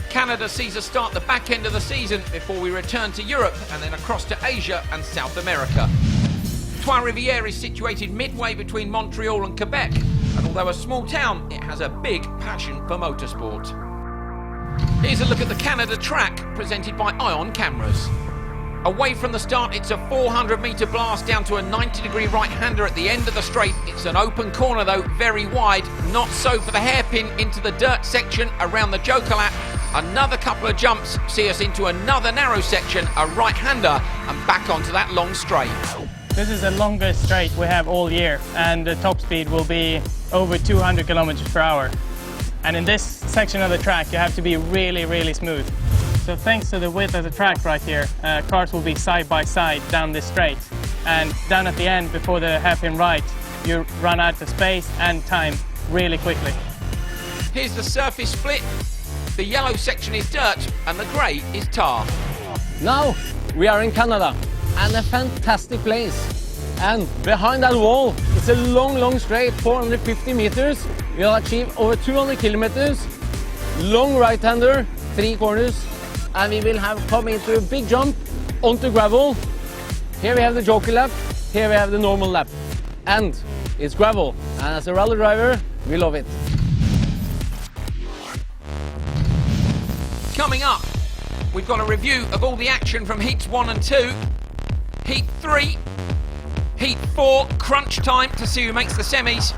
Canada sees us start the back end of the season before we return to Europe and then across to Asia and South America. Trois-Rivières is situated midway between Montreal and Quebec, and although a small town, it has a big passion for motorsport. Here's a look at the Canada track presented by Ion cameras. Away from the start, it's a 400-metre blast down to a 90-degree right-hander at the end of the straight. It's an open corner though, very wide. Not so for the hairpin into the dirt section around the Joker lap. Another couple of jumps see us into another narrow section, a right-hander, and back onto that long straight. This is the longest straight we have all year, and the top speed will be over 200 kilometers per hour. And in this section of the track, you have to be really, really smooth. So thanks to the width of the track right here, cars will be side by side down this straight. And down at the end, before the hairpin right, you run out of space and time really quickly. Here's the surface split. The yellow section is dirt and the grey is tar. Now we are in Canada, and a fantastic place. And behind that wall, it's a long straight, 450 meters. We'll achieve over 200 kilometers, long right-hander, 3 corners, and we will have come into a big jump onto gravel. Here we have the joker lap, here we have the normal lap, and it's gravel. And as a rally driver, we love it. Coming up, we've got a review of all the action from Heats 1 and 2, Heat 3, Heat 4, crunch time to see who makes the semis.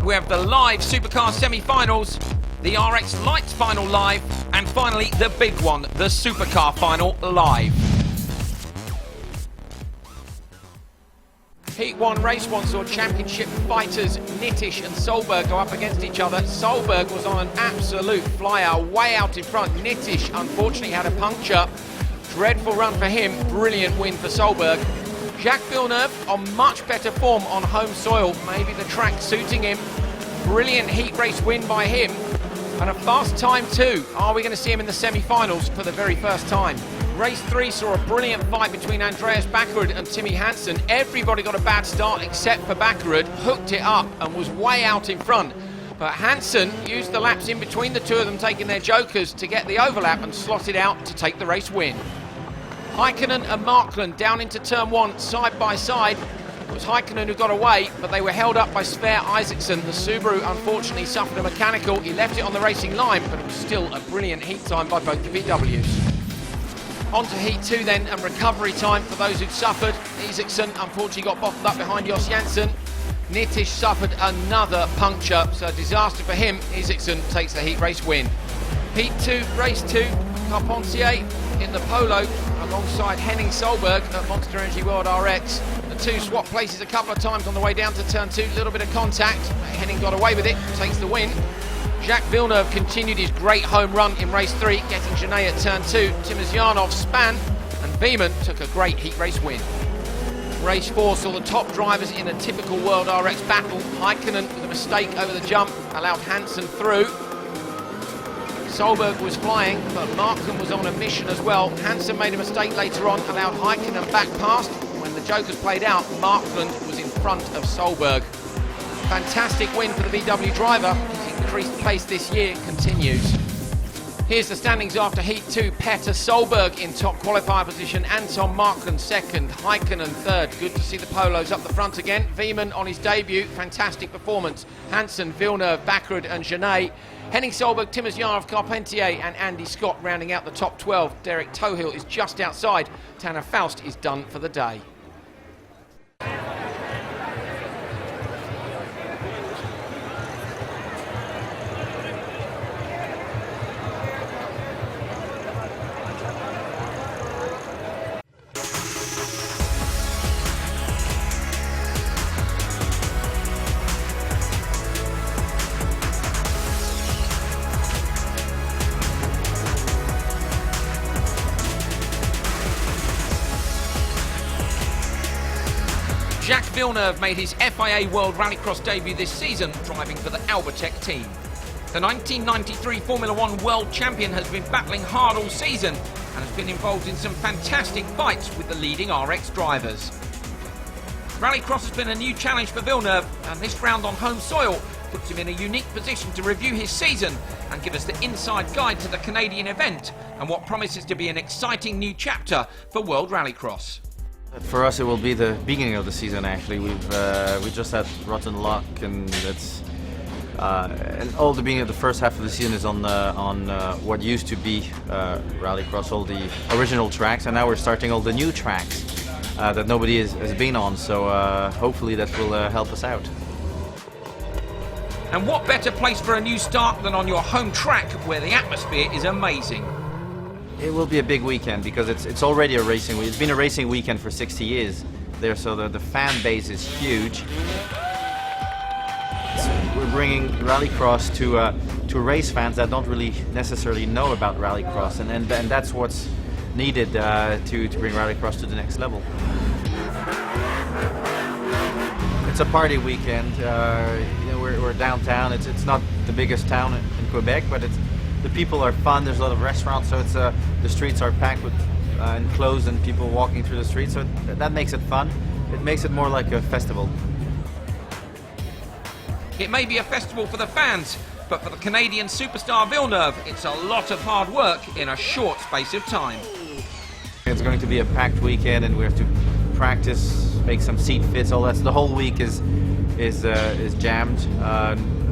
We have the live Supercar semi-finals, the RX Lights final live, and finally the big one, the Supercar final live. Heat 1, Race 1 saw championship fighters Nittish and Solberg go up against each other. Solberg was on an absolute flyer, way out in front. Nittish unfortunately had a puncture. Dreadful run for him, brilliant win for Solberg. Jacques Villeneuve on much better form on home soil, maybe the track suiting him. Brilliant heat race win by him, and a fast time too. Are we going to see him in the semi-finals for the very first time? Race 3 saw a brilliant fight between Andreas Bakkerud and Timmy Hansen. Everybody got a bad start except for Bakkerud, hooked it up and was way out in front. But Hansen used the laps in between the two of them taking their jokers to get the overlap and slotted out to take the race win. Heikkinen and Markland down into turn 1 side by side. It was Heikkinen who got away, but they were held up by Sverre Isaacson. The Subaru unfortunately suffered a mechanical. He left it on the racing line, but it was still a brilliant heat time by both the VWs. On to Heat 2 then, and recovery time for those who'd suffered. Isaacson unfortunately got bottled up behind Jos Janssen. Nittish suffered another puncture, so a disaster for him. Isaacson takes the heat race win. Heat 2, Race 2, Carpentier in the Polo alongside Henning Solberg at Monster Energy World RX. The two swap places a couple of times on the way down to turn 2, a little bit of contact. Henning got away with it, takes the win. Jacques Villeneuve continued his great home run in race 3, getting Genet at turn 2. Timosyanov span, and Beeman took a great heat race win. Race 4 saw the top drivers in a typical World RX battle. Heikkinen with a mistake over the jump allowed Hansen through. Solberg was flying, but Markland was on a mission as well. Hansen made a mistake later on, allowed Heikkinen back past. When the jokers played out, Markland was in front of Solberg. Fantastic win for the VW driver. His increased pace this year continues. Here's the standings after Heat 2. Petter Solberg in top qualifier position, Anton Markland second, Heikkinen third. Good to see the Polos up the front again. Veerman on his debut, fantastic performance. Hansen, Villeneuve, Bakkerud and Genet. Henning Solberg, Timosyanov, Carpentier and Andy Scott rounding out the top 12. Derek Tohill is just outside. Tanner Faust is done for the day. Jacques Villeneuve made his FIA World Rallycross debut this season, driving for the Albertech team. The 1993 Formula 1 World Champion has been battling hard all season and has been involved in some fantastic fights with the leading RX drivers. Rallycross has been a new challenge for Villeneuve, and this round on home soil puts him in a unique position to review his season and give us the inside guide to the Canadian event and what promises to be an exciting new chapter for World Rallycross. For us, it will be the beginning of the season. Actually, we just had rotten luck, and it's and all the beginning of the first half of the season is on what used to be Rallycross, all the original tracks, and now we're starting all the new tracks that nobody has been on. So hopefully that will help us out. And what better place for a new start than on your home track, where the atmosphere is amazing. It will be a big weekend because it's already a racing week. It's been a racing weekend for 60 years there, so the fan base is huge. We're bringing Rallycross to race fans that don't really necessarily know about Rallycross, and that's what's needed to bring Rallycross to the next level. It's a party weekend. We're downtown. It's not the biggest town in Quebec, but the people are fun. There's a lot of restaurants, so the streets are packed with enclosed and people walking through the streets. So that makes it fun. It makes it more like a festival. It may be a festival for the fans, but for the Canadian superstar Villeneuve, it's a lot of hard work in a short space of time. It's going to be a packed weekend, and we have to practice, make some seat fits. All that. The whole week is jammed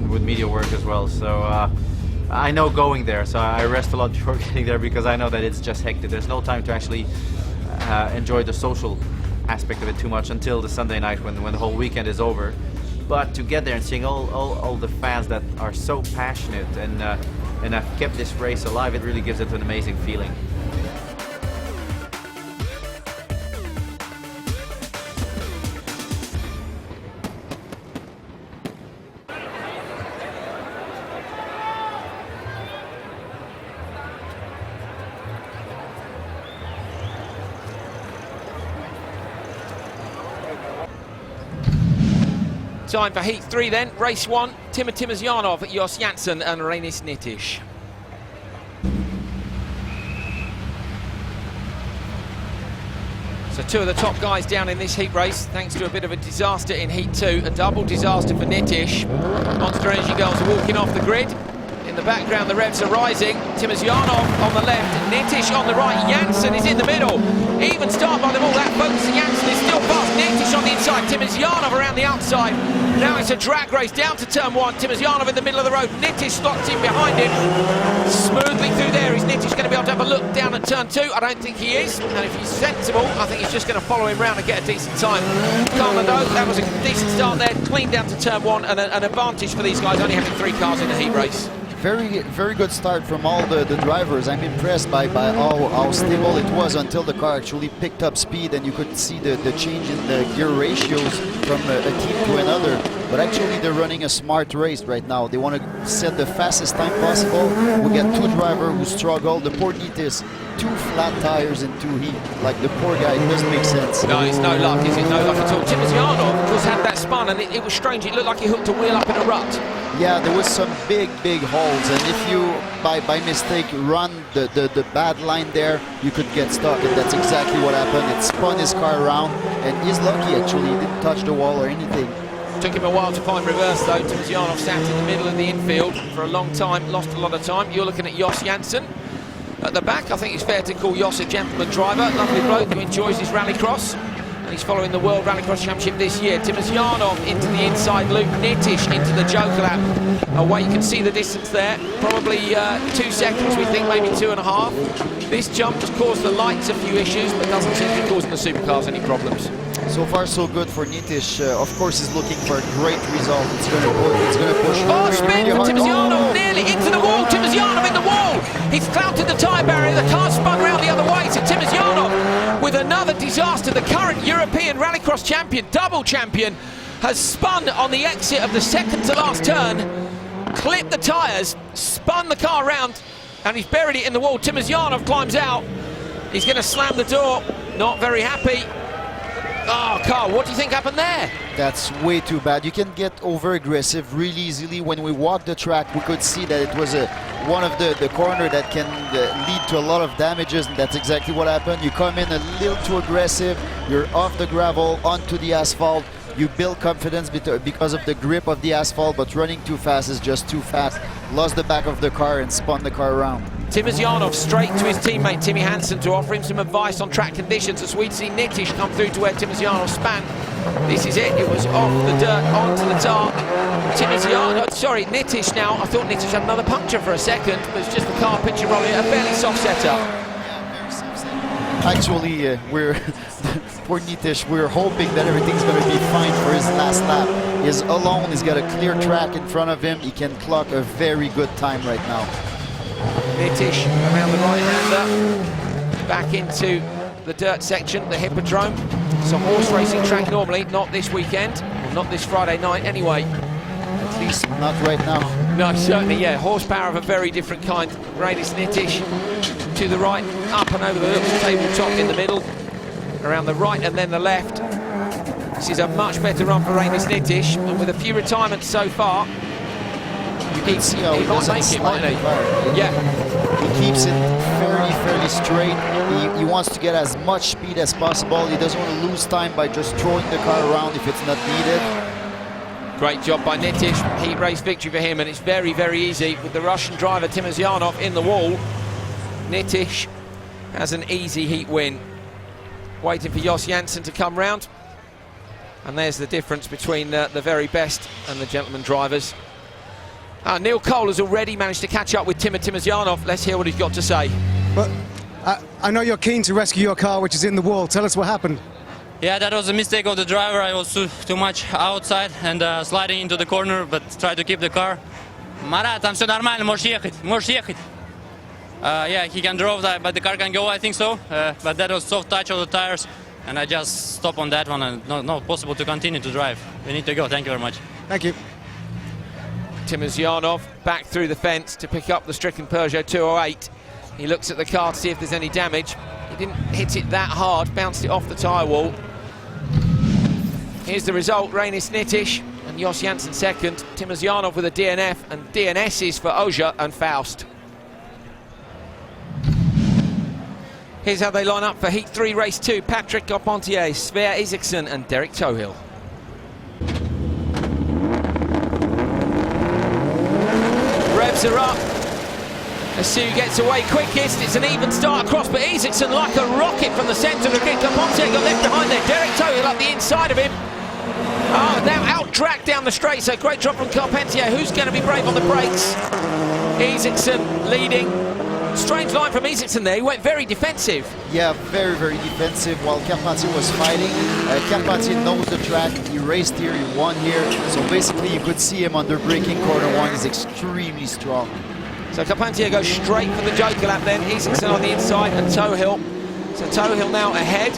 with media work as well. So I know going there, so I rest a lot before getting there because I know that it's just hectic. There's no time to actually enjoy the social aspect of it too much until the Sunday night when the whole weekend is over. But to get there and seeing all the fans that are so passionate and have kept this race alive, it really gives it an amazing feeling. Time for Heat 3 then, race 1, Timo Timozianov, Jos Janssen and Reinis Nitish. So two of the top guys down in this heat race, thanks to a bit of a disaster in Heat 2, a double disaster for Nitish. Monster Energy girls are walking off the grid. In the background, the revs are rising. Timozianov on the left, Nitish on the right, Janssen is in the middle. Even start by them all, that focus, Janssen is still fast. Nitish on the inside, Timozianov around the outside. Now it's a drag race down to turn 1. Timozianov in the middle of the road, Nitish slots in behind him. Smoothly through there, is Nitish going to be able to have a look down at turn 2? I don't think he is, and if he's sensible, I think he's just going to follow him round and get a decent time. Carlando, that was a decent start there, clean down to turn 1, and an advantage for these guys, only having 3 cars in the heat race. Very good start from all the drivers. I'm impressed by how stable it was until the car actually picked up speed, and you could see the change in the gear ratios from a team to another. But actually they're running a smart race right now. They want to set the fastest time possible. We get 2 drivers who struggle. The poor Nitish, 2 flat tires in 2 heat. Like the poor guy, it doesn't make sense. No, it's no luck, is it? No luck at all. Timozianov, of course, had that spun, and it was strange. It looked like he hooked a wheel up in a rut. Yeah, there was some big holes, and if you by mistake run the bad line there, you could get stuck, and that's exactly what happened. It spun his car around, and he's lucky actually, he didn't touch the wall or anything. Took him a while to find reverse though. Timozianov sat in the middle of the infield for a long time, lost a lot of time. You're looking at Jos Janssen at the back. I think it's fair to call Jos a gentleman driver, lovely bloke who enjoys his rallycross. And he's following the World Rallycross Championship this year. Timozianov into the inside loop, Nitish into the joker lap. Away, you can see the distance there. Probably 2 seconds, we think, maybe 2.5. This jump has caused the lights a few issues, but doesn't seem to be causing the supercars any problems. So far, so good for Nitish. Of course, he's looking for a great result. It's going to push. Oh, spin for Timozianov, nearly into the wall. Timozianov in the wall. He's clouted the tyre barrier. The car spun round the other way. So Timozianov with another disaster. The current European Rallycross champion, double champion, has spun on the exit of the second to last turn, clipped the tyres, spun the car round, and he's buried it in the wall. Timozianov climbs out. He's going to slam the door. Not very happy. Oh, Carl, what do you think happened there? That's way too bad. You can get over-aggressive really easily. When we walked the track, we could see that it was one of the corner that can lead to a lot of damages, and that's exactly what happened. You come in a little too aggressive, you're off the gravel, onto the asphalt, you build confidence because of the grip of the asphalt, but running too fast is just too fast. Lost the back of the car and spun the car around. Timosyanov straight to his teammate Timmy Hansen to offer him some advice on track conditions as we'd see Nitish come through to where Timosyanov span. This is it, it was off the dirt, onto the tar. Nitish now, I thought Nitish had another puncture for a second, but it's just the car pitching rolling, a fairly soft setup. Actually, we're poor Nitish, we're hoping that everything's going to be fine for his last lap. He's alone, he's got a clear track in front of him, he can clock a very good time right now. Nitish around the right-hander, back into the dirt section, the Hippodrome. It's a horse racing track normally, not this weekend, or not this Friday night anyway. At least not right now. No, certainly, yeah, horsepower of a very different kind. Rainis Nitish to the right, up and over the little tabletop in the middle, around the right and then the left. This is a much better run for Rainis Nitish, and with a few retirements so far, you can see how he might make it, mightn't he? Yeah. He keeps it fairly straight. He wants to get as much speed as possible. He doesn't want to lose time by just throwing the car around if it's not needed. Great job by Nitish. Heat race victory for him, and it's very, very easy with the Russian driver Timosyanov in the wall. Nitish has an easy heat win. Waiting for Jos Janssen to come round. And there's the difference between the very best and the gentleman drivers. Neil Cole has already managed to catch up with Timosyanov. Let's hear what he's got to say. But I know you're keen to rescue your car, which is in the wall. Tell us what happened. Yeah, that was a mistake of the driver. I was too much outside and sliding into the corner, but tried to keep the car. Marat, там все нормально, можешь ехать. Yeah, he can drive that, but the car can go, I think so. But that was soft touch of the tires, and I just stopped on that one, and not possible to continue to drive. We need to go. Thank you very much. Thank you. Timosyanov back through the fence to pick up the stricken Peugeot 208. He looks at the car to see if there's any damage. He didn't hit it that hard, bounced it off the tyre wall. Here's the result, Rainis Nitish and Jos Janssen second, Timosyanov with a DNF, and DNSs for Oja and Faust. Here's how they line up for Heat 3, Race 2. Patrick Carpentier, Sverre Isaksson and Derek Tohill. Revs are up. Asu gets away quickest. It's an even start across, but Isaksson like a rocket from the centre of the grid. Carpentier got left behind there. Derek Tohill up the inside of him. Oh, now out-dragged down the straight, so great job from Carpentier. Who's going to be brave on the brakes? Isaksson leading. Strange line from Isaksson there, he went very defensive. Yeah, very defensive while Carpentier was fighting. Carpentier knows the track, he raced here, he won here, so basically you could see him under braking corner one, he's extremely strong. So Carpentier goes straight for the Joker lap then, Isaksson on the inside and Tohill. So Tohill now ahead.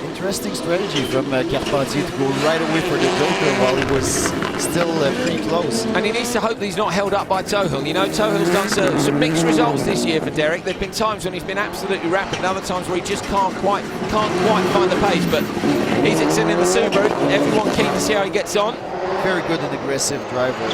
Interesting strategy from Carpentier to go right away for the Joker while he was still pretty close. And he needs to hope that he's not held up by Tohill. You know, Tohill's done some mixed results this year for Derek. There have been times when he's been absolutely rapid, and other times where he just can't quite find the pace. But Isaksson in the Subaru, everyone keen to see how he gets on. Very good and aggressive driver.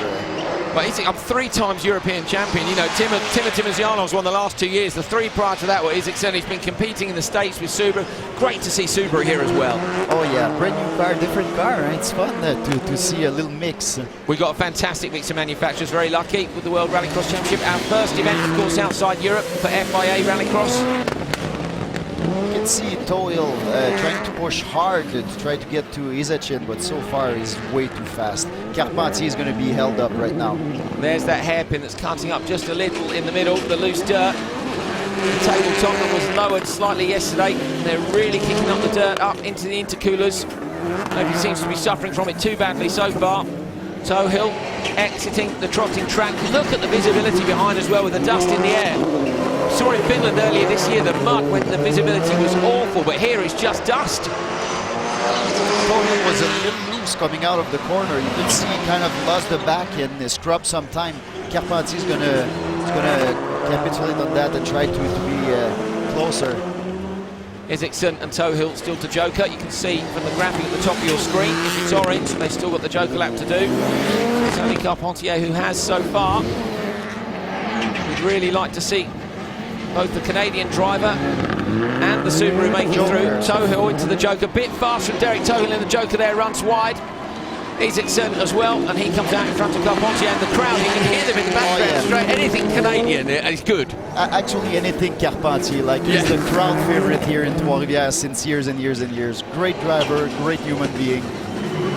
But I'm 3 times European champion. You know, Timosyanov's won the last 2 years. The 3 prior to that were Isaksson. He's been competing in the States with Subaru. Great to see Subaru here as well. Oh yeah, brand new car, different car. Right? It's fun to see a little mix. We got a fantastic mix of manufacturers. Very lucky with the World Rallycross Championship. Our first event, of course, outside Europe for FIA Rallycross. You can see Tohill trying to push hard to try to get to Isaksson, but so far he's way too fast. Carpentier is going to be held up right now. There's that hairpin that's cutting up just a little in the middle, the loose dirt. The tabletop that was lowered slightly yesterday. They're really kicking up the dirt up into the intercoolers. Nobody seems to be suffering from it too badly so far. Tohill exiting the trotting track. Look at the visibility behind as well with the dust in the air. Saw in Finland earlier this year the mud when the visibility was awful, but here it's just dust. Tohill was a little loose coming out of the corner. You could see he kind of lost the back and scrubbed some time. Carpentier is gonna capitulate on that and try to be closer. Isaksson and Tohill still to Joker. You can see from the graphic at the top of your screen, if it's orange, they've still got the Joker lap to do. It's only Carpentier who has so far. We'd really like to see both the Canadian driver and the Subaru making through. Tohill into the Joker, bit fast from Derek Tohill in the Joker there, runs wide. Isaacson as well, and he comes out in front of Carpentier, and the crowd, you can hear them in the background. Straight, anything Canadian is good. Actually, anything Carpentier, like he's the crowd favorite here in Trois-Rivières since years and years and years. Great driver, great human being.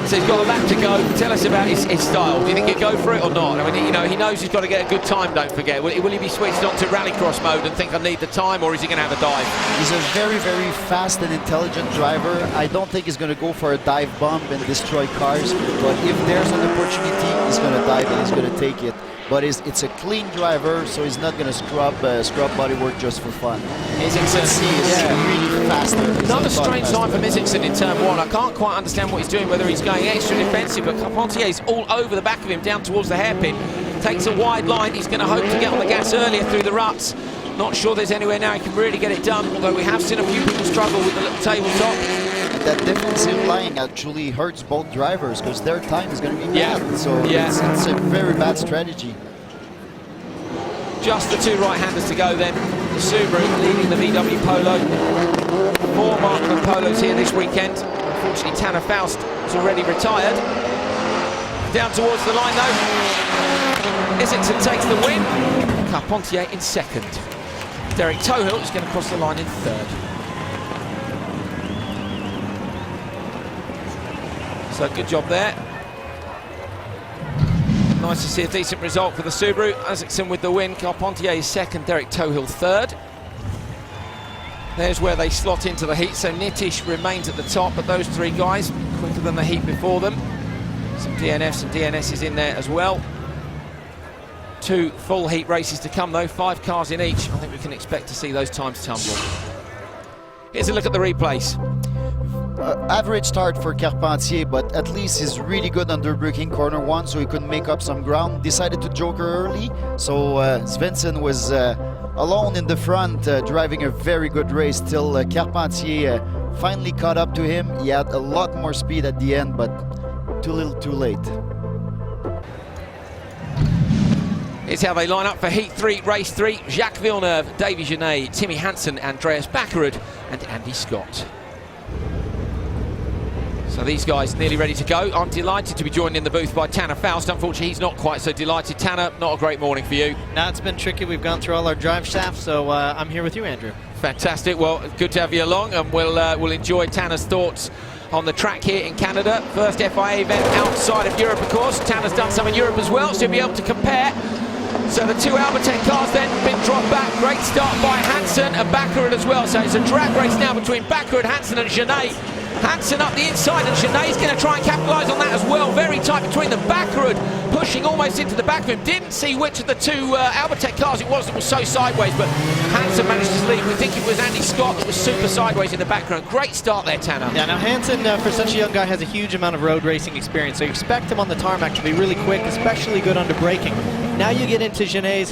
So he's got a lap to go. Tell us about his style. Do you think he'll go for it or not? I mean, you know, he knows he's got to get a good time, don't forget. Will he be switched on to rallycross mode and think I need the time, or is he going to have a dive? He's a very, very fast and intelligent driver. I don't think he's going to go for a dive bomb and destroy cars, but if there's an opportunity, he's going to dive and he's going to take it. But it's a clean driver, so he's not going to scrub bodywork just for fun. Isaacson, he's really faster. Another strange line from Isaacson in turn one. I can't quite understand what he's doing, whether he's going extra defensive, but Carpentier's all over the back of him, down towards the hairpin. Takes a wide line. He's going to hope to get on the gas earlier through the ruts. Not sure there's anywhere now he can really get it done, although we have seen a few people struggle with the little tabletop. That defensive line actually hurts both drivers because their time is going to be bad. So it's a very bad strategy. Just the two right-handers to go then. The Subaru leading the VW Polo. 4 Markman Polos here this weekend. Unfortunately, Tanner Faust has already retired. Down towards the line though. Isaacson takes the win. Carpentier in second. Derek Tohill is going to cross the line in third. So good job there. Nice to see a decent result for the Subaru. Isaacson with the win. Carpentier is second. Derek Tohill third. There's where they slot into the heat. So Nitish remains at the top, but those three guys quicker than the heat before them. Some DNFs and DNSs in there as well. 2 full heat races to come though. 5 cars in each. I think we can expect to see those times tumble. Here's a look at the replays. Average start for Carpentier, but at least he's really good under braking corner 1, so he could make up some ground. Decided to joker early, so Svensson was alone in the front, driving a very good race till Carpentier finally caught up to him. He had a lot more speed at the end, but too little too late. Here's how they line up for Heat 3, Race 3. Jacques Villeneuve, Davy Genet, Timmy Hansen, Andreas Bakkerud and Andy Scott. So these guys nearly ready to go. I'm delighted to be joined in the booth by Tanner Faust. Unfortunately, he's not quite so delighted. Tanner, not a great morning for you. No, it's been tricky. We've gone through all our drive shafts, so I'm here with you, Andrew. Fantastic. Well, good to have you along, and we'll enjoy Tanner's thoughts on the track here in Canada. First FIA event outside of Europe, of course. Tanner's done some in Europe as well, so he'll be able to compare. So the 2 Albertech cars then been dropped back. Great start by Hansen and Bakkerud as well. So it's a drag race now between Bakkerud, Hansen and Genet. Hansen up the inside, and Genet's going to try and capitalise on that as well. Very tight between them. Bakkerud pushing almost into the back of him. Didn't see which of the 2 Albertech cars it was that was so sideways, but Hansen managed to lead. We think it was Andy Scott that was super sideways in the background. Great start there, Tanner. Yeah, now Hansen, for such a young guy, has a huge amount of road racing experience, so you expect him on the tarmac to be really quick, especially good under braking. Now you get into Genet's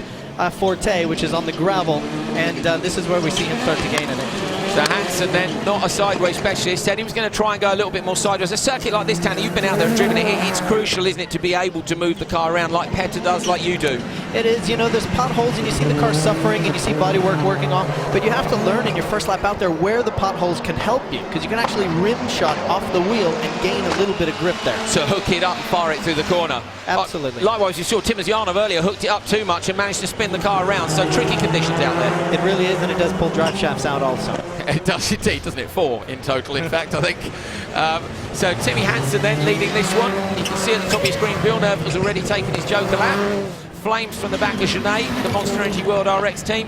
forte, which is on the gravel, and this is where we see him start to gain in it. So Hansen then, not a sideways specialist, said he was going to try and go a little bit more sideways. A circuit like this, Tanner, you've been out there and driven it. It's crucial, isn't it, to be able to move the car around like Petter does, like you do. It is, you know, there's potholes and you see the car suffering and you see bodywork working off, but you have to learn in your first lap out there where the potholes can help you, because you can actually rim shot off the wheel and gain a little bit of grip there. So hook it up and fire it through the corner. Absolutely. Likewise, you saw Timosyanov earlier hooked it up too much and managed to spin the car around, so tricky conditions out there. It really is, and it does pull drive shafts out also. It does indeed, doesn't it? 4 in total, in fact, I think. So Timmy Hansen then leading this one. You can see at the top of your screen, Villeneuve has already taken his joker lap. Flames from the back of Genet, the Monster Energy World RX team.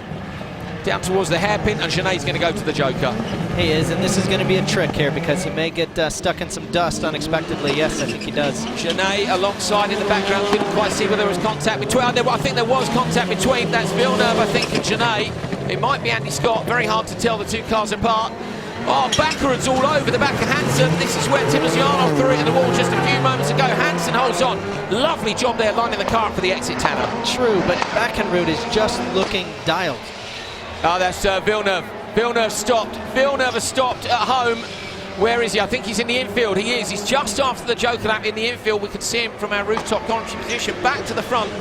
Down towards the hairpin, and Genet's going to go to the joker. He is, and this is going to be a trick here because he may get stuck in some dust unexpectedly. Yes, I think he does. Genet alongside in the background, couldn't quite see whether there was contact between. I think there was contact between. That's Villeneuve, I think, and Genet. It might be Andy Scott. Very hard to tell the 2 cars apart. Oh, Bakkerud's all over the back of Hansen. This is where Timosyanov threw it in the wall just a few moments ago. Hansen holds on. Lovely job there, lining the car up for the exit, Tanner. True, but Bakkerud is just looking dialed. Oh, that's Villeneuve. Villeneuve stopped. Villeneuve has stopped at home. Where is he? I think he's in the infield. He is. He's just after the joker lap in the infield. We can see him from our rooftop commentary position. Back to the front.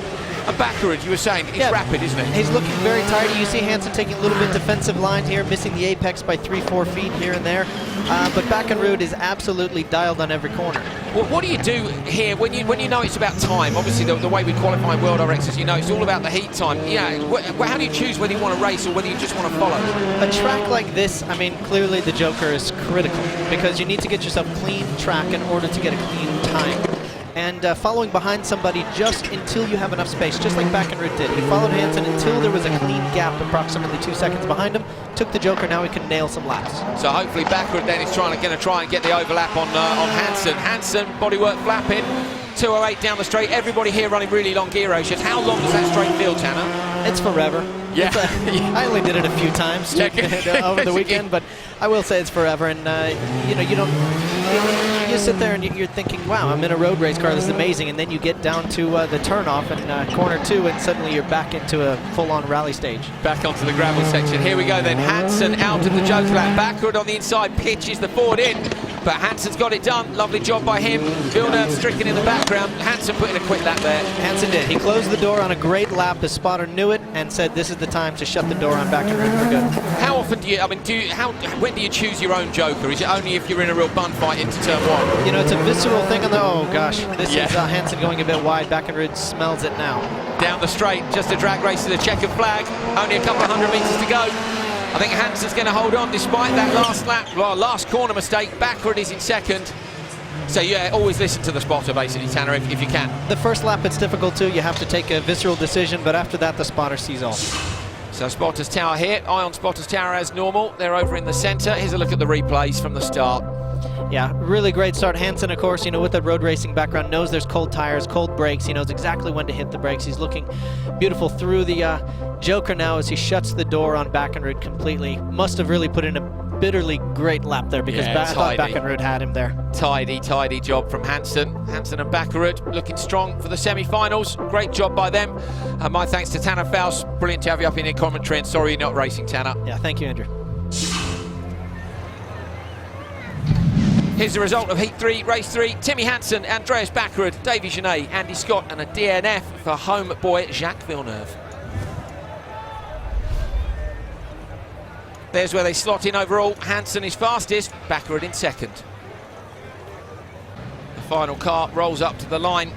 And Baccarat, you were saying, he's rapid, isn't he? He's looking very tired. You see Hansen taking a little bit defensive line here, missing the apex by 3-4 feet here and there. But Baccarat is absolutely dialed on every corner. Well, what do you do here when you know it's about time? Obviously, the way we qualify in World RX, as you know, it's all about the heat time. Yeah, how do you choose whether you want to race or whether you just want to follow? A track like this, I mean, clearly the Joker is critical because you need to get yourself clean track in order to get a clean time. And following behind somebody just until you have enough space, just like Baccarat did. He followed Hansen until there was a clean gap approximately 2 seconds behind him, took the Joker, now he can nail some laps. So hopefully Baccarat then is going to try and get the overlap on Hansen. Hansen, bodywork flapping, 208 down the straight. Everybody here running really long gear ratios. How long does that straight feel, Tanner? It's forever. Yeah. I only did it a few times over the weekend, but I will say it's forever. And you know, you sit there and you're thinking, wow, I'm in a road race car, this is amazing. And then you get down to the turnoff and corner 2, and suddenly you're back into a full-on rally stage. Back onto the gravel section. Here we go then. Hansen out of the Joker lap. Baccarat on the inside pitches the forward in. But Hansen's got it done. Lovely job by him. Villeneuve stricken in the background. Hansen put in a quick lap there. Hansen did. He closed the door on a great lap. His spotter knew it and said this is the time to shut the door on Baccarat for good. How often do you, when do you choose your own Joker? Is it only if you're in a real bun fight into turn 1? You know, it's a visceral thing on the, oh gosh, this is Hansen going a bit wide. Baccarat smells it now. Down the straight, just a drag race to the checkered flag. Only a couple of 100 metres to go. I think Hansen's going to hold on despite that last lap, last corner mistake. Baccarat is in second. So yeah, always listen to the spotter basically, Tanner, if you can. The first lap it's difficult too. You have to take a visceral decision, but after that the spotter sees all. So Spotters Tower here, eye on Spotters Tower as normal. They're over in the centre. Here's a look at the replays from the start. Yeah, really great start. Hansen, of course, you know, with that road racing background, knows there's cold tires, cold brakes. He knows exactly when to hit the brakes. He's looking beautiful through the Joker now as he shuts the door on Baccarat completely. Must have really put in a bitterly great lap there because I thought Baccarat had him there. Tidy job from Hansen. Hansen and Baccarat looking strong for the semi-finals. Great job by them. My thanks to Tanner Faust. Brilliant to have you up in commentary, and sorry you're not racing, Tanner. Yeah, thank you, Andrew. Here's the result of Heat 3, Race 3. Timmy Hansen, Andreas Baccarat, Davy Genet, Andy Scott, and a DNF for home boy Jacques Villeneuve. There's where they slot in overall. Hansen is fastest, Baccarat in second. The final car rolls up to the line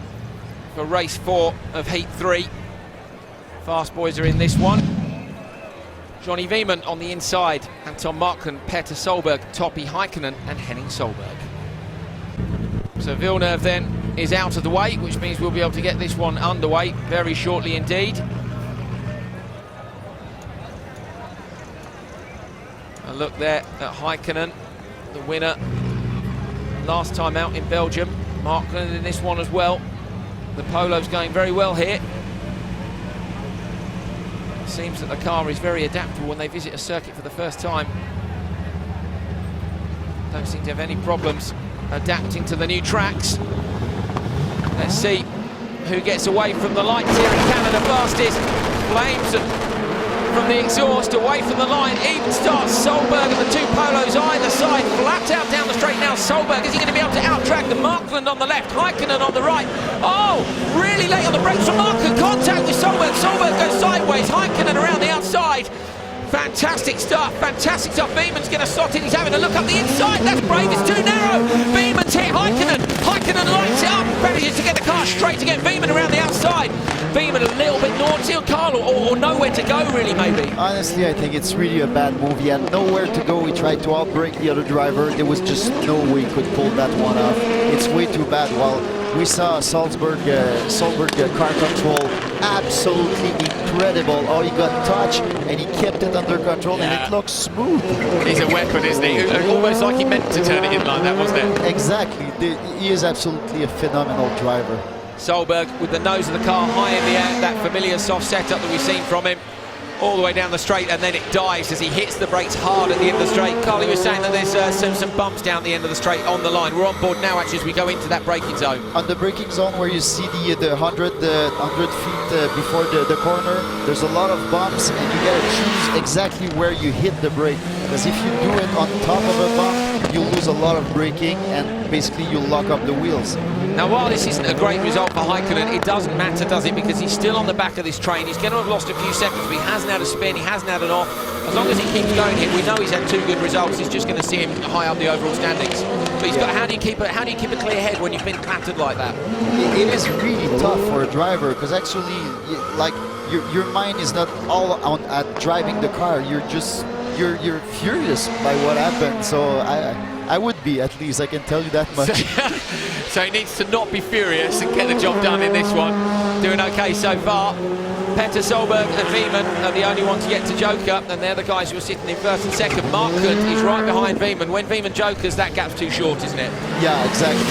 for Race 4 of Heat 3. Fast boys are in this one. Johnny Wiemann on the inside, Anton Markman, Petter Solberg, Topi Heikkinen and Henning Solberg. So Villeneuve then is out of the way, which means we'll be able to get this one underway very shortly indeed. A look there at Heikkinen, the winner last time out in Belgium. Markman in this one as well. The Polo's going very well here. Seems that the car is very adaptable when they visit a circuit for the first time. Don't seem to have any problems adapting to the new tracks. Let's see who gets away from the lights here in Canada fastest. Flames from the exhaust away from the line. Even starts Solberg and the two Polos either side. Flat out down the straight now. Solberg, is he going to be able to out-track the Markland on the left, Heikkinen on the right? Oh, really late on the brakes from Markland. Contact with Solberg. Solberg goes sideways. Heikkinen around the outside. Fantastic stuff, fantastic stuff. Wiemann's going to slot in. He's having a look up the inside. That's brave, it's too narrow. Wiemann's hit Heikkinen. Heikkinen lights it up. Manages to get the car straight to get Wiemann around the outside. Wiemann a little bit naughty on Carl, or nowhere to go really, maybe. Honestly, I think it's really a bad move. He had nowhere to go. He tried to outbrake the other driver. There was just no way he could pull that one off. It's way too bad. While we saw Solberg car control absolutely incredible. Oh, he got touched and he kept it under control and it looks smooth. He's a weapon, isn't he? Almost like he meant to turn it in like that, wasn't it? Exactly. He is absolutely a phenomenal driver. Solberg with the nose of the car high in the air, that familiar soft setup that we've seen from him, all the way down the straight, and then it dives as he hits the brakes hard at the end of the straight. Carly was saying that there's some bumps down the end of the straight on the line. We're on board now actually as we go into that braking zone. On the braking zone where you see the 100 feet before the corner, there's a lot of bumps and you gotta choose exactly where you hit the brake, because if you do it on top of a bump, you lose a lot of braking and basically you lock up the wheels. Now, while this isn't a great result for Häkkinen, it doesn't matter, does it? Because he's still on the back of this train. He's going to have lost a few seconds, but he hasn't had a spin, he hasn't had an off. As long as he keeps going here, we know he's had 2 good results. He's just going to see him high up the overall standings. But he's got. How do you keep a clear head when you've been clattered like that? It is really tough for a driver because actually, like your mind is not all on at driving the car. You're just you're furious by what happened. So I would be, at least I can tell you that much. So he needs to not be furious and get the job done in this one. Doing okay so far. Petter Solberg and Wieman are the only ones yet to joker, and they're the guys who are sitting in first and second. Markant is right behind Wieman. When Wieman jokers, that gap's too short, isn't it? Yeah, exactly.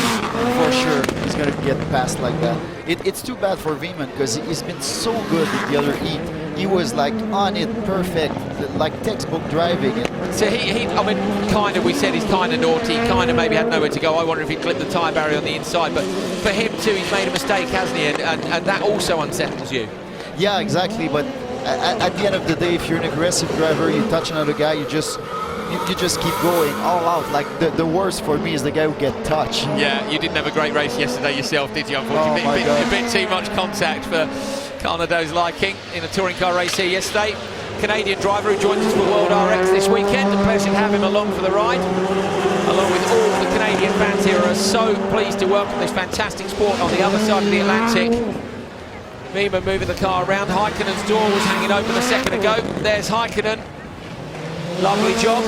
For sure, he's going to get past like that. It's too bad for Wieman because he's been so good in the other heat. He was like on it, perfect, like textbook driving. So I mean, kind of, we said he's kind of naughty, kind of maybe had nowhere to go. I wonder if he clipped the tyre barrier on the inside, but for him too, he's made a mistake, hasn't he? And that also unsettles you. Yeah, exactly. But at the end of the day, if you're an aggressive driver, you touch another guy, you just keep going all out. Like the worst for me is the guy who get touched. Yeah, you didn't have a great race yesterday yourself, did you? Unfortunately, a bit too much contact for Carnado's liking in a touring car race here yesterday. Canadian driver who joins us for World RX this weekend. A pleasure to have him along for the ride, along with all the Canadian fans here who are so pleased to welcome this fantastic sport on the other side of the Atlantic. Wieman moving the car around. Häkkinen's door was hanging open a second ago. There's Häkkinen. Lovely job.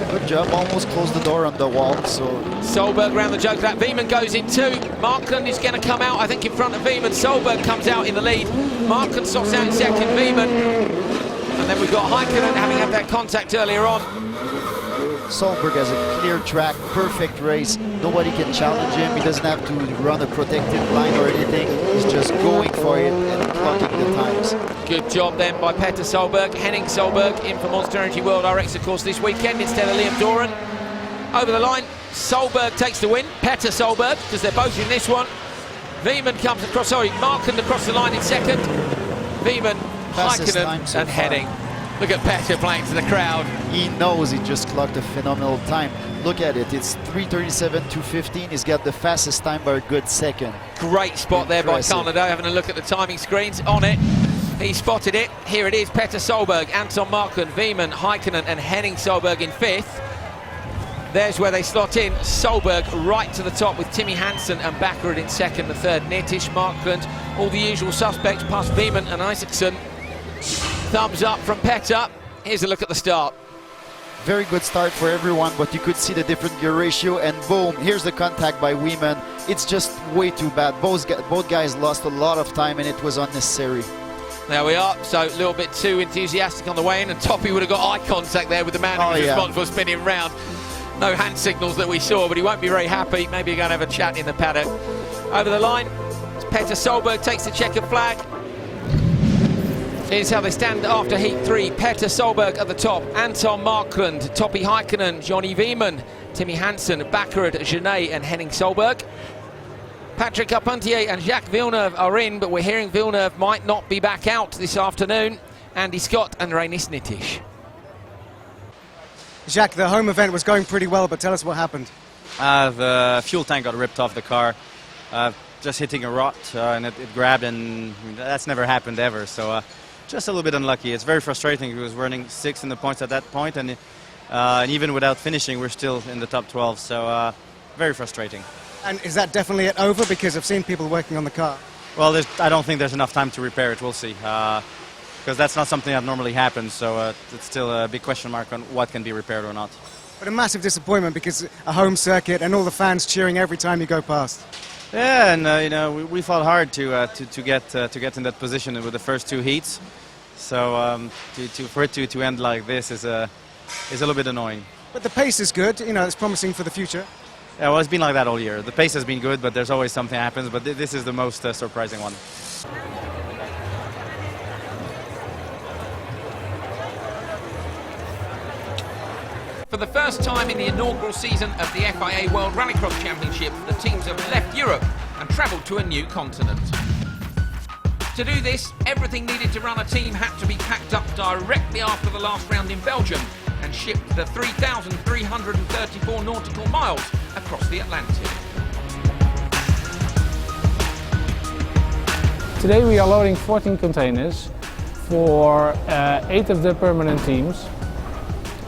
Good job, almost closed the door on the wall. So Solberg around the joke. That Wieman goes in too. Markant is going to come out, I think, in front of Wieman. Solberg comes out in the lead. Markant sorts out in second. Wieman, and then we've got Häkkinen having had that contact earlier on. Solberg has a clear track, perfect race. Nobody can challenge him. He doesn't have to run a protected line or anything. He's just going for it and clocking the times. Good job then by Petter Solberg. Henning Solberg in for Monster Energy World RX, of course, this weekend instead of Liam Doran. Over the line, Solberg takes the win. Petter Solberg, because they're both in this one. Wieman comes across, Markant across the line in second. Wieman, Häkkinen and Henning. Look at Petter playing to the crowd. He knows he just clocked a phenomenal time. Look at it, it's 3:37.215. He's got the fastest time by a good second. Great spot there by Carnado, having a look at the timing screens on it. He spotted it. Here it is, Petter Solberg, Anton Markant, Wieman, Häkkinen and Henning Solberg in fifth. There's where they slot in. Solberg right to the top with Timmy Hansen and Baccarat in second, the third Nitish, Markant, all the usual suspects past Wieman and Isaacson. Thumbs up from Petter. Here's a look at the start. Very good start for everyone, but you could see the different gear ratio, and boom, here's the contact by Wieman. It's just way too bad. Both guys lost a lot of time, and it was unnecessary. There we are, so a little bit too enthusiastic on the way in, and Toppy would have got eye contact there with the man who was responsible for spinning round. No hand signals that we saw, but he won't be very happy. Maybe you're going to have a chat in the paddock. Over the line, Petter Solberg takes the checkered flag. Here's how they stand after Heat 3. Petter Solberg at the top, Anton Markant, Toppy Häkkinen, Johnny Wieman, Timmy Hansen, Baccarat, Genet and Henning Solberg. Patrick Carpentier and Jacques Villeneuve are in, but we're hearing Villeneuve might not be back out this afternoon. Andy Scott and Rainis Nitish. Jacques, the home event was going pretty well, but tell us what happened. The fuel tank got ripped off the car, just hitting a rot, and it grabbed, and that's never happened ever. So just a little bit unlucky. It's very frustrating. He was running 6th in the points at that point, and even without finishing, we're still in the top 12. So very frustrating. And is that definitely it over? Because I've seen people working on the car. Well, I don't think there's enough time to repair it. We'll see. Because that's not something that normally happens, so it's still a big question mark on what can be repaired or not. But a massive disappointment because a home circuit and all the fans cheering every time you go past. Yeah, and we fought hard to get in that position with the first 2 heats. So for it to end like this is a little bit annoying. But the pace is good. It's promising for the future. Yeah, well, it's been like that all year. The pace has been good, but there's always something happens. But this is the most surprising one. For the first time in the inaugural season of the FIA World Rallycross Championship, the teams have left Europe and travelled to a new continent. To do this, everything needed to run a team had to be packed up directly after the last round in Belgium, and ship the 3,334 nautical miles across the Atlantic. Today we are loading 14 containers for 8 of the permanent teams.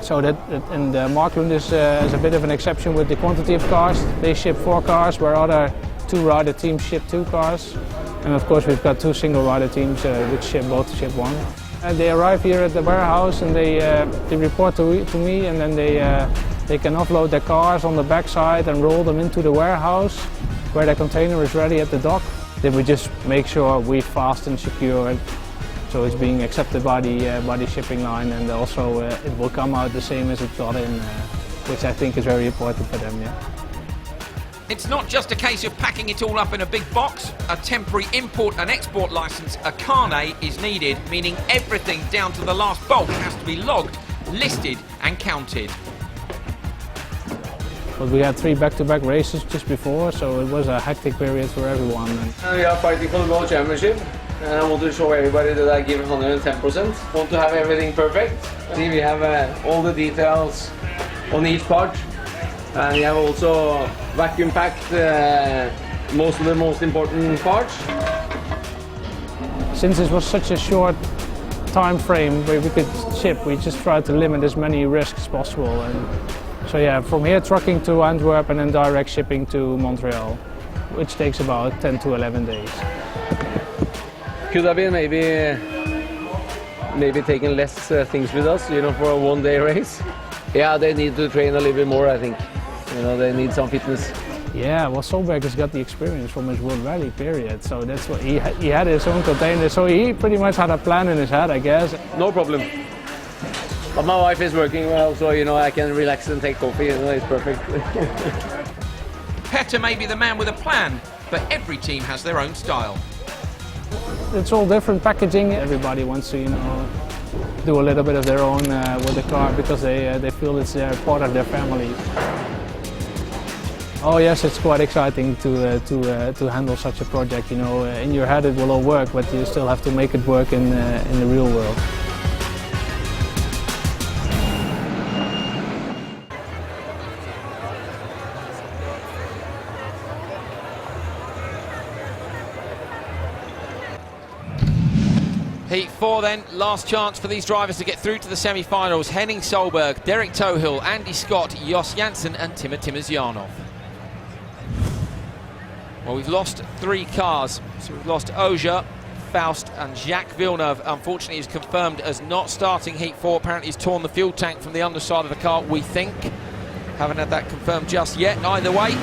So and Marklund is a bit of an exception with the quantity of cars. They ship 4 cars, where other 2 rider teams ship 2 cars. And of course we've got 2 single rider teams which both ship 1. And they arrive here at the warehouse and they report to me, and then they can offload their cars on the backside and roll them into the warehouse where the container is ready at the dock. Then we just make sure we're fast and secure, so it's being accepted by the shipping line, and also it will come out the same as it got in, which I think is very important for them. Yeah. It's not just a case of packing it all up in a big box. A temporary import and export license, a carnet, is needed, meaning everything down to the last bolt has to be logged, listed and counted. But we had 3 back-to-back races just before, so it was a hectic period for everyone. We are fighting for the World Championship, and I want to show everybody that I give 110%. Want to have everything perfect. See, we have all the details on each part, and we have also vacuum packed most of the most important parts. Since this was such a short time frame where we could ship, we just tried to limit as many risks as possible. And so yeah, from here trucking to Antwerp and then direct shipping to Montreal, which takes about 10 to 11 days. Could have been maybe taking less things with us, you know, for a one-day race. Yeah, they need to train a little bit more, I think. You know, they need some fitness. Yeah, well, Solberg has got the experience from his World Rally period, so that's what he had his own container, so he pretty much had a plan in his head, I guess. No problem. But my wife is working well, so you know I can relax and take coffee. You know, it's perfect. Petter may be the man with a plan, but every team has their own style. It's all different packaging. Everybody wants to, you know, do a little bit of their own with the car because they feel it's part of their family. Oh yes, it's quite exciting to handle such a project. You know, in your head it will all work, but you still have to make it work in the real world. Heat 4 then, last chance for these drivers to get through to the semi-finals. Henning Solberg, Derek Tohill, Andy Scott, Jos Janssen and Timo Timosjanov. Well, we've lost 3 cars. So we've lost Auger, Faust and Jacques Villeneuve. Unfortunately, he's confirmed as not starting Heat 4. Apparently he's torn the fuel tank from the underside of the car, we think. Haven't had that confirmed just yet. Either way,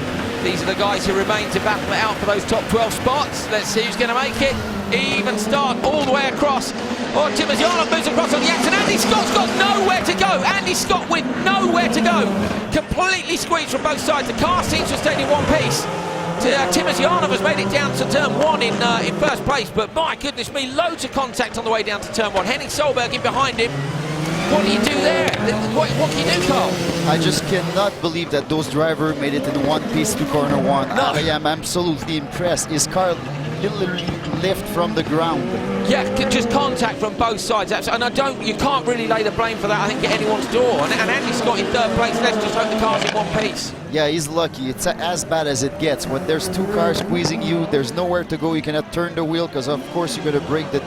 these are the guys who remain to battle it out for those top 12 spots. Let's see who's going to make it. Even start all the way across. Oh, Timosjanov moves across on the X, and Andy Scott's got nowhere to go. Andy Scott with nowhere to go. Completely squeezed from both sides. The car seems to have stayed in one piece. Timosjanov has made it down to turn 1 in first place, but my goodness me, loads of contact on the way down to turn 1. Henning Solberg in behind him. What do you do there? What can you do, Carl? I just cannot believe that those drivers made it in one piece to corner 1. No. I am absolutely impressed. His car literally lift from the ground. Yeah, just contact from both sides. And you can't really lay the blame for that, I think, at anyone's door. And Andy Scott in 3rd place. Let's just hope the car's in one piece. Yeah, he's lucky. It's as bad as it gets. When there's 2 cars squeezing you, there's nowhere to go. You cannot turn the wheel because, of course, you're going to break the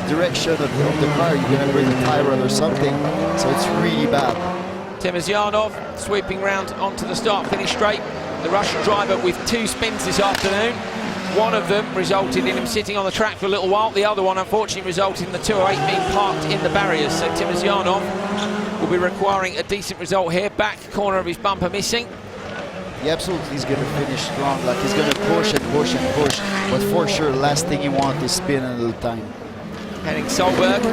direction of the car. You're going to break the tie rod or something. So it's really bad. Timosjanov sweeping round onto the start-finish straight. The Russian driver with 2 spins this afternoon. One of them resulted in him sitting on the track for a little while. The other one, unfortunately, resulted in the 208 being parked in the barriers. So Timosjanov will be requiring a decent result here. Back corner of his bumper missing. Yeah, absolutely. He's going to finish strong. Like, he's going to push and push and push. But for sure, last thing he wants is spin a little time. Henning Solberg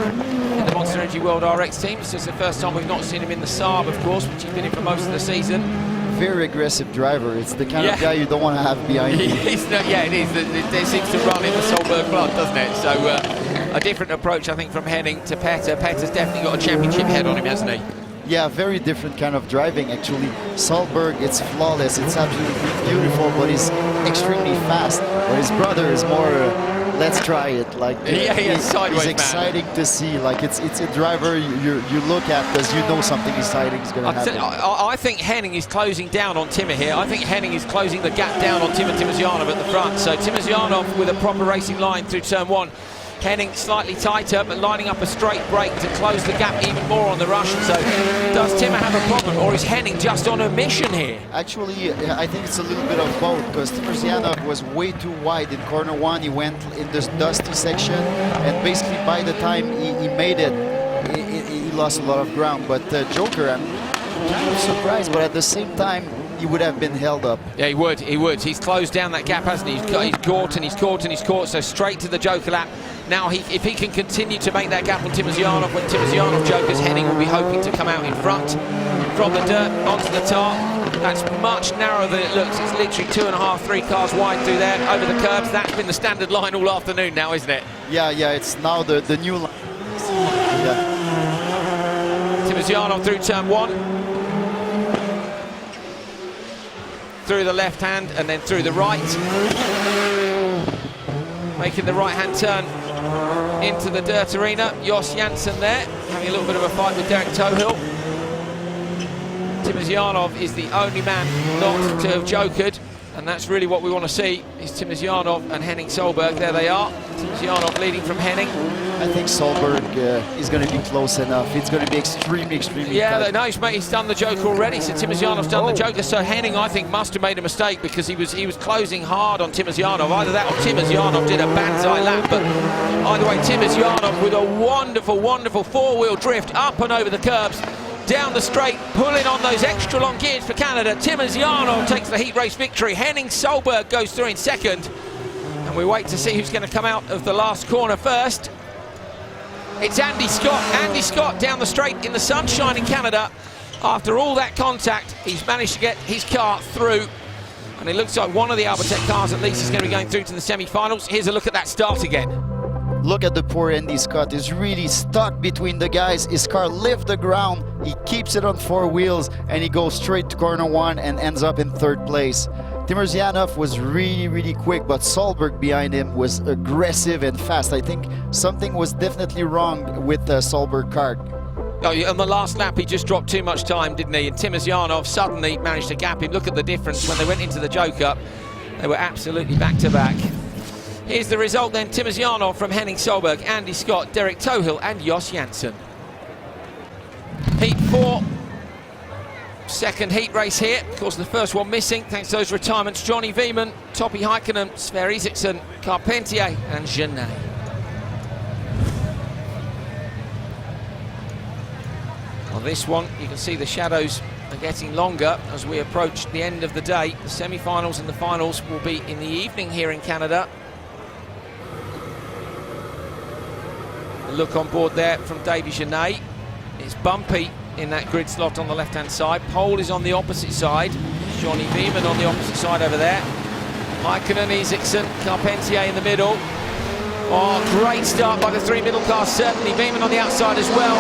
in the Monster Energy World RX team. This is the first time we've not seen him in the Saab, of course, which he's been in for most of the season. Very aggressive driver. It's the kind of guy you don't want to have behind you. Yeah, it is. It seems to run in the Solberg blood, doesn't it? So a different approach, I think, from Henning to Petter. Petter's definitely got a championship head on him, hasn't he? Yeah, very different kind of driving, actually. Solberg, it's flawless. It's absolutely beautiful, but he's extremely fast. But his brother is more let's try it. Like sideways, it's exciting to see. Like it's a driver you look at because you know something exciting is going to happen. I think Henning is closing down on Timmer here. I think Henning is closing the gap down on Timosyanov at the front. So Timosyanov with a proper racing line through turn one. Henning slightly tighter, but lining up a straight break to close the gap even more on the Russian. So does Timmer have a problem, or is Henning just on a mission here? Actually, I think it's a little bit of both, because Timosyanov was way too wide in corner one. He went in this dusty section, and basically by the time he made it, he lost a lot of ground. But Joker, I'm kind of surprised, but at the same time, he would have been held up. Yeah, he would. He's closed down that gap, hasn't he? He's caught and he's caught and he's caught, so straight to the Joker lap. Now, if he can continue to make that gap on Timosyanov, when Timosyanov jokers, Henning will be hoping to come out in front. From the dirt onto the tar, that's much narrower than it looks. It's literally 2.5, 3 cars wide through there, over the curbs. That's been the standard line all afternoon now, isn't it? Yeah, it's now the new line. Yeah. Timosyanov through turn one. Through the left hand and then through the right. Making the right-hand turn into the dirt arena. Jos Janssen there, having a little bit of a fight with Derek Tohill. Timosyanov is the only man not to have jokered, and that's really what we want to see, is Timosyanov and Henning Solberg. There they are. Timosyanov leading from Henning. I think Solberg is going to be close enough. It's going to be extremely tight. No, he's done the Joker already, so Timosyanov's done the Joker. So Henning, I think, must have made a mistake, because he was closing hard on Timosyanov. Either that or Timosyanov did a banzai lap, but either way, Timosyanov with a wonderful four-wheel drift up and over the curbs, down the straight, pulling on those extra long gears for Canada. Timosyanov takes the heat race victory. Henning Solberg goes through in second, and we wait to see who's going to come out of the last corner first. It's Andy Scott. Andy Scott down the straight in the sunshine in Canada. After all that contact, he's managed to get his car through. And it looks like one of the Albertech cars at least is going to be going through to the semi-finals. Here's a look at that start again. Look at the poor Andy Scott. He's really stuck between the guys. His car lifts the ground. He keeps it on 4 wheels, and he goes straight to corner one and ends up in 3rd place. Timosyanov was really quick, but Solberg behind him was aggressive and fast. I think something was definitely wrong with the Solberg car. On the last lap, he just dropped too much time, didn't he? And Timosyanov suddenly managed to gap him. Look at the difference when they went into the Joker. They were absolutely back-to-back. Here's the result then. Timosyanov from Henning Solberg, Andy Scott, Derek Tohill and Jos Janssen. Heat 4. Second heat race here. Of course, the first one missing thanks to those retirements. Johnny Veman, Topi Heikkinen, Sver Isaksson, Carpentier and Genet. On this one, you can see the shadows are getting longer as we approach the end of the day. The semi-finals and the finals will be in the evening here in Canada. A look on board there from Davy Genet. It's bumpy in that grid slot on the left-hand side. Pole is on the opposite side. Johnny Veman on the opposite side over there. Heikkinen, Isaksson, Carpentier in the middle. Oh, great start by the 3 middle cars, certainly. Veman on the outside as well.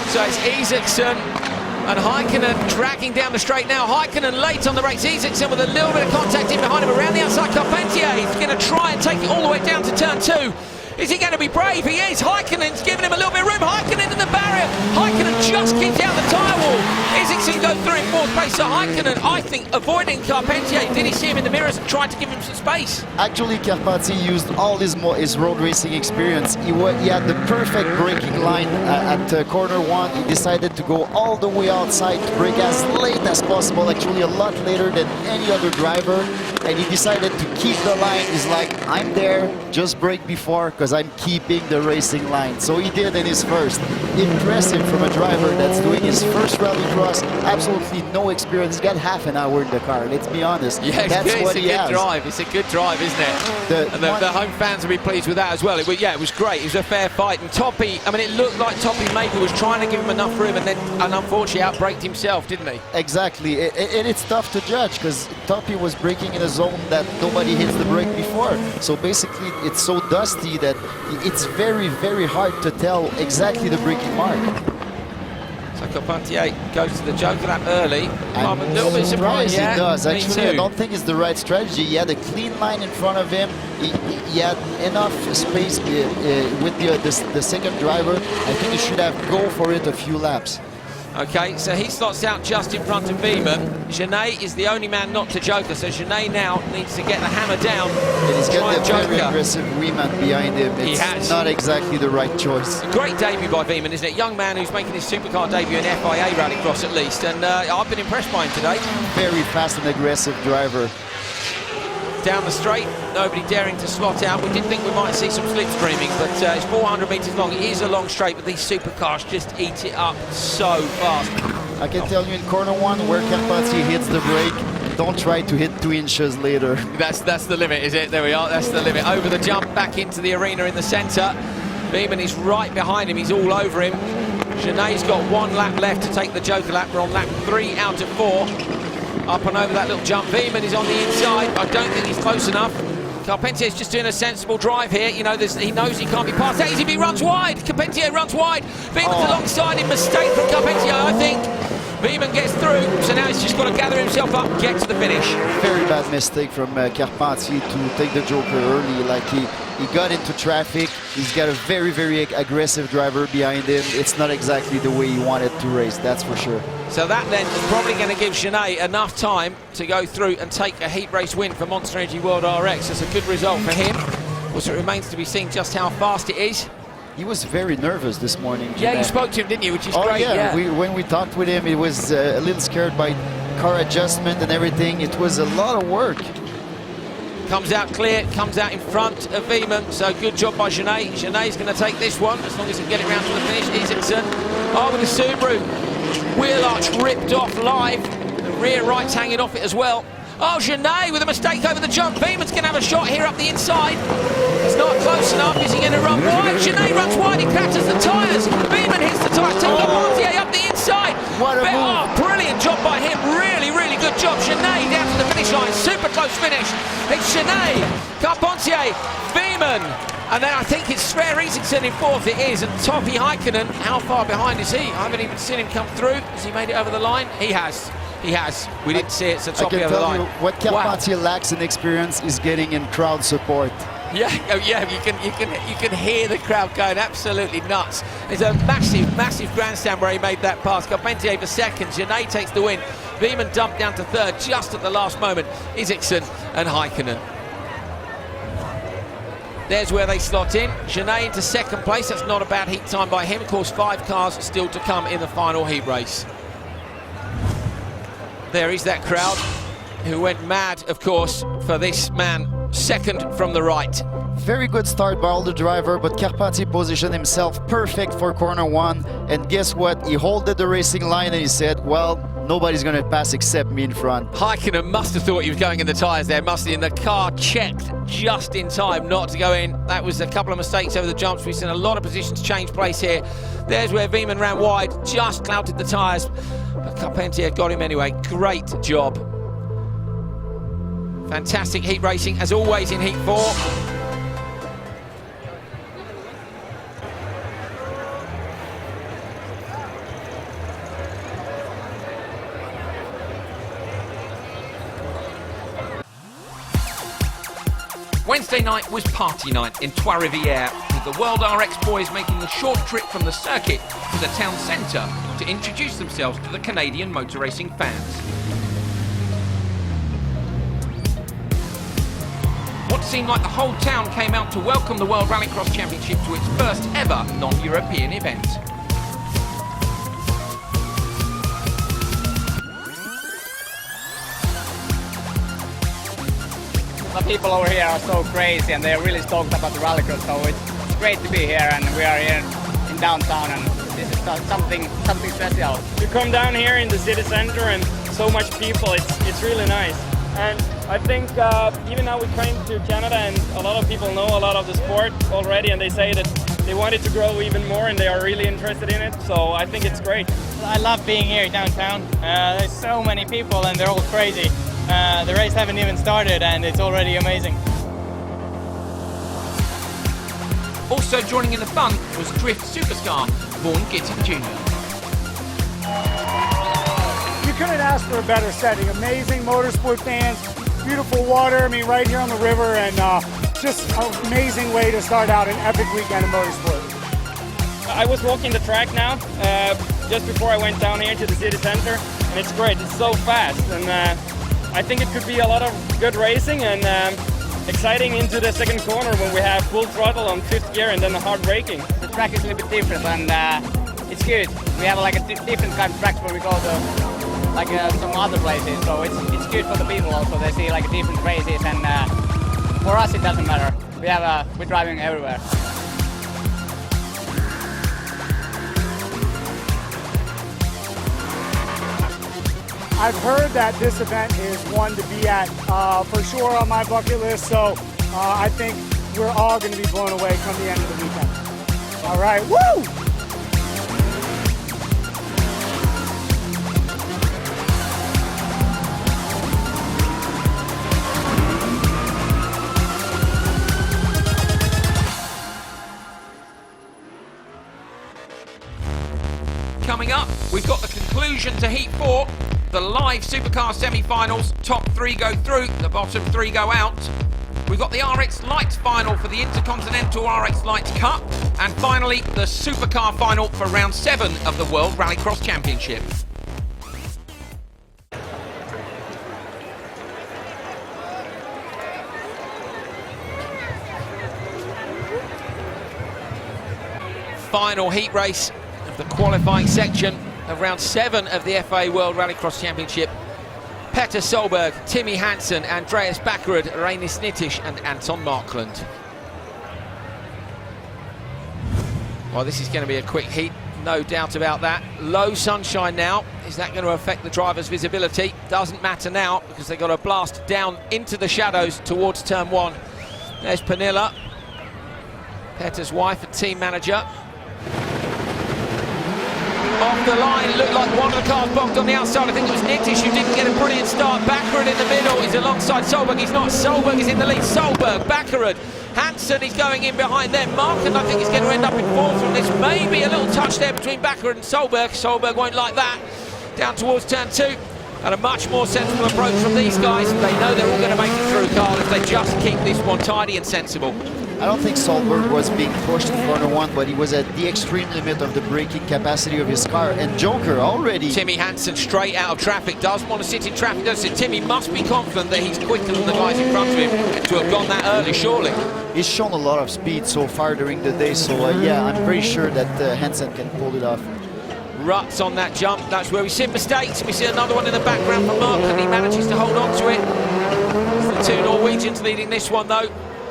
So it's Isaksson and Heikkinen dragging down the straight now. Heikkinen late on the race. Isaksson with a little bit of contact in behind him around the outside. Carpentier is going to try and take it all the way down to turn 2. Is he going to be brave? He is. Heikkinen's giving him a little bit of room. Heikkinen in the barrier. Heikkinen just keeps out the tyre wall. Isaksson goes through in 4th place. So Heikkinen, I think, avoiding Carpentier. Did he see him in the mirrors and tried to give him some space? Actually, Carpentier used all his road racing experience. He had the perfect braking line at corner 1. He decided to go all the way outside to brake as late as possible, actually a lot later than any other driver. And he decided to keep the line. He's like, I'm there, just brake before, because I'm keeping the racing line. So he did in his first. Impressive from a driver that's doing his first rallycross, absolutely no experience. He's got half an hour in the car, let's be honest. Yeah, that's what he has. It's a good drive, isn't it? The home fans will be pleased with that as well. It was great. It was a fair fight. And Topi, I mean, it looked like Topi maybe was trying to give him enough room and unfortunately outbraked himself, didn't he? Exactly. And it's tough to judge because Topi was braking in a zone that nobody hits the brake before. So basically, it's so dusty that it's very hard to tell exactly the braking mark. So Carpentier goes to the joker lap early. I'm a little bit surprised surprised. Yeah, he does. me Actually, too. I don't think it's the right strategy. He had a clean line in front of him. He had enough space with the second driver. I think he should have go for it a few laps. Okay, so he slots out just in front of Beeman. Genet is the only man not to joker, so Genet now needs to get the hammer down. And he's got try the and very joker. aggressive Weeman behind him. He It's has. not exactly the right choice. A great debut by Beeman, isn't it? Young man who's making his supercar debut in FIA Rallycross at least, and I've been impressed by him today. Very fast and aggressive driver. Down the straight, nobody daring to slot out. We did think we might see some slipstreaming, but it's 400 metres long. It is a long straight, but these supercars just eat it up so fast. I can tell you in corner one where Carpentier hits the brake, don't try to hit 2 inches later. That's the limit, is it? There we are, that's the limit. Over the jump, back into the arena in the centre. Beeman is right behind him, he's all over him. Genet's got 1 lap left to take the joker lap. We're on lap 3 out of 4. Up and over that little jump. Beeman is on the inside. I don't think he's close enough. Carpentier's just doing a sensible drive here. You know, he knows he can't be passed. He runs wide. Carpentier runs wide. Beeman's alongside him. Mistake from Carpentier, I think. Beeman gets through, so now he's just got to gather himself up and get to the finish. Very bad mistake from Carpentier to take the joker early. Like he got into traffic. He's got a very, very aggressive driver behind him. It's not exactly the way he wanted to race, that's for sure. So that then is probably going to give Genet enough time to go through and take a heat race win for Monster Energy World RX. It's a good result for him. Also, it remains to be seen just how fast it is. He was very nervous this morning. Yeah, Genet. you spoke to him, didn't you? Which is Oh great. yeah, when we talked with him, he was a little scared by car adjustment and everything. It was a lot of work. Comes out clear, comes out in front of Beeman, so good job by Genet. Genet's going to take this one, as long as he can get it round to the finish. Isaacson, with the Subaru. Wheel arch ripped off live. The rear right's hanging off it as well. Oh, Genet with a mistake over the jump. Beeman's going to have a shot here up the inside. It's not close enough. Is he going to run wide? Genet runs wide. He catches the tyres. Beeman hits the tyres. Carpentier up the inside. What a move. Oh, brilliant job by him. Really, really good job. Genet down to the finish line. Super close finish. It's Genet, Carpentier, Beeman. And then I think it's Sverre Isaacson in 4th. It is. And Topi Heikkinen, how far behind is he? I haven't even seen him come through. Has he made it over the line? He has. He has. We didn't see it, so Topi over the line. What Carpentier lacks in experience is getting in crowd support. Yeah, oh yeah, you can hear the crowd going absolutely nuts. There's a massive grandstand where he made that pass. Carpentier for 2nd, Genet takes the win. Beeman dumped down to 3rd just at the last moment. Isaacson and Heikkinen. There's where they slot in. Genet into 2nd place. That's not a bad heat time by him. Of course, 5 cars still to come in the final heat race. There is that crowd who went mad, of course, for this man, 2nd from the right. Very good start by all the driver, but Carpentier positioned himself perfect for corner 1. And guess what? He holded the racing line and he said, well, nobody's going to pass except me in front. Heikkinen must have thought he was going in the tyres there, must he? And the car checked just in time not to go in. That was a couple of mistakes over the jumps. We've seen a lot of positions change place here. There's where Beeman ran wide, just clouted the tyres. But Carpentier got him anyway. Great job. Fantastic heat racing, as always in Heat 4. Wednesday night was party night in Trois-Rivières, with the World RX boys making the short trip from the circuit to the town centre to introduce themselves to the Canadian motor racing fans. What seemed like the whole town came out to welcome the World Rallycross Championship to its first ever non-European event. The people over here are so crazy and they're really stoked about the Rallycross, so it's great to be here, and we are here in downtown and this is something special. You come down here in the city center and so much people, it's really nice. And I think even now we came to Canada and a lot of people know a lot of the sport already, and they say that they want it to grow even more and they are really interested in it, so I think it's great. I love being here downtown. There's so many people and they're all crazy. The race haven't even started and it's already amazing. Also joining in the fun was Drift Supercar, Vaughn Gittin Jr. ask for a better setting. Amazing motorsport fans, beautiful water, I mean, right here on the river, and just an amazing way to start out an epic weekend of motorsport. I was walking the track now, just before I went down here to the city center, and it's great, it's so fast, and I think it could be a lot of good racing and exciting into the second corner when we have full throttle on 5th gear and then the hard braking. The track is a little bit different, and it's good. We have like a different kind of tracks when we go to like some other places, so it's good for the people also. They see like different races, and for us it doesn't matter. We're driving everywhere. I've heard that this event is one to be at for sure on my bucket list, so I think we're all going to be blown away come the end of the weekend. All right, woo! Coming up, we've got the conclusion to Heat 4. The live Supercar semi-finals, top 3 go through, the bottom 3 go out. We've got the RX Lights final for the Intercontinental RX Lights Cup, and finally the Supercar final for round 7 of the World Rallycross Championship. Final heat race of the qualifying section of round 7 of the FIA World Rallycross Championship. Petter Solberg, Timmy Hansen, Andreas Backerud, Reinis Nittisch and Anton Markland. Well, this is going to be a quick heat, no doubt about that. Low sunshine now. Is that going to affect the driver's visibility? Doesn't matter now because they've got to blast down into the shadows towards turn 1. There's Pernilla, Petter's wife and team manager. Off the line, looked like one of the cars bogged on the outside. I think it was Nittisch who didn't get a brilliant start. Backerud in the middle, he's alongside Solberg. He's not, Solberg is in the lead. Solberg, Backerud, Hansen is going in behind them. Markland, I think, is going to end up in 4th from this. Maybe a little touch there between Backerud and Solberg. Solberg won't like that. Down towards turn 2. And a much more sensible approach from these guys. They know they're all going to make it through, Carl, if they just keep this one tidy and sensible. I don't think Solberg was being pushed in corner 1, but he was at the extreme limit of the braking capacity of his car. And Joker already... Timmy Hansen straight out of traffic, doesn't want to sit in traffic, does it? Timmy must be confident that he's quicker than the guys in front of him to have gone that early, surely. He's shown a lot of speed so far during the day, so yeah, I'm pretty sure that Hansen can pull it off. Ruts on that jump, that's where we see mistakes. We see another one in the background from Mark, and he manages to hold on to it. It's the 2 Norwegians leading this one, though.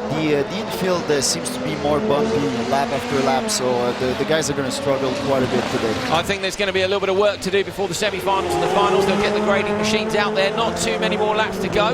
The infield seems to be more bumpy lap after lap, so the guys are going to struggle quite a bit today. I think there's going to be a little bit of work to do before the semi-finals and the finals. They'll get the grading machines out there, not too many more laps to go.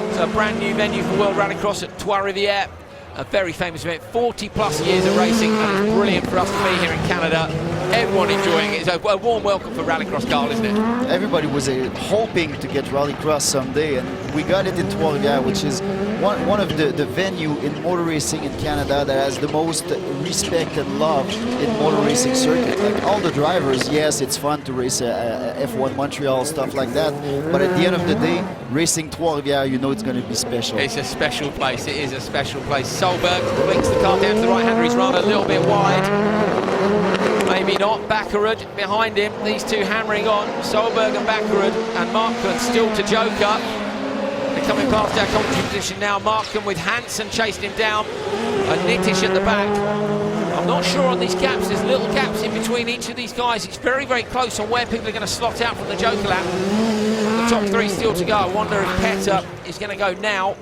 It's a brand new venue for World Rallycross at Trois-Rivières, a very famous event, 40+ years of racing, and it's brilliant for us to be here in Canada. Everyone enjoying it. It's a warm welcome for Rallycross, Carl, isn't it? Everybody was hoping to get Rallycross someday, and we got it in Trois-Rivières, which is one of the venue in motor racing in Canada that has the most respect and love in motor racing circuit. Like all the drivers, yes, it's fun to race F1 Montreal, stuff like that, but at the end of the day, racing Trois-Rivières, you know it's going to be special. It's a special place. It is a special place. Solberg flicks the car down to the right-hander. He's run a little bit wide. Maybe not. Backerud behind him. These two hammering on. Solberg and Backerud, and Markland still to Joker. They're coming past our commentary position now. Markland with Hansen chasing him down, and Nittisch at the back. I'm not sure on these gaps. There's little gaps in between each of these guys. It's very, very close on where people are going to slot out from the Joker lap. The top 3 still to go. I wonder if Petter is going to go now,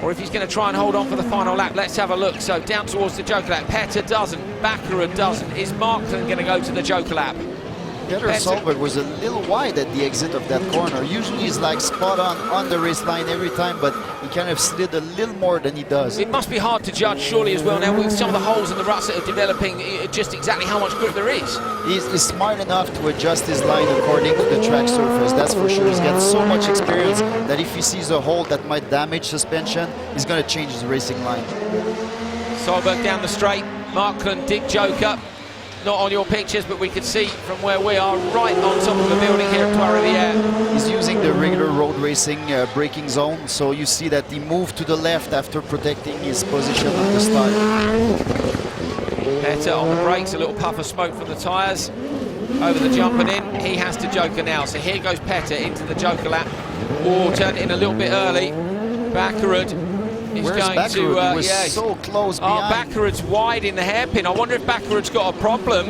or if he's going to try and hold on for the final lap. Let's have a look. So down towards the Joker lap. Petter doesn't. Backerud doesn't. Is Markland going to go to the Joker lap? Petter Solberg was a little wide at the exit of that corner. Usually he's like spot on the race line every time, but he kind of slid a little more than he does. It must be hard to judge surely as well now with some of the holes and the ruts that are developing, just exactly how much grip there is. He's smart enough to adjust his line according to the track surface, that's for sure. He's got so much experience that if he sees a hole that might damage suspension, he's going to change his racing line. Solberg down the straight, Markland, Dick Joker. not on your pictures, but we could see from where we are, right on top of the building here at Trois-Rivières. He's using the regular road racing braking zone, so you see that he moved to the left after protecting his position at the start. Petter on the brakes, a little puff of smoke from the tyres. Over the jump and in, he has to joker now. So here goes Petter into the joker lap. Oh, turned in a little bit early. Backerud is going Backerud? to... He was so close behind. Backerud's wide in the hairpin. I wonder if Backerud's got a problem.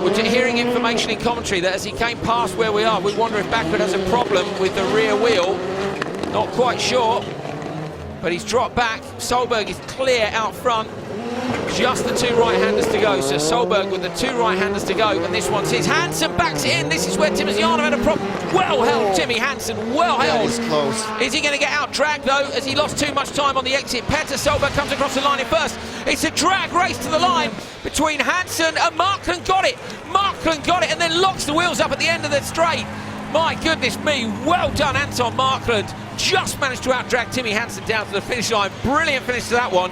We're hearing information in commentary that as he came past where we are, we wonder if Backerud has a problem with the rear wheel. Not quite sure, but he's dropped back. Solberg is clear out front. Just the two right-handers to go. So Solberg with the two right-handers to go, and this one's his. Hansen backs it in. This is where Timosiano had a problem. Well held, Timmy Hansen. Well held. He's close. Is he going to get out-dragged though, as he lost too much time on the exit? Petter Solberg comes across the line in first. It's a drag race to the line between Hansen and Markland. Got it. Markland got it, and then locks the wheels up at the end of the straight. My goodness me. Well done, Anton Markland. Just managed to out-drag Timmy Hansen down to the finish line. Brilliant finish to that one.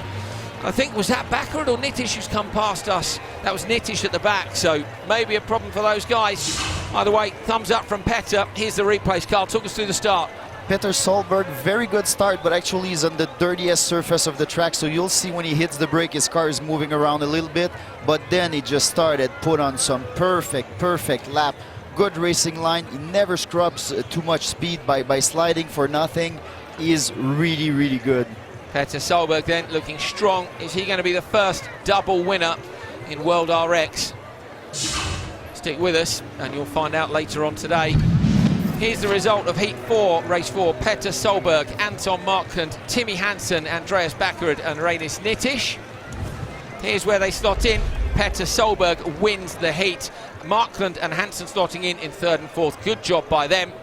I think, was that Backerud or Nittish who's come past us? That was Nittish at the back, so maybe a problem for those guys. Either way, thumbs up from Petter. Here's the replays. Carl, talk us through the start. Petter Solberg, very good start, but actually he's on the dirtiest surface of the track, so you'll see when he hits the brake, his car is moving around a little bit, but then he just started, put on some perfect lap. Good racing line. He never scrubs too much speed by sliding for nothing. He is really good. Petter Solberg then looking strong. Is he going to be the first double winner in World RX? Stick with us and you'll find out later on today. Here's the result of Heat 4, Race 4. Petter Solberg, Anton Markland, Timmy Hansen, Andreas Backerud and Reinis Nittish. Here's where they slot in. Petter Solberg wins the heat. Markland and Hansen slotting in third and fourth. Good job by them.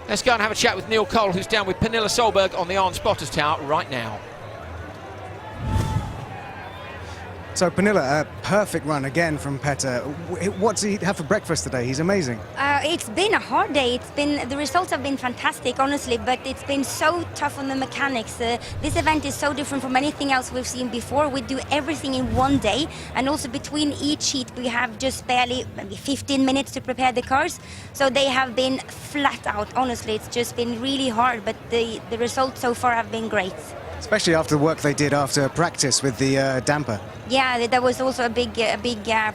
Let's go and have a chat with Neil Cole, who's down with Pernilla Solberg on the Arne Spotters Tower right now. So Pernilla, a perfect run again from Petter. What's he have for breakfast today? He's amazing. It's been a hard day. The results have been fantastic, honestly, but it's been so tough on the mechanics. This event is so different from anything else we've seen before. We do everything in one day, and also between each heat we have just barely maybe 15 minutes to prepare the cars. So they have been flat out. Honestly, it's just been really hard, but the results so far have been great. Especially after the work they did after practice with the damper. Yeah, that was also a big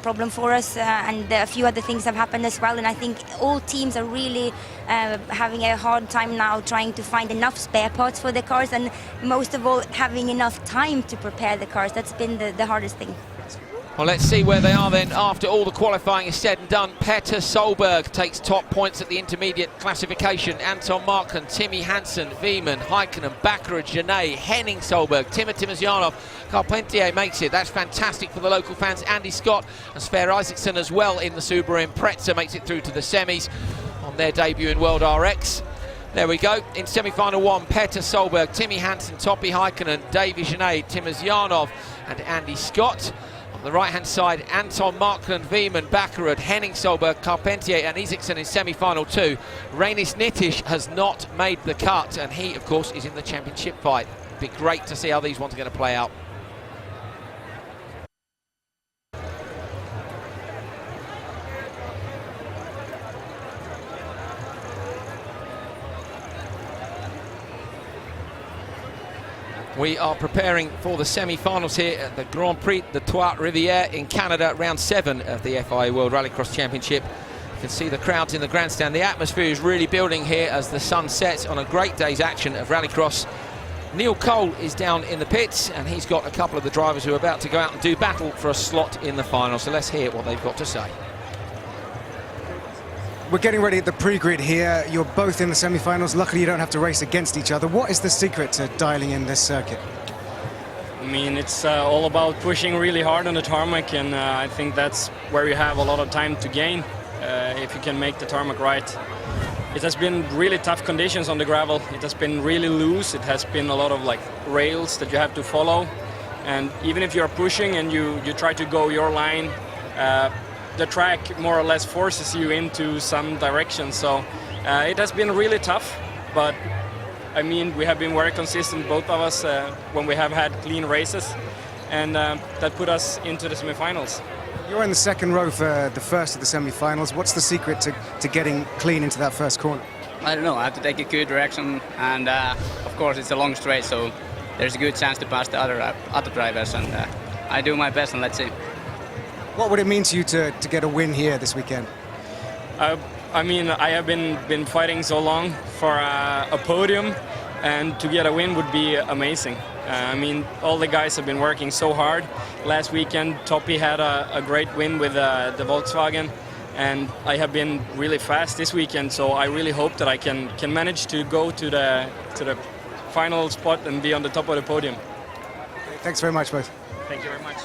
problem for us, and a few other things have happened as well. And I think all teams are really having a hard time now trying to find enough spare parts for the cars, and most of all, having enough time to prepare the cars. That's been the hardest thing. Well, let's see where they are then after all the qualifying is said and done. Petter Solberg takes top points at the intermediate classification. Anton Markland, Timmy Hansen, Wiemann, Heikkinen, Backerud, Genet, Henning Solberg, Timo Timosjanov, Carpentier makes it. That's fantastic for the local fans. Andy Scott and Sverre Isaacson as well in the Subaru Impreza makes it through to the semis on their debut in World RX. There we go. In semi-final one, Petter Solberg, Timmy Hansen, Topi Heikkinen, Davy Genet, Timosjanov and Andy Scott. On the right-hand side, Anton Markland, Wiemann, Backerud, Henning Solberg, Carpentier and Isaacson in semi-final two. Reinis Nittish has not made the cut, and he, of course, is in the championship fight. It'd be great to see how these ones are going to play out. We are preparing for the semi-finals here at the Grand Prix de Trois-Rivières in Canada, round 7 of the FIA World Rallycross Championship. You can see the crowds in the grandstand. The atmosphere is really building here as the sun sets on a great day's action of Rallycross. Neil Cole is down in the pits, and he's got a couple of the drivers who are about to go out and do battle for a slot in the final. So let's hear what they've got to say. We're getting ready at the pre-grid here. You're both in the semi-finals. Luckily, you don't have to race against each other. What is the secret to dialing in this circuit? I mean, it's all about pushing really hard on the tarmac, and I think that's where you have a lot of time to gain if you can make the tarmac right. It has been really tough conditions on the gravel. It has been really loose. It has been a lot of like rails that you have to follow, and even if you're pushing and you try to go your line, the track more or less forces you into some direction. So it has been really tough, but I mean, we have been very consistent, both of us, when we have had clean races, and that put us into the semifinals. You're in the second row for the first of the semi-finals. What's the secret to getting clean into that first corner? I don't know, I have to take a good direction, and of course it's a long straight, so there's a good chance to pass the other drivers, and I do my best, and let's see. What would it mean to you to get a win here this weekend? I mean, I have been fighting so long for a podium, and to get a win would be amazing. I mean, all the guys have been working so hard. Last weekend, Toppy had a great win with the Volkswagen, and I have been really fast this weekend, so I really hope that I can manage to go to the final spot and be on the top of the podium. Thanks very much, both. Thank you very much.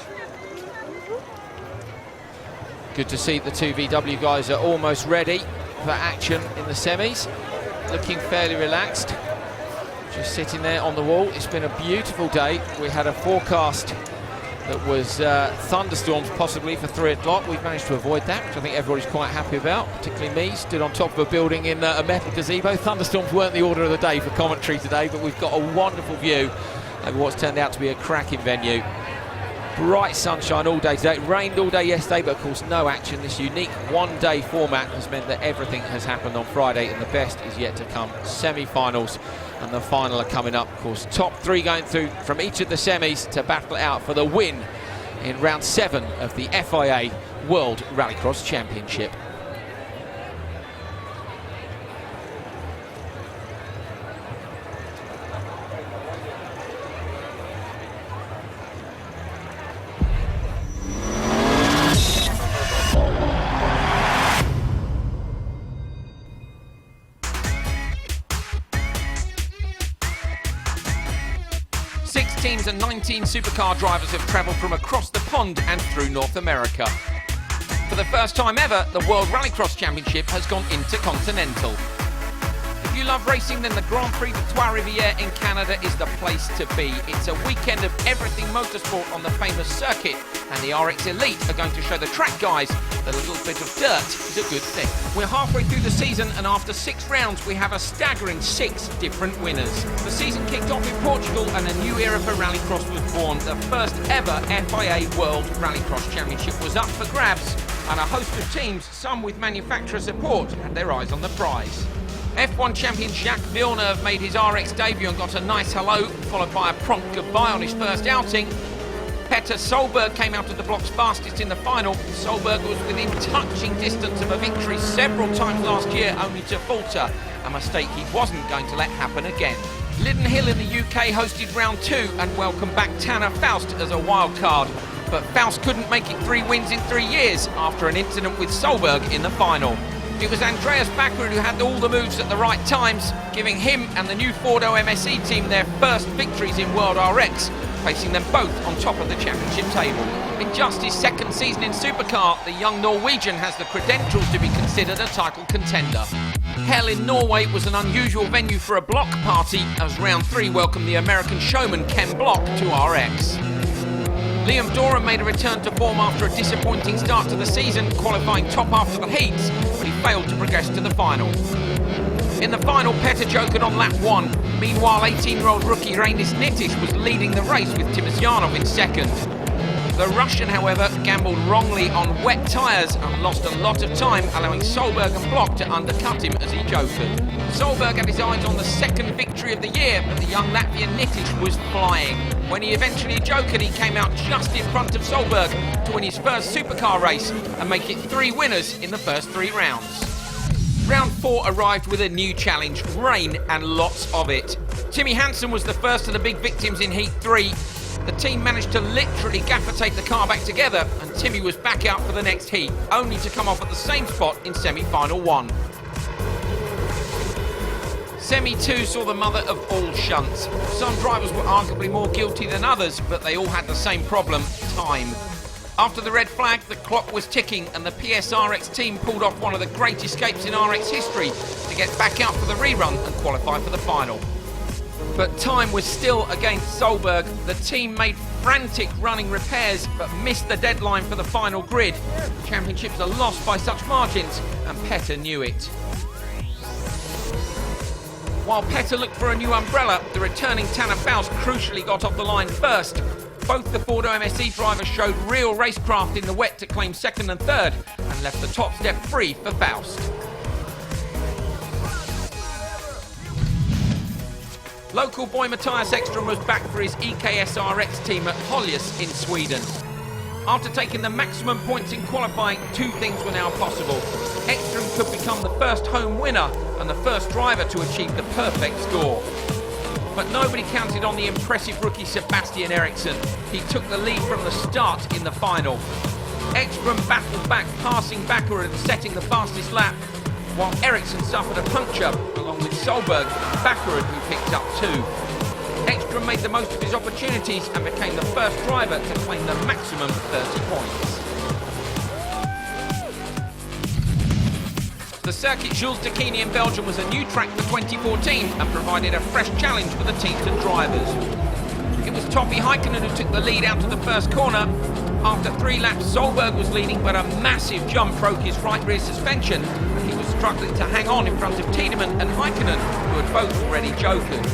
Good to see the two VW guys are almost ready for action in the semis. Looking fairly relaxed. Just sitting there on the wall. It's been a beautiful day. We had a forecast that was thunderstorms possibly for 3 o'clock. We've managed to avoid that, which I think everybody's quite happy about, particularly me, stood on top of a building in a metal gazebo. Thunderstorms weren't the order of the day for commentary today, but we've got a wonderful view over what's turned out to be a cracking venue. Bright sunshine all day today. It rained all day yesterday, but of course no action. This unique one-day format has meant that everything has happened on Friday, and the best is yet to come. Semi-finals and the final are coming up. Of course, top 3 going through from each of the semis to battle it out for the win in round 7 of the FIA World Rallycross Championship. Teams and 19 supercar drivers have travelled from across the pond and through North America. For the first time ever, the World Rallycross Championship has gone intercontinental. If you love racing, then the Grand Prix de Trois-Rivières in Canada is the place to be. It's a weekend of everything motorsport on the famous circuit, and the RX Elite are going to show the track guys that a little bit of dirt is a good thing. We're halfway through the season, and after 6 rounds, we have a staggering 6 different winners. The season kicked off in Portugal, and a new era for Rallycross was born. The first ever FIA World Rallycross Championship was up for grabs, and a host of teams, some with manufacturer support, had their eyes on the prize. F1 champion Jacques Villeneuve made his RX debut and got a nice hello, followed by a prompt goodbye on his first outing. Petter Solberg came out of the blocks fastest in the final. Solberg was within touching distance of a victory several times last year, only to falter, a mistake he wasn't going to let happen again. Lydden Hill in the UK hosted round 2 and welcomed back Tanner Faust as a wild card. But Faust couldn't make it 3 wins in 3 years after an incident with Solberg in the final. It was Andreas Bakker who had all the moves at the right times, giving him and the new Fordo MSE team their first victories in World RX, placing them both on top of the championship table. In just his 2nd season in Supercar, the young Norwegian has the credentials to be considered a title contender. Hell in Norway was an unusual venue for a block party, as round 3 welcomed the American showman Ken Block to RX. Liam Doran made a return to form after a disappointing start to the season, qualifying top after the heats, but he failed to progress to the final. In the final, Petter jokered on lap 1. Meanwhile, 18-year-old rookie Reinis Nitish was leading the race with Timosyanov in 2nd. The Russian, however, gambled wrongly on wet tyres and lost a lot of time, allowing Solberg and Block to undercut him as he jokered. Solberg had his eyes on the 2nd victory of the year, but the young Latvian Nitish was flying. When he eventually jokered, he came out just in front of Solberg to win his first supercar race and make it 3 winners in the first 3 rounds. Round 4 arrived with a new challenge, rain, and lots of it. Timmy Hansen was the first of the big victims in Heat 3. The team managed to literally gaffer tape the car back together, and Timmy was back out for the next heat, only to come off at the same spot in semi-final 1. Semi 2 saw the mother of all shunts. Some drivers were arguably more guilty than others, but they all had the same problem, time. After the red flag, the clock was ticking, and the PSRX team pulled off one of the great escapes in RX history to get back out for the rerun and qualify for the final. But time was still against Solberg. The team made frantic running repairs, but missed the deadline for the final grid. Championships are lost by such margins, and Petter knew it. While Petter looked for a new umbrella, the returning Tanner Faust crucially got off the line first. Both the Ford MSE drivers showed real racecraft in the wet to claim second and third and left the top step free for Faust. Local boy Matthias Ekström was back for his EKSRX team at Hollius in Sweden. After taking the maximum points in qualifying, two things were now possible. Ekström could become the first home winner and the first driver to achieve the perfect score. But nobody counted on the impressive rookie Sebastian Eriksson. He took the lead from the start in the final. Ekström battled back, passing Baccarat and setting the fastest lap, while Eriksson suffered a puncture, along with Solberg and Baccarat, who picked up two. Ekström made the most of his opportunities and became the first driver to claim the maximum 30 points. The circuit Jules Dakini in Belgium was a new track for 2014 and provided a fresh challenge for the teams and drivers. It was Topi Heikkinen who took the lead out to the first corner. After 3 laps, Solberg was leading, but a massive jump broke his right rear suspension, and he was struggling to hang on in front of Tiedemann and Heikkinen, who had both already jokered.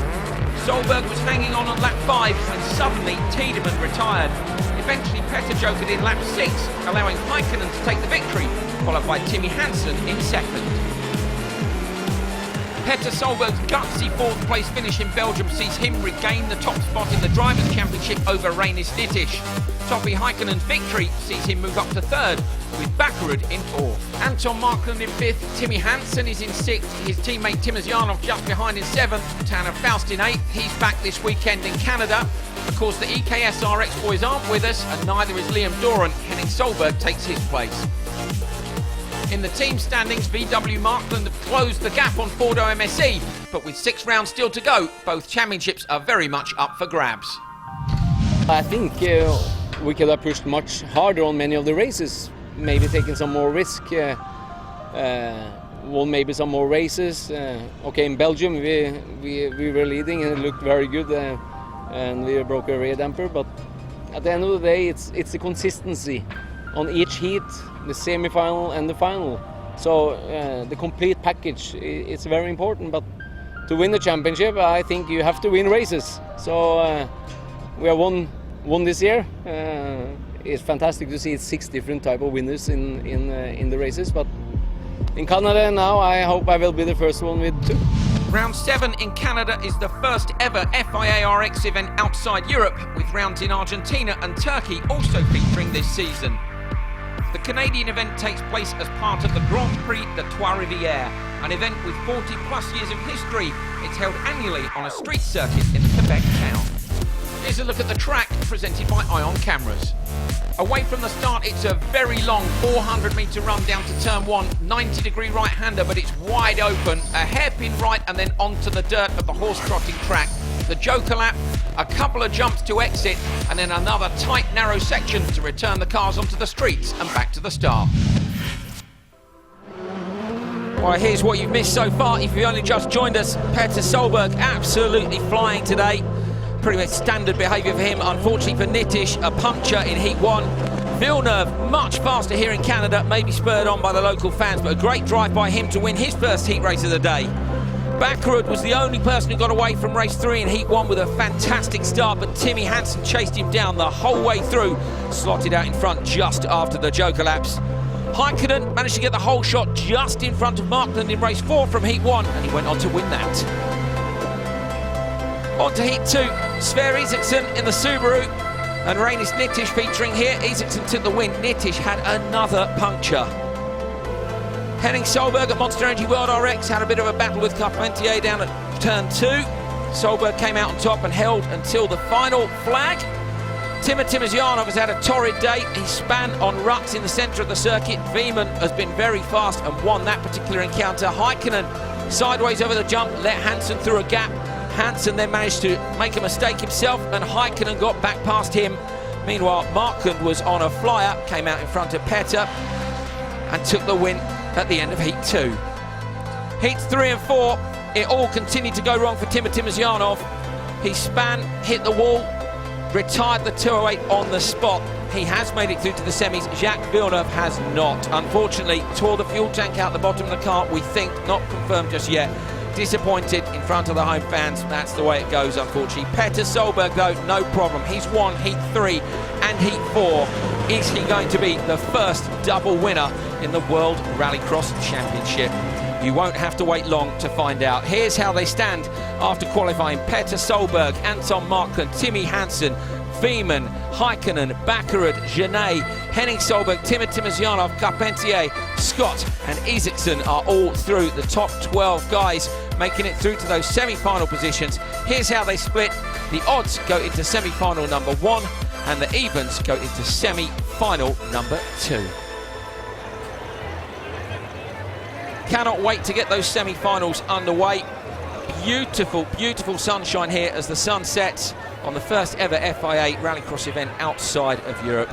Solberg was hanging on lap 5 when suddenly Tiedemann retired. Eventually Petter jokered in lap 6, allowing Heikkinen to take the victory, followed by Timmy Hansen in second. Petter Solberg's gutsy 4th place finish in Belgium sees him regain the top spot in the Drivers' Championship over Reinis Nittisch. Topi Heikkinen's victory sees him move up to 3rd, with Baccarat in 4th. Anton Markland in 5th, Timmy Hansen is in 6th, his teammate Timoš Janov just behind in 7th, Tanner Faust in 8th, he's back this weekend in Canada. Of course, the EKSRX boys aren't with us, and neither is Liam Doran. Henning Solberg takes his place. In the team standings, VW Markland have closed the gap on Ford MSE, but with 6 rounds still to go, both championships are very much up for grabs. I think we could have pushed much harder on many of the races, maybe taking some more risk, won maybe some more races. Okay, in Belgium we were leading and it looked very good, and we broke a rear damper, but at the end of the day it's the consistency on each heat, the semi-final and the final. So the complete package is very important, but to win the championship I think you have to win races. So we have won this year. It's fantastic to see 6 different type of winners in the races, but in Canada now I hope I will be the first one with 2. Round 7 in Canada is the first ever FIA RX event outside Europe, with rounds in Argentina and Turkey also featuring this season. The Canadian event takes place as part of the Grand Prix de Trois-Rivières, an event with 40 plus years of history. It's held annually on a street circuit in the Quebec town. Here's a look at the track, presented by Ion Cameras. Away from the start, it's a very long 400-metre run down to turn 1, 90-degree right-hander, but it's wide open, a hairpin right and then onto the dirt of the horse-trotting track. The Joker lap, a couple of jumps to exit, and then another tight, narrow section to return the cars onto the streets and back to the start. Well, here's what you've missed so far if you've only just joined us. Petter Solberg absolutely flying today. Pretty much standard behaviour for him. Unfortunately for Nittisch, a puncture in Heat 1. Villeneuve, much faster here in Canada, maybe spurred on by the local fans, but a great drive by him to win his first heat race of the day. Baccarat was the only person who got away from race 3 in Heat 1 with a fantastic start, but Timmy Hansen chased him down the whole way through, slotted out in front just after the Joker laps. Heikkinen managed to get the whole shot just in front of Markland in race 4 from Heat 1, and he went on to win that. On to Heat 2, Sverre Isaksson in the Subaru, and Reinis Nittisch featuring here. Isaksson took the win. Nittisch had another puncture. Henning Solberg at Monster Energy World RX had a bit of a battle with Carpentier down at turn 2. Solberg came out on top and held until the final flag. Timoš Janov has had a torrid day. He span on ruts in the centre of the circuit. Veman has been very fast and won that particular encounter. Heikkinen sideways over the jump, let Hansen through a gap. Hansen then managed to make a mistake himself, and Heikkinen got back past him. Meanwhile, Markland was on a flyer, came out in front of Petter and took the win at the end of Heat 2. Heats 3 and 4, it all continued to go wrong for Timoš Janov. He span, hit the wall, retired the 208 on the spot. He has made it through to the semis. Jacques Villeneuve has not. Unfortunately, tore the fuel tank out the bottom of the car, we think, not confirmed just yet. disappointed in front of the home fans. That's the way it goes, unfortunately. Petter Solberg, though, no problem. He's won Heat 3 and Heat 4. Is he going to be the first double winner in the World Rallycross Championship? You won't have to wait long to find out. Here's how they stand after qualifying. Petter Solberg, Anton Markland, Timmy Hansen, Veeman, Heikkinen, Bakkerud, Genet, Henning Solberg, Timotymazyanov, Carpentier, Scott and Isaacson are all through. The top 12 guys making it through to those semi-final positions. Here's how they split. The odds go into semi-final number 1 and the evens go into semi-final number 2. Cannot wait to get those semi-finals underway. Beautiful, beautiful sunshine here as the sun sets on the first ever FIA Rallycross event outside of Europe.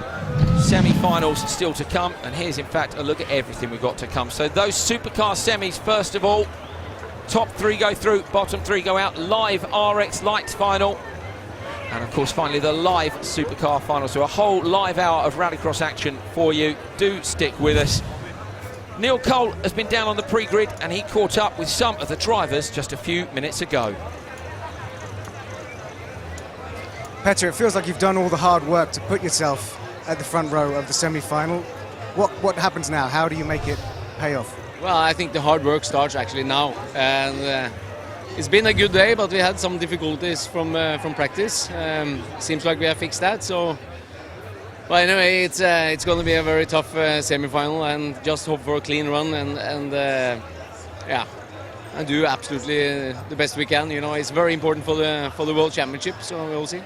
Semi-finals still to come, and here's in fact a look at everything we've got to come. So those Supercar semis first of all. Top 3 go through, bottom 3 go out. Live RX Lights final. And of course finally the live Supercar final. So a whole live hour of Rallycross action for you. Do stick with us. Neil Cole has been down on the pre-grid and he caught up with some of the drivers just a few minutes ago. Petter, it feels like you've done all the hard work to put yourself at the front row of the semi-final. What happens now? How do you make it pay off? Well, I think the hard work starts actually now, and it's been a good day, but we had some difficulties from practice. Seems like we have fixed that. So, but anyway, it's going to be a very tough semi-final, and just hope for a clean run and yeah, and do absolutely the best we can. You know, it's very important for the World Championship. So we'll see.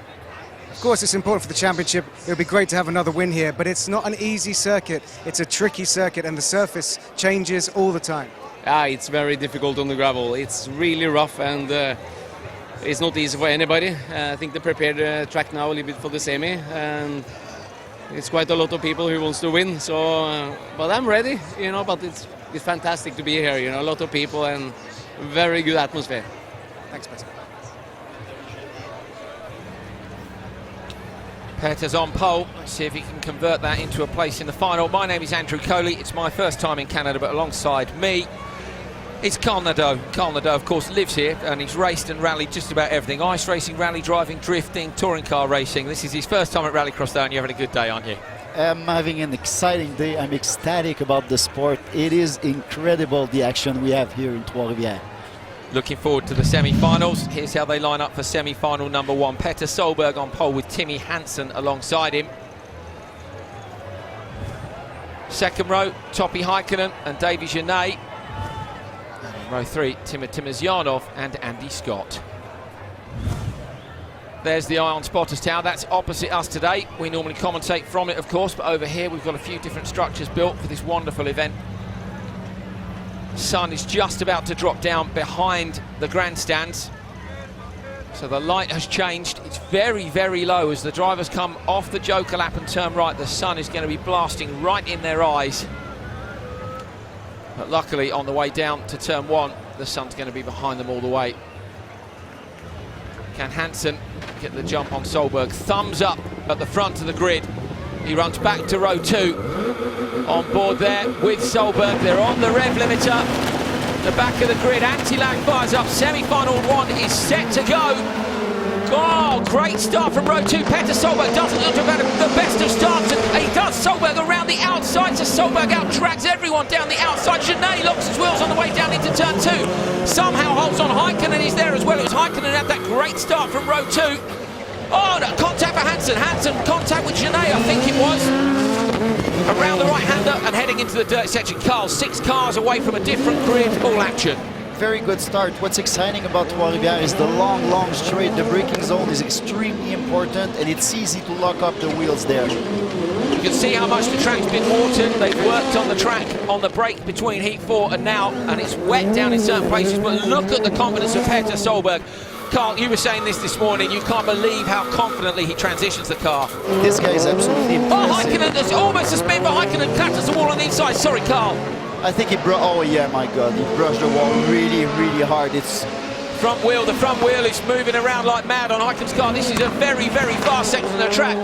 Of course, it's important for the championship. It would be great to have another win here, but it's not an easy circuit. It's a tricky circuit, and the surface changes all the time. Yeah, it's very difficult on the gravel. It's really rough, and it's not easy for anybody. I think they prepared the track now a little bit for the semi, and it's quite a lot of people who wants to win. So, but I'm ready, you know. But it's fantastic to be here. You know, a lot of people and very good atmosphere. Thanks, Petter. Petter's on pole. Let's see if he can convert that into a place in the final. My name is Andrew Coley. It's my first time in Canada, but alongside me, it's Carl Nadeau. Carl Nadeau, of course, lives here, and he's raced and rallied just about everything. Ice racing, rally driving, drifting, touring car racing. This is his first time at Rallycross, though, and you're having a good day, aren't you? I'm having an exciting day. I'm ecstatic about the sport. It is incredible, the action we have here in Trois-Rivières. Looking forward to the semi-finals. Here's how they line up for semi-final number 1. Petter Solberg on pole with Timmy Hansen alongside him. Second row, Topi Heikkinen and Davy Genet. And in row 3, Timotymazyanov and Andy Scott. There's the Ion Spotters Tower. That's opposite us today. We normally commentate from it, of course, but over here we've got a few different structures built for this wonderful event. Sun is just about to drop down behind the grandstands, so the light has changed. It's very, very low as the drivers come off the Joker lap and turn right. The sun is going to be blasting right in their eyes, but luckily on the way down to turn 1 the sun's going to be behind them all the way. Can Hansen get the jump on Solberg? Thumbs up at the front of the grid. He runs back to row 2. On board there with Solberg. They're on the rev limiter. The back of the grid. Anti-lag fires up. Semi-final 1 is set to go. Oh, great start from row 2. Petter Solberg doesn't look to have the best of starts. And he does. Solberg around the outside. So Solberg out-tracks everyone down the outside. Genet locks his wheels on the way down into turn 2. Somehow holds on Heikkinen. He's there as well. It was Heikkinen had that great start from row 2. Oh, no, contact for Hansen. Hansen, contact with Genet, I think it was. Around the right-hander and heading into the dirt section. Carl, 6 cars away from a different grid, all action. Very good start. What's exciting about Trois-Rivières is the long straight. The braking zone is extremely important, and it's easy to lock up the wheels there. You can see how much the track's been watered. They've worked on the track, on the brake between Heat 4 and now, and it's wet down in certain places, but look at the confidence of Petter Solberg. Carl, you were saying this morning, you can't believe how confidently he transitions the car. This guy is absolutely impressive. Oh, Heikkinen, there's almost a spin, but Heikkinen clatters the wall on the inside. Sorry, Carl. I think he oh yeah, my God, he brushed the wall really hard. It's front wheel. The front wheel is moving around like mad on Heikkinen car. This is a very, very fast section of the track.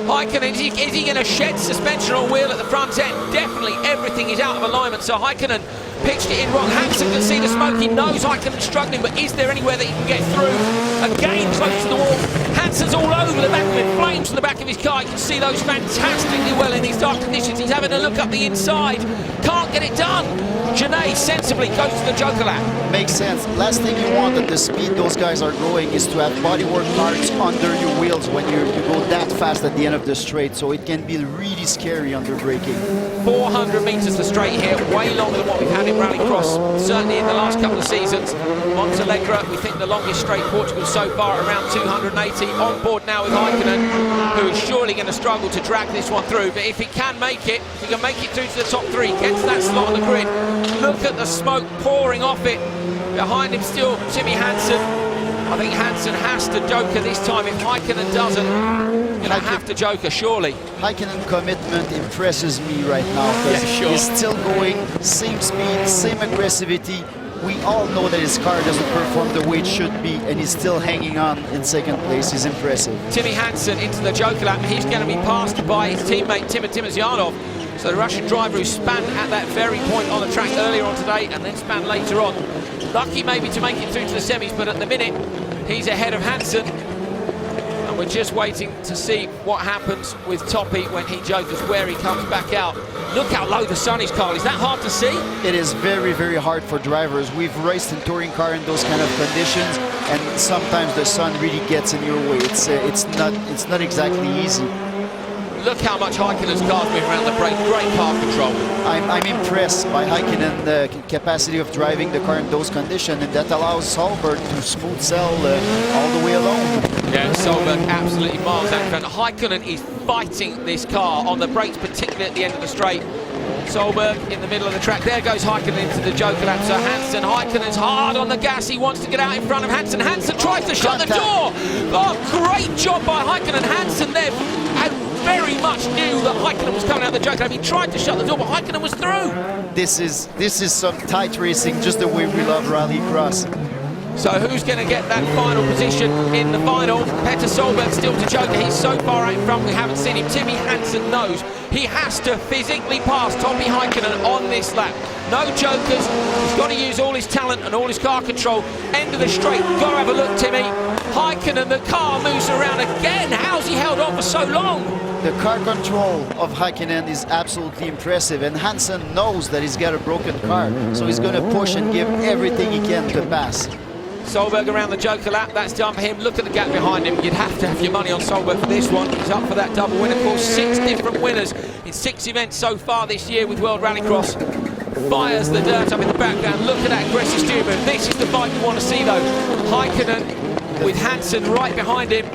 Heikkinen, is he going to shed suspension or wheel at the front end? Definitely everything is out of alignment, so Heikkinen pitched it in wrong. Hansen can see the smoke, he knows Heikkinen's struggling, but is there anywhere that he can get through? Again, close to the wall. Hansen's all over the back of him, flames from the back of his car. You can see those fantastically well in these dark conditions. He's having a look up the inside, can't get it done. Janae sensibly goes to the Joker lap. Makes sense. Last thing you want at the speed those guys are going is to have bodywork parts under your wheels when you go that fast at the end of the straight, so it can be really scary under braking. 400 metres the straight here, way longer than what we've had in Rallycross, certainly in the last couple of seasons. Montalegre, we think the longest straight Portugal so far, around 280. On board now with Heikkinen, who is surely going to struggle to drag this one through, but if he can make it, if he can make it through to the top three, gets that slot on the grid. Look at the smoke pouring off it. Behind him still Timmy Hansen. I think Hansen has to Joker this time. If Heikkinen doesn't, he'll have to Joker, surely. Heikkinen commitment impresses me right now, because he's still going, same speed, same aggressivity. We all know that his car doesn't perform the way it should be, and he's still hanging on in second place. He's impressive. Timmy Hansen into the Joker lap. He's going to be passed by his teammate Timozyanov. So the Russian driver who span at that very point on the track earlier on today and then span later on. Lucky maybe to make it through to the semis, but at the minute he's ahead of Hansen. And we're just waiting to see what happens with Toppy when he jokers, where he comes back out. Look how low the sun is, Carl. Is that hard to see? It is very, very hard for drivers. We've raced in touring car in those kind of conditions, and sometimes the sun really gets in your way. It's not exactly easy. Look how much Heikkinen's car's moving around the brake. Great car control. I'm impressed by Heikkinen, the capacity of driving the car in those conditions, and that allows Solberg to smooth sail all the way along. Yeah, Solberg absolutely miles out in front. Heikkinen is fighting this car on the brakes, particularly at the end of the straight. Solberg in the middle of the track. There goes Heikkinen into the Joker lap. So Hansen, Heikkinen's hard on the gas. He wants to get out in front of Hansen. Hansen tries to shut the door. Oh, great job by Heikkinen. Hansen there very much knew that Heikkinen was coming out of the Joker lap. He tried to shut the door, but Heikkinen was through. This is some tight racing, just the way we love Rallycross. So who's going to get that final position in the final? Petter Solberg still to Joker. He's so far out in front we haven't seen him. Timmy Hansen knows he has to physically pass Toppy Heikkinen on this lap. No jokers. He's got to use all his talent and all his car control. End of the straight. Got to have a look, Timmy. Heikkinen, the car moves around again. How's he held on for so long? The car control of Heikkinen is absolutely impressive, and Hansen knows that he's got a broken car, so he's going to push and give everything he can to pass. Solberg around the Joker lap, that's done for him. Look at the gap behind him. You'd have to have your money on Solberg for this one. He's up for that double win. Of course, 6 different winners in 6 events so far this year with World Rallycross. Fires the dirt up in the background. Look at that aggressive steering move. This is the fight you want to see, though. Heikkinen with Hansen right behind him.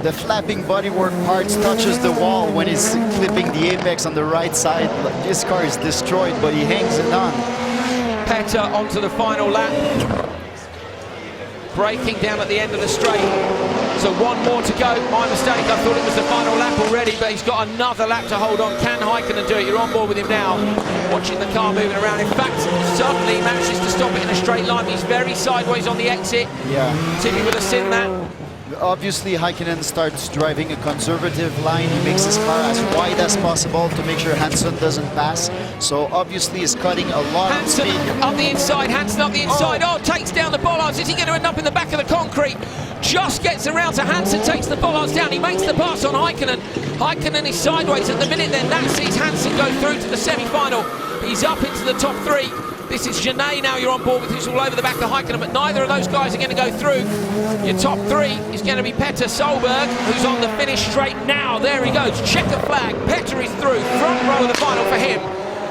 The flapping bodywork parts touches the wall when he's clipping the apex on the right side. This car is destroyed, but he hangs it on. Petter onto the final lap. Braking down at the end of the straight. So one more to go. My mistake, I thought it was the final lap already, but he's got another lap to hold on. Can Heikkinen do it? You're on board with him now. Watching the car moving around. In fact, suddenly he manages to stop it in a straight line. He's very sideways on the exit. Yeah. Timmy would have seen that. Obviously, Heikkinen starts driving a conservative line. He makes his car as wide as possible to make sure Hansen doesn't pass. So obviously he's cutting a lot of speed. Up the inside, Hansen up the inside. Oh, takes down the bollards. Is he going to end up in the back of the concrete? Just gets around to Hansen, takes the bollards down. He makes the pass on Heikkinen. Heikkinen is sideways at the minute then. That sees Hansen go through to the semi-final. He's up into the top 3. This is Janae now you're on board with, who's all over the back of Heikkinen, but neither of those guys are going to go through. Your top 3 is going to be Petter Solberg, who's on the finish straight now. There he goes, checker flag. Petter is through, front row of the final for him.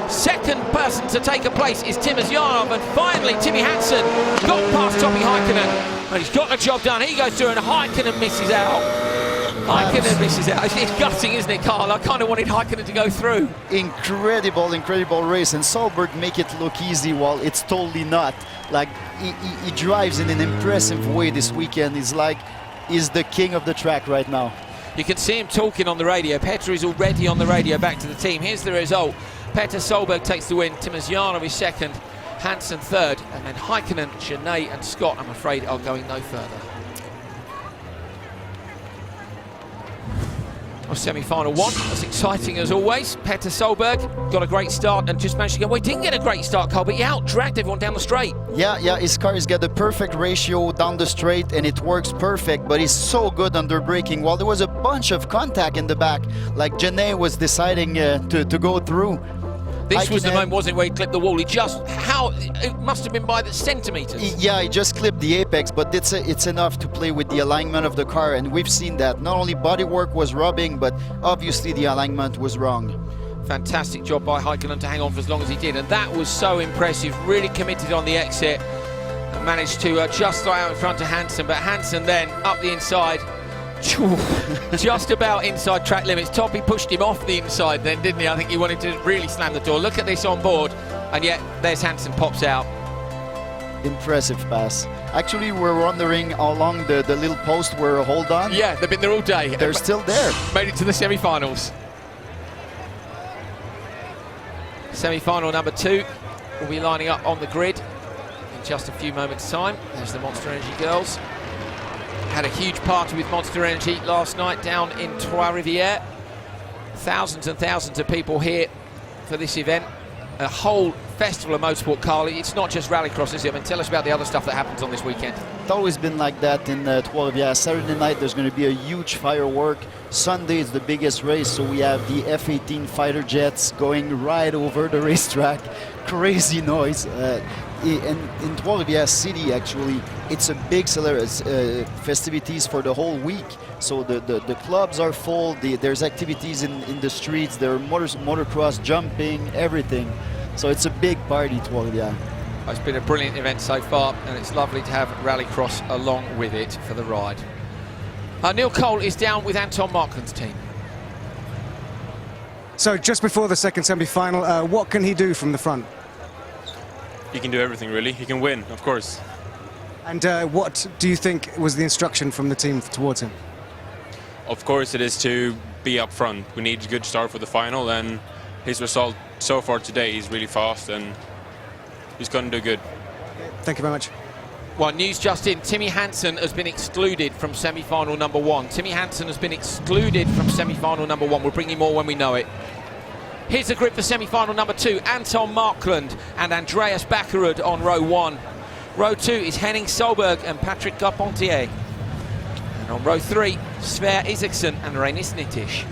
Second person to take a place is Timozyanov, and finally Timmy Hansen got past Toppy Heikkinen, and he's got the job done. He goes through and Heikkinen misses out. Heikkinen misses out. It's gutting, isn't it, Carl? I kind of wanted Heikkinen to go through. Incredible race, and Solberg make it look easy while it's totally not. Like, he drives in an impressive way this weekend. He's the king of the track right now. You can see him talking on the radio. Petter is already on the radio back to the team. Here's the result. Petter Solberg takes the win. Timozyanov is second. Hansen third, and then Heikkinen, Genet and Scott, I'm afraid, are going no further. Well, semi-final one, as exciting as always. Petter Solberg got a great start and just managed to go. Well, he didn't get a great start, Carl, but he out-dragged everyone down the straight. Yeah, his car has got the perfect ratio down the straight and it works perfect, but he's so good under braking. While there was a bunch of contact in the back, like Genet was deciding to go through. This was the moment, wasn't it, where he clipped the wall? It must have been by the centimetres. Yeah, he just clipped the apex, but it's enough to play with the alignment of the car, and we've seen that. Not only bodywork was rubbing, but obviously the alignment was wrong. Fantastic job by Heikkinen to hang on for as long as he did, and that was so impressive. Really committed on the exit, and managed to just fly out in front of Hansen, but Hansen then up the inside, just about inside track limits. Toppy pushed him off the inside then, didn't he? I think he wanted to really slam the door. Look at this on board, and yet there's Hansen, pops out. Impressive pass. Actually, we're wondering how long the little posts were hold on. Yeah, they've been there all day. They're still there. Made it to the semi-finals. Semi-final number 2 will be lining up on the grid in just a few moments' time. There's the Monster Energy girls. Had a huge party with Monster Energy last night down in Trois-Rivières. Thousands and thousands of people here for this event. A whole festival of motorsport, Carly. It's not just rallycross, is it? I mean, tell us about the other stuff that happens on this weekend. It's always been like that in Trois-Rivières. Saturday night there's going to be a huge firework. Sunday is the biggest race, so we have the F-18 fighter jets going right over the racetrack. Crazy noise. In Trois-Rivières City, actually, it's a big festivities for the whole week. So the clubs are full, there's activities in the streets, there are motocross, jumping, everything. So it's a big party, Trois-Rivières. It's been a brilliant event so far, and it's lovely to have rallycross along with it for the ride. Neil Cole is down with Anton Markland's team. So just before the second semi-final, what can he do from the front? He can do everything, really. He can win, of course. And what do you think was the instruction from the team towards him? Of course, it is to be up front. We need a good start for the final, and his result so far today, he's really fast, and he's going to do good. Thank you very much. Well, news just in. Timmy Hansen has been excluded from semi-final number 1. Timmy Hansen has been excluded from semi-final number 1. We'll bring you more when we know it. Here's the grid for semi-final number 2. Anton Markland and Andreas Bakkerud on row 1. Row 2 is Henning Solberg and Patrick Carpentier. And on row 3, Sverre Isaksson and Reinis Nittisch.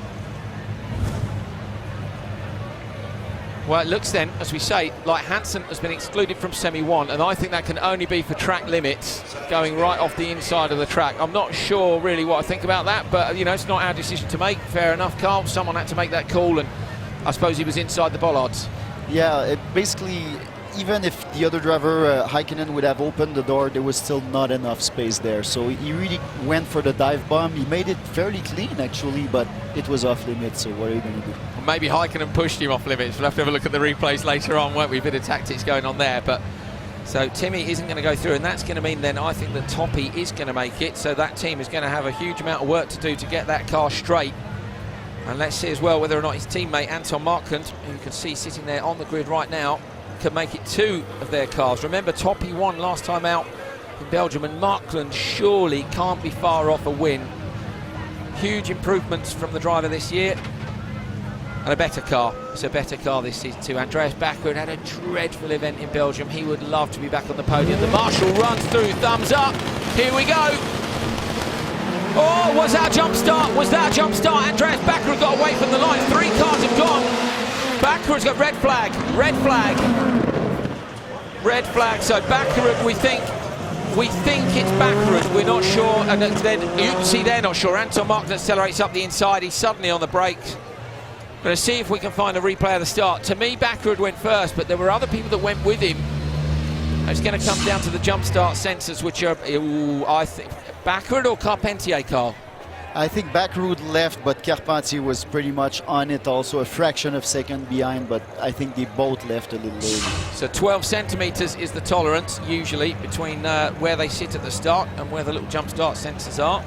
Well, it looks then, as we say, like Hansen has been excluded from semi-1, and I think that can only be for track limits, going right off the inside of the track. I'm not sure really what I think about that, but, you know, it's not our decision to make. Fair enough, Carl. Someone had to make that call, and I suppose he was inside the bollards. Yeah, basically, even if the other driver, Heikkinen, would have opened the door, there was still not enough space there. So he really went for the dive bomb. He made it fairly clean, actually, but it was off limits, so what are you going to do? Well, maybe Heikkinen pushed him off limits. We'll have to have a look at the replays later on, won't we? A bit of tactics going on there. But so Timmy isn't going to go through, and that's going to mean then I think that Toppy is going to make it. So that team is going to have a huge amount of work to do to get that car straight. And let's see as well whether or not his teammate Anton Markland, who you can see sitting there on the grid right now, can make it 2 of their cars. Remember, Toppy won last time out in Belgium, and Markland surely can't be far off a win. Huge improvements from the driver this year, and a better car. It's a better car this season too. Andreas Bakkerud had a dreadful event in Belgium. He would love to be back on the podium. The marshal runs through, thumbs up. Here we go. Oh, was that a jump start? Was that a jump start? Andreas Bakkerud got away from the line. 3 cars have gone. Bakkerud's got red flag, red flag, red flag. So Bakkerud, we think it's Bakkerud. We're not sure, and then you can see they're not sure. Anton Markland accelerates up the inside. He's suddenly on the brakes. Going to see if we can find a replay of the start. To me, Bakkerud went first, but there were other people that went with him. It's going to come down to the jump start sensors, which are, I think, Bakkerud or Carpentier, Carl? I think Bakkerud left, but Carpentier was pretty much on it also, a fraction of a second behind, but I think they both left a little early. So 12 centimetres is the tolerance, usually, between where they sit at the start and where the little jump start sensors are.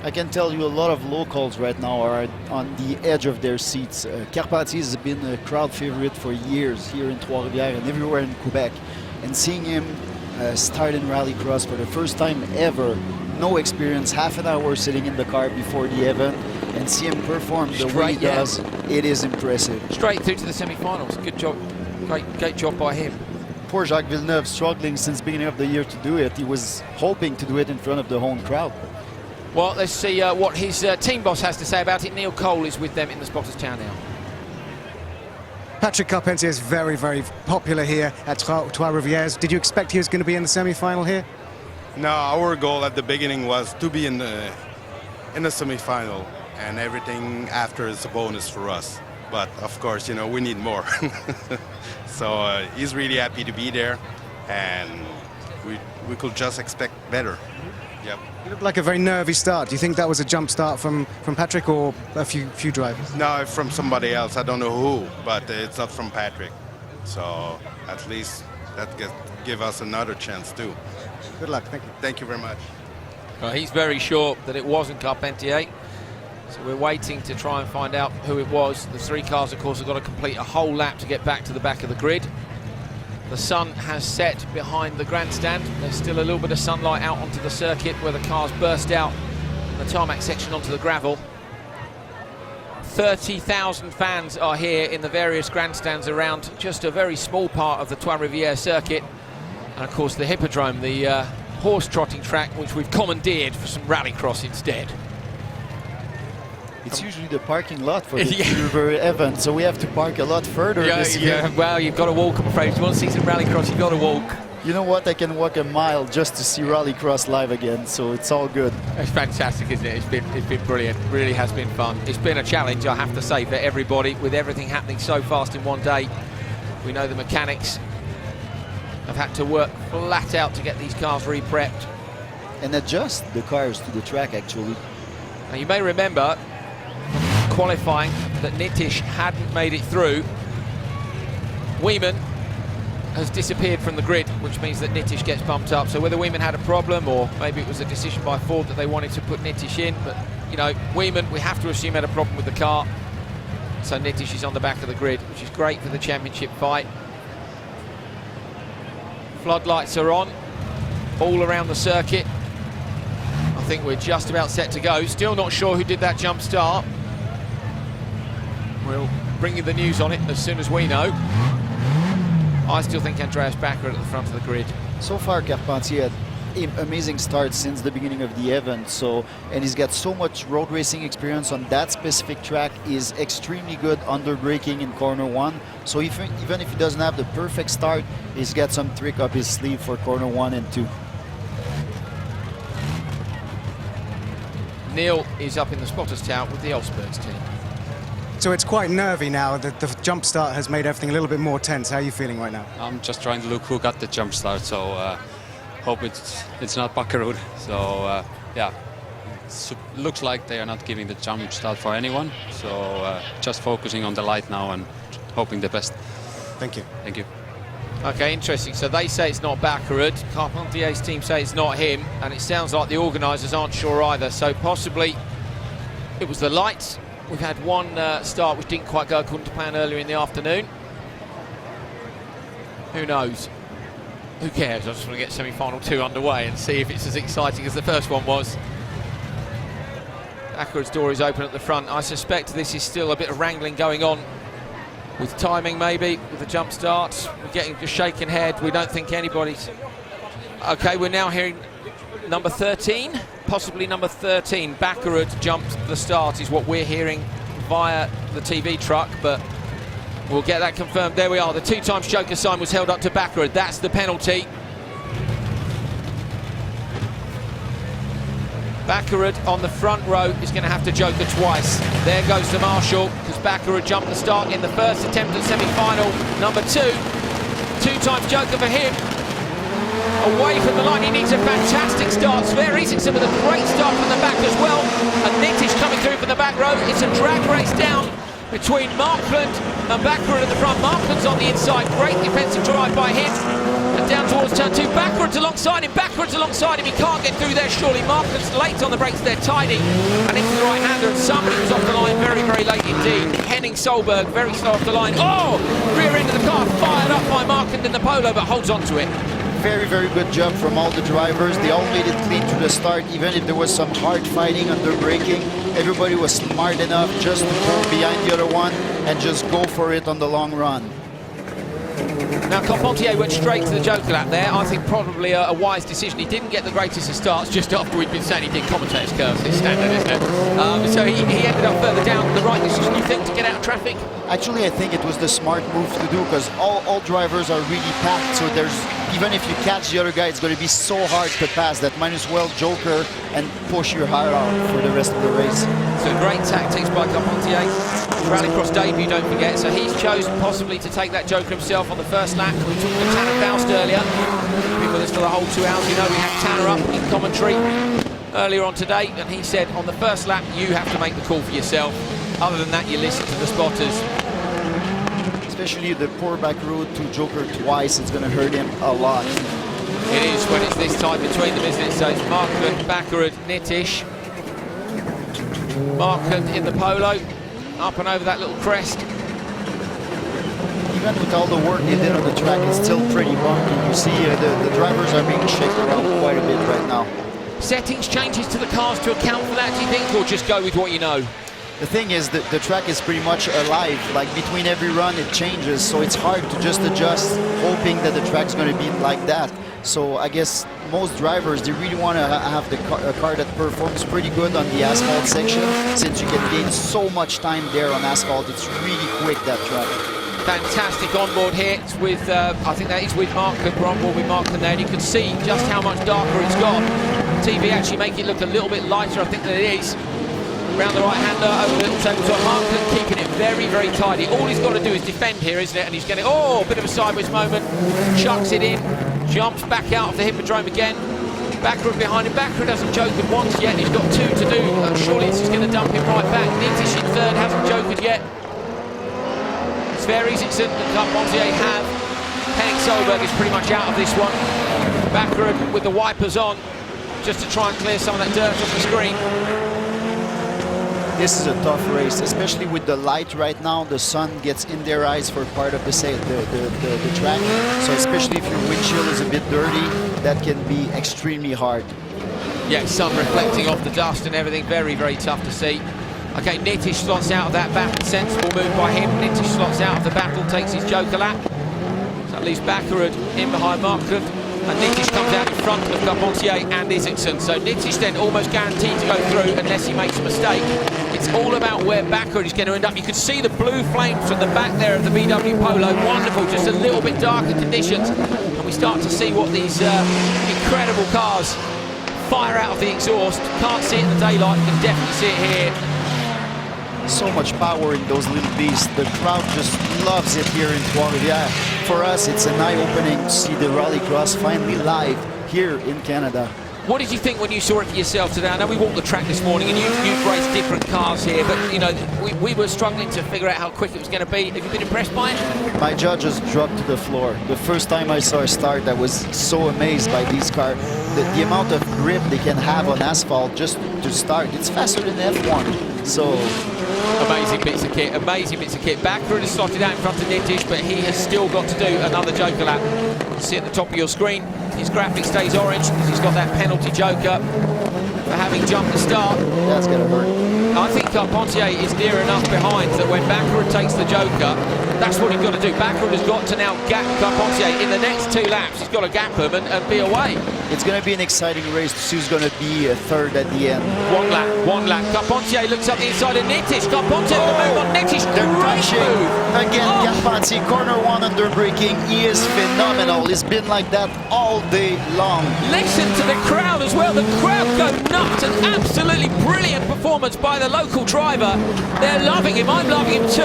I can tell you a lot of locals right now are on the edge of their seats. Carpentier has been a crowd favorite for years here in Trois-Rivières and everywhere in Quebec. And seeing him start in Rallycross for the first time ever, no experience, half an hour sitting in the car before the event, and see him perform the way he does, it is impressive. Straight through to the semi-finals. Good job. Great job by him. Poor Jacques Villeneuve, struggling since the beginning of the year to do it. He was hoping to do it in front of the home crowd. Well, let's see what his team boss has to say about it. Neil Cole is with them in the spotters' tower now. Patrick Carpentier is very, very popular here at Trois-Rivières. Did you expect he was going to be in the semi-final here? No, our goal at the beginning was to be in the semi-final, and everything after is a bonus for us. But of course, you know, we need more. So he's really happy to be there, and we could just expect better. Yep. It looked like a very nervy start. Do you think that was a jump start from Patrick or a few drivers? No, from somebody else. I don't know who, but it's not from Patrick. So at least that give us another chance too. Good luck. Thank you. Thank you very much. Well, he's very sure that it wasn't Carpentier. So we're waiting to try and find out who it was. The three cars, of course, have got to complete a whole lap to get back to the back of the grid. The sun has set behind the grandstand. There's still a little bit of sunlight out onto the circuit where the cars burst out the tarmac section onto the gravel. 30,000 fans are here in the various grandstands around just a very small part of the Trois-Rivières circuit. And of course the Hippodrome, the horse trotting track, which we've commandeered for some rallycross instead. It's usually the parking lot for the river event, so we have to park a lot further this year. Yeah, well, you've got to walk, I'm afraid. If you want to see some rallycross, you've got to walk. You know what? I can walk a mile just to see rallycross live again, so it's all good. It's fantastic, isn't it? It's been brilliant. Really has been fun. It's been a challenge, I have to say, for everybody, with everything happening so fast in one day. We know the mechanics have had to work flat out to get these cars re-prepped. And adjust the cars to the track, actually. Now, you may remember qualifying that Nitish hadn't made it through. Weeman has disappeared from the grid, which means that Nitish gets bumped up. So whether Weeman had a problem or maybe it was a decision by Ford that they wanted to put Nitish in, but you know, Weeman, we have to assume, had a problem with the car. So Nitish is on the back of the grid, which is great for the championship fight. Floodlights are on all around the circuit. I think we're just about set to go. Still not sure who did that jump start. We'll bring you the news on it as soon as we know. I still think Andreas Backer at the front of the grid. So far, Carpentier had an amazing start since the beginning of the event. And he's got so much road racing experience on that specific track. He's extremely good under braking in corner one. So even if he doesn't have the perfect start, he's got some trick up his sleeve for corner 1 and 2. Neil is up in the spotters tower with the Elsbergs team. So it's quite nervy now that the jump start has made everything a little bit more tense. How are you feeling right now? I'm just trying to look who got the jump start, so hope it's not Bakkerud. So yeah, looks like they are not giving the jump start for anyone. So just focusing on the light now and hoping the best. Thank you. Thank you. Okay, interesting. So they say it's not Bakkerud. Carpentier's team say it's not him, and it sounds like the organisers aren't sure either. So possibly it was the lights. We've had one start which didn't quite go according to plan earlier in the afternoon. Who knows? Who cares? I just want to get semi-final 2 underway and see if it's as exciting as the first one was. Bakkerud's door is open at the front. I suspect this is still a bit of wrangling going on with timing, maybe, with the jump starts. We're getting a shaken head. We don't think anybody's... Okay, we're now hearing number 13, possibly number 13. Bakkerud jumped the start is what we're hearing via the TV truck, but we'll get that confirmed. There we are. The 2 times joker sign was held up to Bakkerud. That's the penalty. Bakkerud on the front row is going to have to joker twice. There goes the marshal, because Bakkerud jumped the start in the first attempt at semi-final. Number 2, 2 times joker for him. Away from the line, he needs a fantastic start. Sverrisson with a great start from the back as well. And Nitish coming through from the back row. It's a drag race down between Markland and Bakkerud at the front. Markland's on the inside. Great defensive drive by him. And down towards turn 2. Bakkerud Backwards alongside him, he can't get through there surely. Marcus late on the brakes there, tidy, and into the right-hander, and somebody was off the line very, very late indeed. Henning Solberg, very slow off the line. Oh! Rear end of the car fired up by Markand in the Polo, but holds on to it. Very, very good job from all the drivers. They all made it clean to the start, even if there was some hard fighting under braking. Everybody was smart enough just to pull behind the other one and just go for it on the long run. Now, Carpentier went straight to the Joker lap there. I think probably a wise decision. He didn't get the greatest of starts just after we'd been saying he did commentator's curves. It's standard, isn't it? So he ended up further down. The right decision, you think, to get out of traffic? Actually, I think it was the smart move to do because all drivers are really packed. So there's, even if you catch the other guy, it's going to be so hard to pass that might as well Joker and push your heart out for the rest of the race. So great tactics by Carpentier. Rallycross debut, don't forget. So he's chosen possibly to take that Joker himself on the first lap. We talked to Tanner Faust earlier. Been with us for the whole 2 hours. You know we had Tanner up in commentary earlier on today, and he said on the first lap you have to make the call for yourself. Other than that, you listen to the spotters. Especially the poor back road to Joker twice, it's going to hurt him a lot. It is when it's this tight between them, isn't it? So it's Markand, Bakkerud, Nitish. Markand in the Polo, up and over that little crest. Even with all the work they did on the track, it's still pretty bumpy. You see the drivers are being shaken around quite a bit right now. Settings changes to the cars to account for that, do you think, or just go with what you know? The thing is that the track is pretty much alive. Like between every run it changes, so it's hard to just adjust, hoping that the track's going to be like that. So I guess most drivers, they really want to have a car that performs pretty good on the asphalt section, since you can gain so much time there on asphalt. It's really quick, that track. Fantastic onboard hits with, I think that is with Markand. We're on board with Markand there, and you can see just how much darker it's got. TV actually make it look a little bit lighter, I think, than it is. Round the right-hander, over the tabletop. Markand keeping it very, very tidy. All he's got to do is defend here, isn't it? And he's getting, oh, a bit of a sideways moment. Chucks it in, jumps back out of the Hippodrome again. Bakkerud behind him. Bakkerud hasn't jokered once yet. He's got 2 to do. Surely this is going to dump him right back. Nitish in third, hasn't jokered yet. Sverre Isaacson and Carpentier have. Henning Solberg is pretty much out of this one. Bakkerud with the wipers on, just to try and clear some of that dirt off the screen. This is a tough race, especially with the light right now. The sun gets in their eyes for part of the track. So especially if your windshield is a bit dirty, that can be extremely hard. Yeah, sun reflecting off the dust and everything. Very, very tough to see. Okay, Nitish slots out of that battle. Sensible move by him. Nitish slots out of the battle, takes his Joker lap. So that leaves Bakkerud in behind Markand. And Nitish comes out in front of Carpentier and Isaacson. So Nitish then almost guaranteed to go through unless he makes a mistake. It's all about where Bakkerud is going to end up. You can see the blue flames from the back there of the VW Polo. Wonderful, just a little bit darker conditions. And we start to see what these incredible cars fire out of the exhaust. Can't see it in the daylight, you can definitely see it here. So much power in those little beasts. The crowd just loves it here in Trois-Rivières. For us, it's an eye-opening to see the Rallycross finally live here in Canada. What did you think when you saw it for yourself today? I know we walked the track this morning and you've raced different cars here, but you know, we were struggling to figure out how quick it was going to be. Have you been impressed by it? My jaw just dropped to the floor. The first time I saw a start, I was so amazed by these cars. The amount of grip they can have on asphalt just to start, it's faster than F1. So amazing bits of kit, amazing bits of kit. Bakkerud has slotted out in front of Nitish, but he has still got to do another Joker lap. You can see at the top of your screen, his graphic stays orange because he's got that penalty Joker for having jumped the start. That's going to hurt. I think Carpentier is near enough behind that when Bakkerud takes the Joker, that's what he's got to do. Bakkerud has got to now gap Carpentier. In the next 2 laps, he's got to gap him and be away. It's going to be an exciting race to see who's going to be third at the end. One lap. Carpentier looks up the inside of Nitish. Carpentier with a move on Nitish. Great move. Again, Carpentier, corner 1 under braking. He is phenomenal. He's been like that all day long. Listen to the crowd as well. The crowd go nuts. An absolutely brilliant performance by the local driver. They're loving him. I'm loving him too.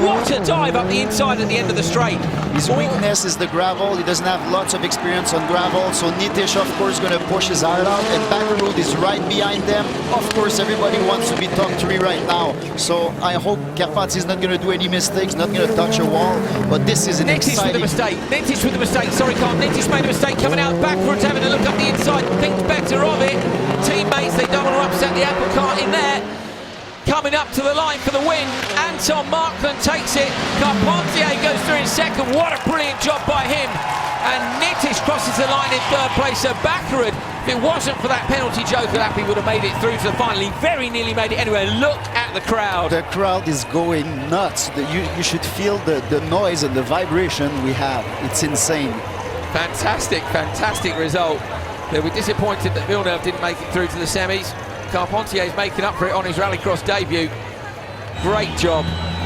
What a dive up the inside at the end of the straight. His weakness is the gravel. He doesn't have lots of experience on gravel, so Nitish, of course, going to push his heart out, and Bakkerud is right behind them. Of course, everybody wants to be top 3 right now, so I hope Carpati is not going to do any mistakes, not going to touch a wall, but this is an exciting... Nitish with the mistake. Sorry, Carl. Nitish made a mistake coming out. Bakkerud's having a look up the inside. Thinks better of it. Teammates, they don't want to upset the apple cart in there. Coming up to the line for the win, Anton Markland takes it. Carpentier goes through in second. What a brilliant job by him. And Nitish crosses the line in third place. So Bakkerud, if it wasn't for that penalty, Joe Kalapi would have made it through to the final. He very nearly made it anyway. Look at the crowd. The crowd is going nuts. You should feel the noise and the vibration we have. It's insane. Fantastic result. They were disappointed that Villeneuve didn't make it through to the semis. Carpentier is making up for it on his rallycross debut. Great job.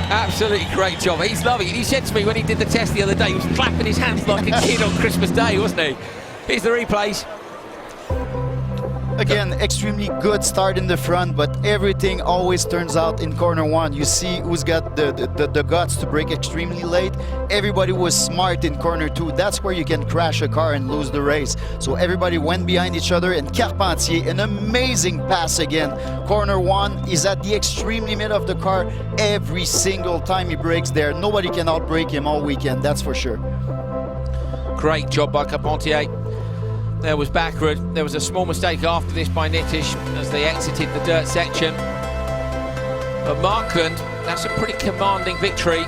Absolutely great job. He's loving it. He said to me when he did the test the other day, he was clapping his hands like a kid on Christmas Day, wasn't he? Here's the replays. Again, extremely good start in the front, but everything always turns out in corner 1. You see who's got the guts to brake extremely late. Everybody was smart in corner 2. That's where you can crash a car and lose the race. So everybody went behind each other, and Carpentier, an amazing pass again. Corner 1 is at the extreme limit of the car every single time he brakes there. Nobody can outbrake him all weekend, that's for sure. Great job by Carpentier. There was Bakkerud. There was a small mistake after this by Nitish as they exited the dirt section. But Markland, that's a pretty commanding victory.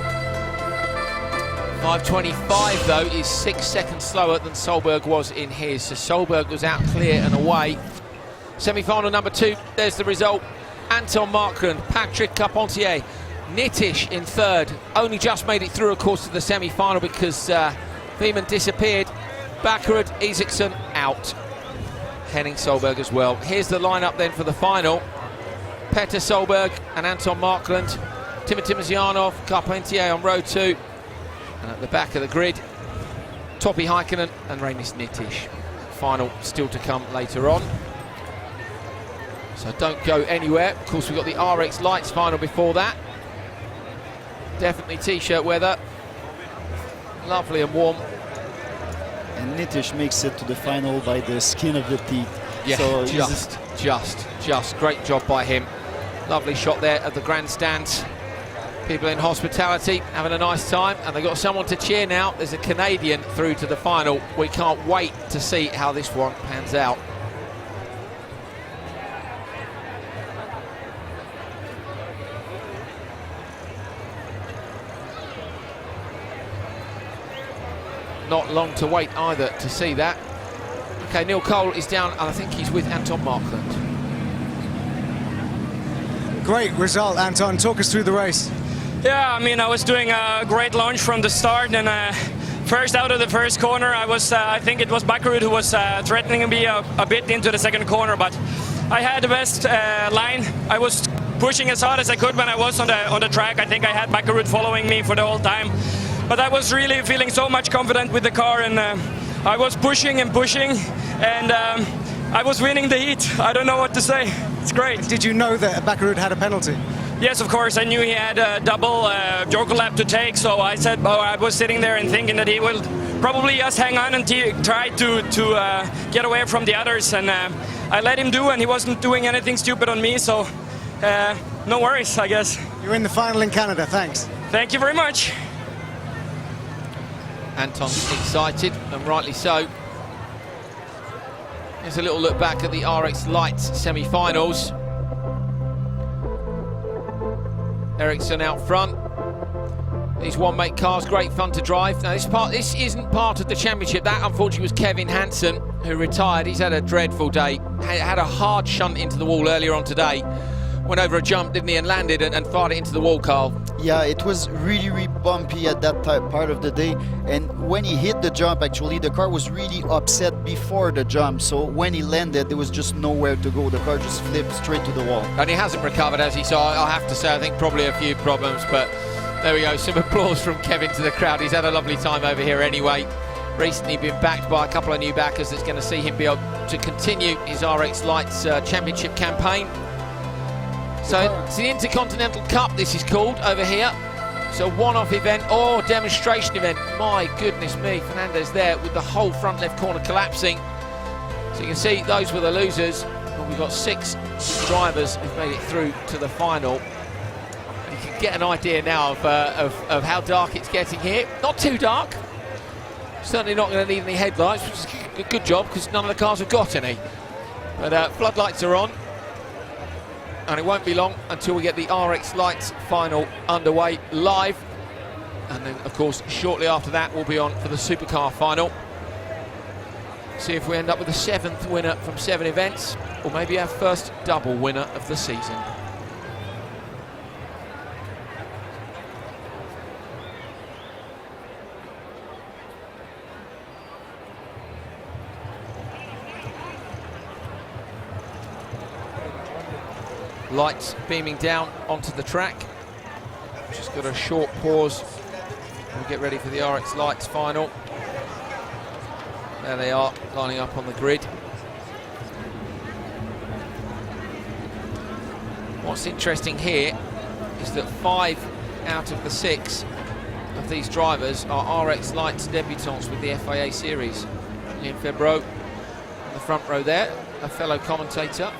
5:25 though is 6 seconds slower than Solberg was in his. So Solberg was out clear and away. Semi-final number 2, there's the result. Anton Markland, Patrick Carpentier, Nitish in third. Only just made it through, of course, to the semi-final because Veerman disappeared. Bakkerud, Isaacson out. Henning Solberg as well. Here's the lineup then for the final. Petter Solberg and Anton Markland. Timothy Mazianov, Carpentier on row 2. And at the back of the grid, Topi Heikkinen and Reinis Nitish. Final still to come later on. So don't go anywhere. Of course, we've got the RX Lights final before that. Definitely t-shirt weather. Lovely and warm. And Nitish makes it to the final by the skin of the teeth. Yeah, so just great job by him. Lovely shot there at the grandstands. People in hospitality having a nice time, and they've got someone to cheer now. There's a Canadian through to the final. We can't wait to see how this one pans out. Not long to wait either to see that. Okay, Neil Cole is down, and I think he's with Anton Markland. Great result, Anton. Talk us through the race. Yeah, I mean, I was doing a great launch from the start, and first out of the first corner, I think it was Bakkerud who was threatening me a bit into the second corner, but I had the best line. I was pushing as hard as I could when I was on the track. I think I had Bakkerud following me for the whole time. But I was really feeling so much confident with the car, and I was pushing and pushing, and I was winning the heat. I don't know what to say. It's great. Did you know that Bakkerud had a penalty? Yes, of course. I knew he had a double joker lap to take, so I said, I was sitting there and thinking that he will probably just hang on and try to get away from the others, and I let him do, and he wasn't doing anything stupid on me, so no worries, I guess. You're in the final in Canada. Thanks. Thank you very much. Anton's excited, and rightly so. Here's a little look back at the RX Lights semi-finals. Ericsson out front. These one-make cars, great fun to drive. Now this isn't part of the championship. That unfortunately was Kevin Hansen, who retired. He's had a dreadful day. Had a hard shunt into the wall earlier on today. Went over a jump, didn't he, and landed and fired it into the wall, Carl. Yeah, it was really bumpy at that part of the day, and when he hit the jump, actually the car was really upset before the jump, so when he landed there was just nowhere to go. The car just flipped straight to the wall. And he hasn't recovered, has he? So I'll have to say I think probably a few problems, but there we go. Some applause from Kevin to the crowd. He's had a lovely time over here anyway. Recently been backed by a couple of new backers that's going to see him be able to continue his RX Lights championship campaign. So it's the Intercontinental Cup, this is called over here. It's a one-off event or demonstration event. My goodness me, Fernandez there with the whole front left corner collapsing. So you can see those were the losers. But we've got 6 drivers who've made it through to the final. And you can get an idea now of how dark it's getting here. Not too dark. Certainly not going to need any headlights, which is a good job because none of the cars have got any. But floodlights are on. And it won't be long until we get the RX Lights final underway live. And then, of course, shortly after that, we'll be on for the Supercar final. See if we end up with the 7th winner from 7 events, or maybe our first double winner of the season. Lights beaming down onto the track. Just got a short pause. We'll get ready for the RX Lights final. There they are, lining up on the grid. What's interesting here is that 5 out of the 6 of these drivers are RX Lights debutants with the FIA Series. Julien Febvreau in the front row there, a fellow commentator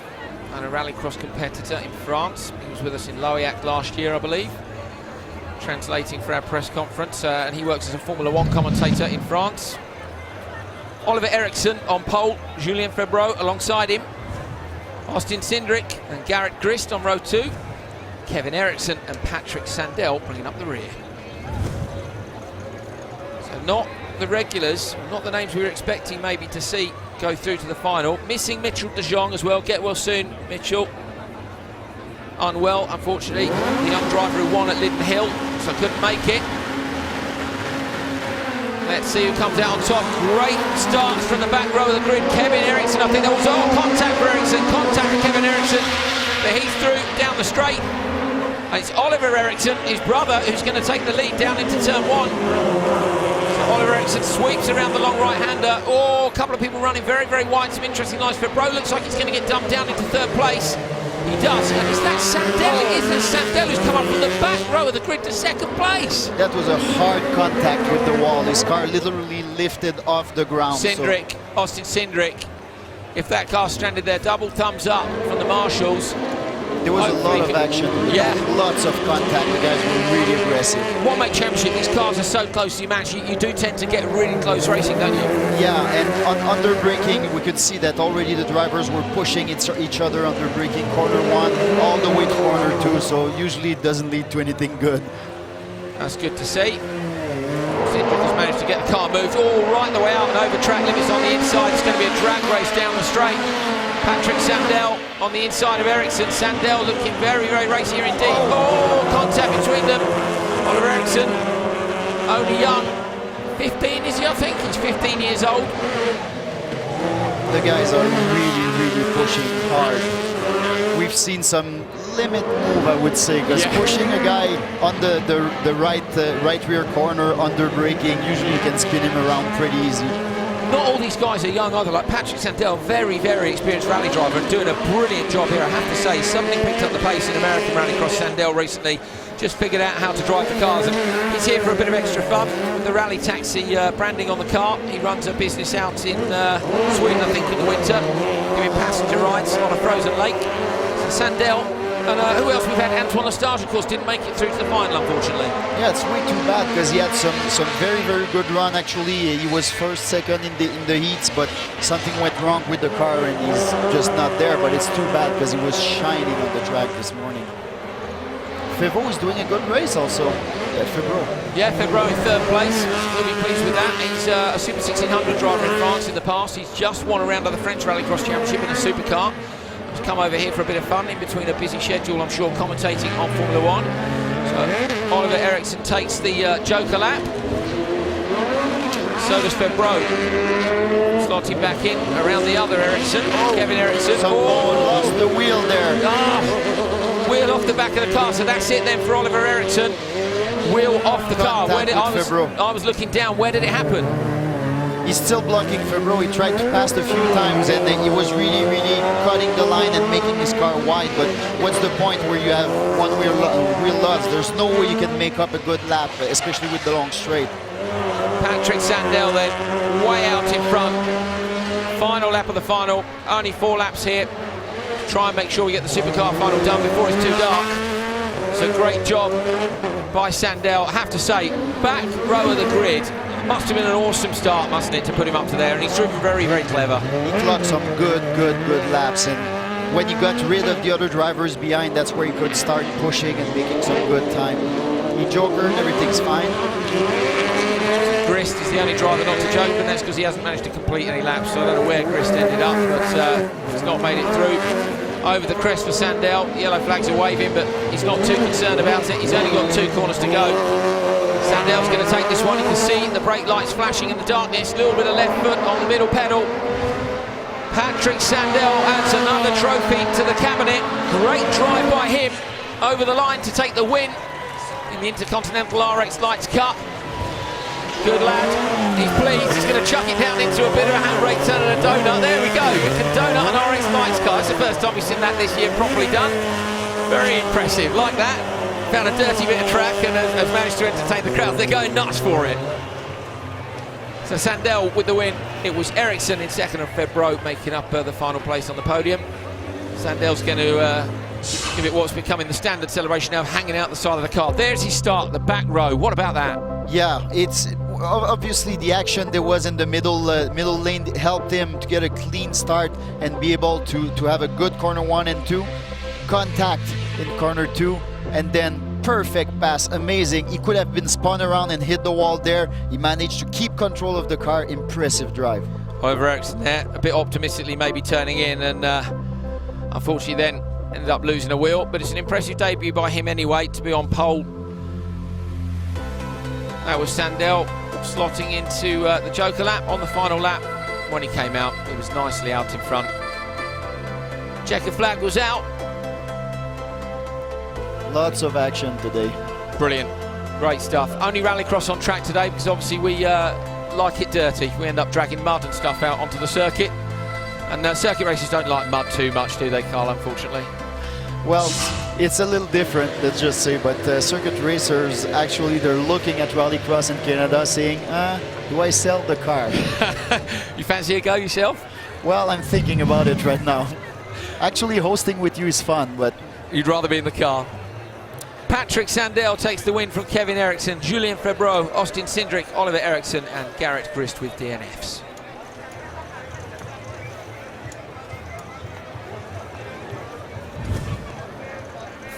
and a rallycross competitor in France. He was with us in Loiac last year, I believe, translating for our press conference, and he works as a Formula 1 commentator in France. Oliver Ericsson on pole, Julien Febvreau alongside him, Austin Cindric and Garrett Grist on row 2, Kevin Eriksson and Patrick Sandell bringing up the rear. So not the regulars, not the names we were expecting maybe to see go through to the final. Missing Mitchell de Jong as well. Get well soon, Mitchell. Unwell, unfortunately. The young driver who won at Linden Hill, so couldn't make it. Let's see who comes out on top. Great starts from the back row of the grid. Kevin Eriksson, I think that was all contact for Eriksson. Contact for Kevin Eriksson. But he's through down the straight. And it's Oliver Eriksson, his brother, who's going to take the lead down into turn 1. Oliver Eriksson sweeps around the long right-hander. Oh, a couple of people running very, very wide. Some interesting lines. Febvreau looks like he's going to get dumped down into 3rd place. He does, and it's that Sandell. It is that Sandell who's come up from the back row of the grid to 2nd place. That was a hard contact with the wall. His car literally lifted off the ground. Cindric, Austin Cindric. If that car stranded there, double thumbs up from the marshals. There was a lot of action. Yeah. Lots of contact. The guys were really aggressive. One make championship, these cars are so closely matched, you do tend to get really close racing, don't you? Yeah, and on underbraking, we could see that already the drivers were pushing each other underbraking corner 1 all the way to corner 2, so usually it doesn't lead to anything good. That's good to see. Cindric has managed to get the car moved all right the way out and over track limits on the inside. It's going to be a drag race down the straight. Patrick Sandell on the inside of Eriksson. Sandell looking very, very racy here indeed. Oh, contact between them. Oliver Eriksson, only young. 15 is he, I think? He's 15 years old. The guys are really, really pushing hard. We've seen some limit move, I would say, because pushing a guy on the right rear corner under braking, usually you can spin him around pretty easy. Not all these guys are young either, like Patrick Sandell, very, very experienced rally driver and doing a brilliant job here, I have to say. Suddenly picked up the pace in American Rallycross. Sandell recently just figured out how to drive the cars, and he's here for a bit of extra fun with the rally taxi branding on the car. He runs a business out in Sweden, I think, in the winter, giving passenger rides on a frozen lake. So Sandell. And who else we've had? Antoine Lestage, of course, didn't make it through to the final, unfortunately. Yeah, it's way too bad because he had some very, very good run. Actually, he was first, second in the heats, but something went wrong with the car and he's just not there. But it's too bad because he was shining on the track this morning. Febvreau is doing a good race also. Yeah, Febvreau in 3rd place. He'll be pleased with that. He's a Super 1600 driver in France in the past. He's just won a round of the French Rallycross Championship in a supercar. He's come over here for a bit of fun in between a busy schedule, I'm sure, commentating on Formula 1. So Oliver Eriksson takes the Joker lap. So does Febvreau. Slotting back in around the other Eriksson. Kevin Eriksson. Someone lost the wheel there. Wheel off the back of the car. So that's it then for Oliver Eriksson. Wheel off the car. Where did I was looking down. Where did it happen? he's still blocking Febro. He tried to pass a few times, and he was really cutting the line and making his car wide. But what's the point where you have one wheel loss? There's no way you can make up a good lap, especially with the long straight. Patrick Sandel then way out in front. Final lap of the final, only 4 laps here. Try and make sure we get the Supercar final done before it's too dark. It's a great job by Sandel. I have to say, back row of the grid, must have been an awesome start, mustn't it, to put him up to there, and he's driven very clever. He clocked some good laps, and when he got rid of the other drivers behind, that's where he could start pushing and making some good time. He jokered, everything's fine. Grist is the only driver not to joke, and that's because he hasn't managed to complete any laps, so I don't know where Grist ended up, but he's not made it through. Over the crest for Sandel, the yellow flags are waving, but he's not too concerned about it. He's only got 2 corners to go. Sandel's going to take this one. You can see the brake lights flashing in the darkness, a little bit of left foot on the middle pedal. Patrick Sandel adds another trophy to the cabinet. Great drive by him over the line to take the win in the Intercontinental RX Lights Cup. Good lad, he's pleased, he's going to chuck it down into a bit of a handbrake turn and a donut. There we go, you can donut an RX Lights car. It's the first time we've seen that this year properly done. Very impressive, like that. Found a dirty bit of track and has managed to entertain the crowd. They're going nuts for it. So Sandel with the win. It was Ericsson in second and Febro making up the final place on the podium. Sandel's going to give it what's becoming the standard celebration now of hanging out the side of the car. There's his start, the back row. What about that? Yeah, it's obviously the action there was in the middle lane helped him to get a clean start and be able to have a good corner 1 and 2, contact in corner 2, and then perfect pass, amazing. He could have been spun around and hit the wall there. He managed to keep control of the car. Impressive drive. However, Ericsson there, a bit optimistically maybe turning in, and unfortunately then ended up losing a wheel, but it's an impressive debut by him anyway to be on pole. That was Sandel slotting into the Joker lap on the final lap. When he came out, he was nicely out in front. Checker flag was out. Lots of action today. Brilliant, great stuff. Only rallycross on track today because obviously we like it dirty. We end up dragging mud and stuff out onto the circuit. And circuit races don't like mud too much, do they, Carl, unfortunately? Well, it's a little different, let's just say, but circuit racers, actually, they're looking at rallycross in Canada saying, do I sell the car? You fancy a go yourself? Well, I'm thinking about it right now. Actually, hosting with you is fun, but... You'd rather be in the car. Patrick Sandel takes the win from Kevin Eriksson, Julien Febro, Austin Cindric, Oliver Eriksson, and Garrett Grist with DNFs.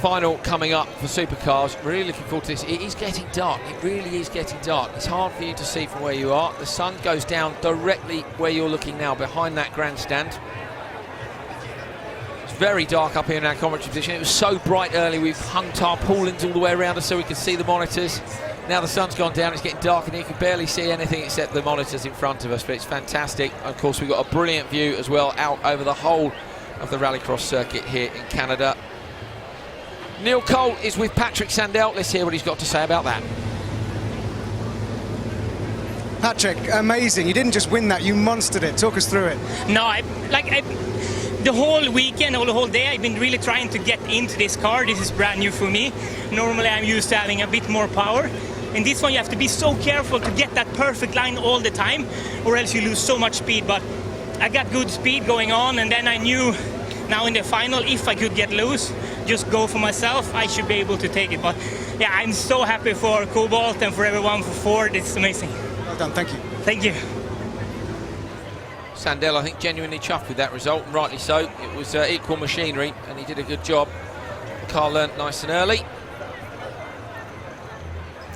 Final coming up for Supercars. Really looking forward to this. It is getting dark. It really is getting dark. It's hard for you to see from where you are. The sun goes down directly where you're looking now, behind that grandstand. It's very dark up here in our commentary position. It was so bright early. We've hung tarpaulins all the way around us so we could see the monitors. Now the sun's gone down. It's getting dark and you can barely see anything except the monitors in front of us. But it's fantastic. Of course, we've got a brilliant view as well out over the whole of the rallycross circuit here in Canada. Neil Cole is with Patrick Sandel. Let's hear what he's got to say about that. Patrick, amazing. You didn't just win that, you monstered it. Talk us through it. No, the whole weekend or the whole day I've been really trying to get into this car. This is brand new for me. Normally I'm used to having a bit more power. In this one you have to be so careful to get that perfect line all the time or else you lose so much speed. But I got good speed going on, and then I knew now in the final, if I could get loose, just go for myself, I should be able to take it. But yeah, I'm so happy for Cobalt and for everyone for Ford. It's amazing. Well done, thank you. Thank you. Sandel, I think, genuinely chuffed with that result, and rightly so. It was equal machinery, and he did a good job. Carl learnt nice and early.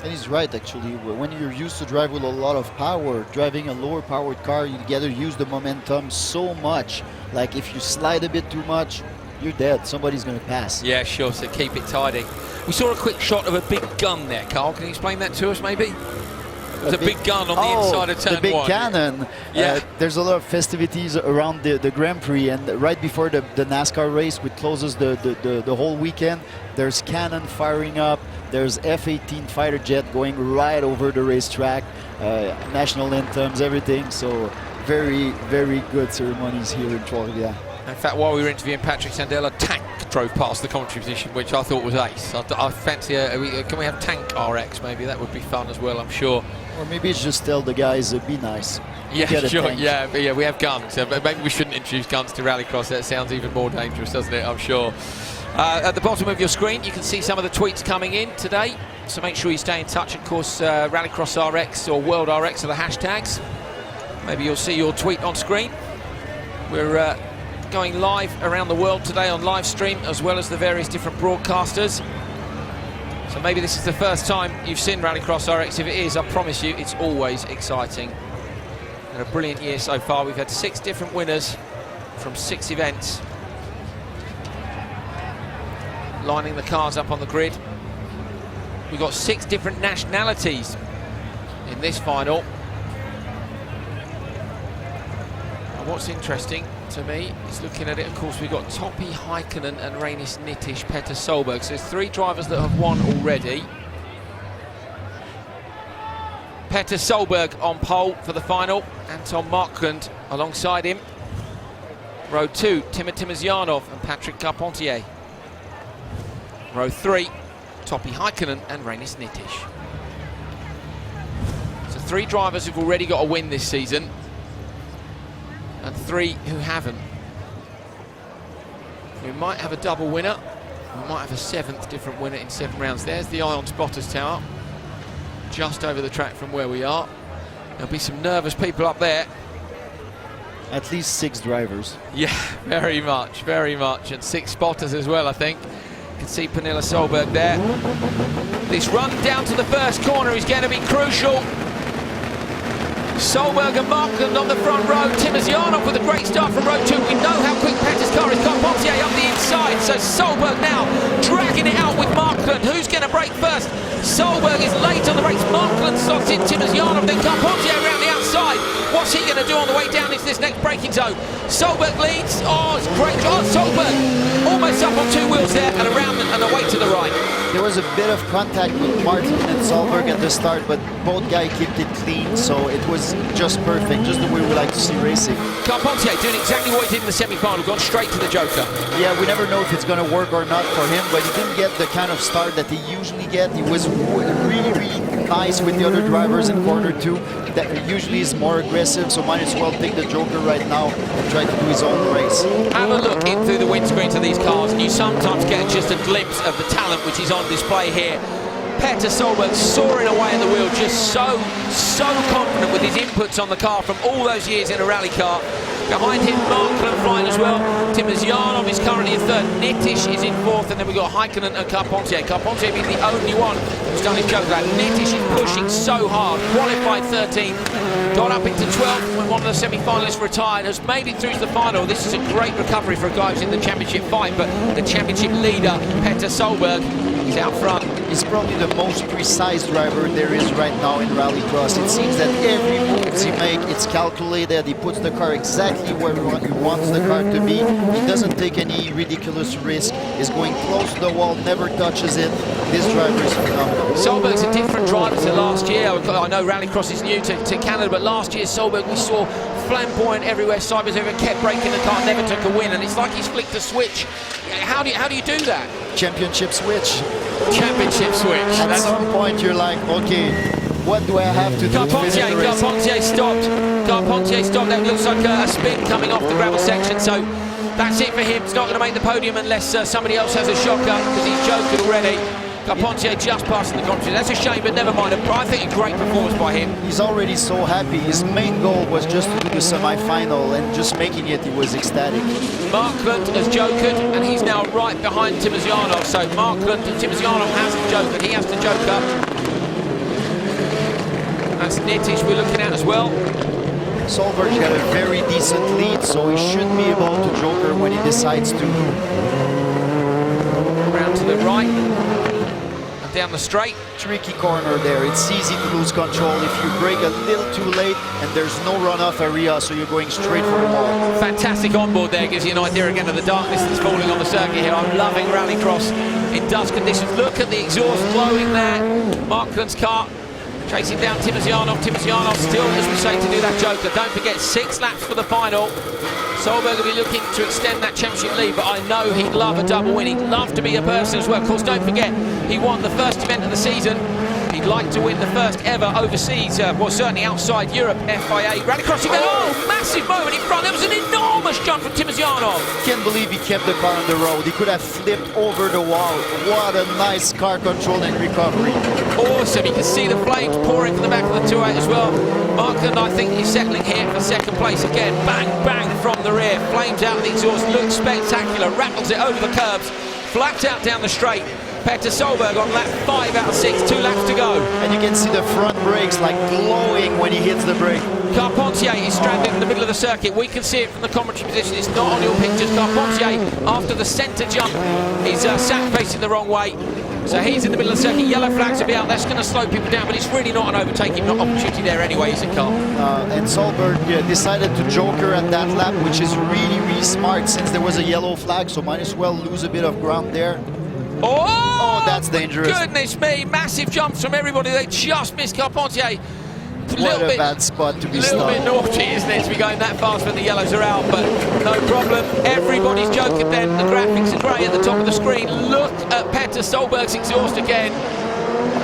And he's right, actually. When you're used to drive with a lot of power, driving a lower powered car, you gotta use the momentum so much. Like if you slide a bit too much, you're dead. Somebody's going to pass. Yeah, sure, so keep it tidy. We saw a quick shot of a big gun there, Carl. Can you explain that to us, maybe? The big gun on the inside of turn the big one. cannon. Yeah. There's a lot of festivities around the Grand Prix, and right before the NASCAR race, which closes the whole weekend, there's cannon firing up. There's F-18 fighter jet going right over the racetrack, national anthems, everything. So very, very good ceremonies here in Florida. In fact, while we were interviewing Patrick Sandell, a tank drove past the commentary position, which I thought was ace. I fancy can we have tank RX maybe? That would be fun as well, I'm sure. Or maybe it's just tell the guys, be nice. Yeah, Get a sure. tank. Yeah, but yeah, we have guns. But maybe we shouldn't introduce guns to Rallycross. That sounds even more dangerous, doesn't it? I'm sure. At the bottom of your screen, you can see some of the tweets coming in today. So make sure you stay in touch. Of course, Rallycross RX or World RX are the hashtags. Maybe you'll see your tweet on screen. We're going live around the world today on live stream, as well as the various different broadcasters. So maybe this is the first time you've seen Rallycross RX. If it is, I promise you, it's always exciting. And a brilliant year so far. We've had 6 different winners from 6 events, lining the cars up on the grid. We've got 6 different nationalities in this final. And what's interesting to me is looking at it, of course, we've got Topi Heikkinen and Reinis Nittisch, Petter Solberg. So there's 3 drivers that have won already. Petter Solberg on pole for the final. Anton Markland alongside him. Row 2, Timur Timosyanov and Patrick Carpentier. Row 3, Topi Heikkinen and Reinis Nittisch. So 3 drivers who've already got a win this season, and 3 who haven't. We might have a double winner. We might have a 7th different winner in 7 rounds. There's the Ion Spotters Tower, just over the track from where we are. There'll be some nervous people up there. At least 6 drivers. Yeah, very much, very much. And 6 spotters as well, I think. You can see Pernilla Solberg there. This run down to the first corner is going to be crucial. Solberg and Markland on the front row. Timosyanov with a great start from row 2. We know how quick Petter's car is. Carpentier up the inside. So Solberg now dragging it out with Markland. Who's going to break first? Solberg is late on the race. Markland slots in Timosyanov. Then Carpentier around the outside. What's he going to do on the way down into this next braking zone? Solberg leads. Oh, it's great. Oh, Solberg almost up on 2 wheels there and around and away to the right. There was a bit of contact with Martin and Solberg at the start, but both guys kept it clean, so it was just perfect, just the way we like to see racing. Carpentier doing exactly what he did in the semi-final, gone straight to the Joker. Yeah, we never know if it's going to work or not for him, but he didn't get the kind of start that he usually gets. He was really, really nice with the other drivers in corner 2. That usually is more aggressive, so might as well take the Joker right now and try to do his own race. Have a look in through the windscreens of these cars, and you sometimes get just a glimpse of the talent which is on display here. Petter Solberg soaring away at the wheel, just so confident with his inputs on the car from all those years in a rally car. Behind him, Markland flying as well. Timosyanov is currently in 3rd. Nittisch is in 4th, and then we've got Heikkinen and Carpentier. Carpentier being the only one who's done his joke. Nittisch is pushing so hard. Qualified 13th, got up into 12th when one of the semi-finalists retired, has made it through to the final. This is a great recovery for a guy who's in the championship fight, but the championship leader, Petter Solberg, is out front. He's probably the most precise driver there is right now in Rallycross. It seems that every move he makes, it's calculated. He puts the car exactly where he wants the car to be. He doesn't take any ridiculous risk. He's going close to the wall, never touches it. This driver is phenomenal. Solberg's a different driver to last year. I know Rallycross is new to Canada, but last year Solberg we saw flamboyant everywhere, sideways everywhere, kept breaking the car, never took a win, and it's like he's flicked a switch. How do you do that? Championship switch. Championship switch. At some point you're like, okay, what do I have to do to finish the race? Carpentier stopped. Carpentier stopped. That looks like a spin coming off the gravel section, so that's it for him. He's not going to make the podium unless somebody else has a shocker, because he's joked already. Carpentier just passing the country. That's a shame, but never mind. I think a great performance by him. He's already so happy. His main goal was just to do the semi-final, and just making it, he was ecstatic. Markland has jokered, and he's now right behind Timosyanov. So Markland, Timosyanov hasn't jokered. He has to joker. That's Nittisch we're looking at as well. Solberg's got a very decent lead, so he should be able to joker when he decides to. Round to the right. down the straight. Tricky corner there. It's easy to lose control if you brake a little too late and there's no runoff area, so you're going straight for the wall. Fantastic onboard there, gives you an idea again of the darkness that's falling on the circuit here. I'm loving rallycross in dusk conditions. Look at the exhaust glowing there. Markland's car chasing down Timosyanov. Timosyanov still, as we say, to do that joker. Don't forget, 6 laps for the final. Solberg will be looking to extend that championship lead, but I know he'd love a double win. He'd love to be a person as well. Of course, don't forget, he won the first event of the season. He'd like to win the first ever overseas, well, certainly outside Europe, FIA Rallycross. Oh, massive moment in front. There was an enormous jump from Timosyanov. Can't believe he kept the car on the road. He could have flipped over the wall. What a nice car control and recovery. Awesome. You can see the flames pouring from the back of the 2.8 as well. Markland, I think, is settling here for second place again. Bang, bang from the rear. Flames out the exhaust. Looks spectacular. Rattles it over the curbs. Flat out down the straight. Petter Solberg on lap 5 out of 6, 2 laps to go. And you can see the front brakes like glowing when he hits the brake. Carpentier is stranded in the middle of the circuit. We can see it from the commentary position. It's not on your pictures. Carpentier, after the centre jump, is sat facing the wrong way. So he's in the middle of the circuit. Yellow flags will be out. That's going to slow people down, but it's really not an overtaking opportunity there anyway, is it, Carl? And Solberg decided to joker at that lap, which is really, really smart since there was a yellow flag, so might as well lose a bit of ground there. Oh, that's dangerous. Goodness me, massive jumps from everybody. They just missed Carpentier. What a bad spot to be stuck. A little bit naughty, isn't it, to be going that fast when the yellows are out, but no problem. Everybody's joking then. The graphics are grey at the top of the screen. Look at Petter Solberg's exhaust again.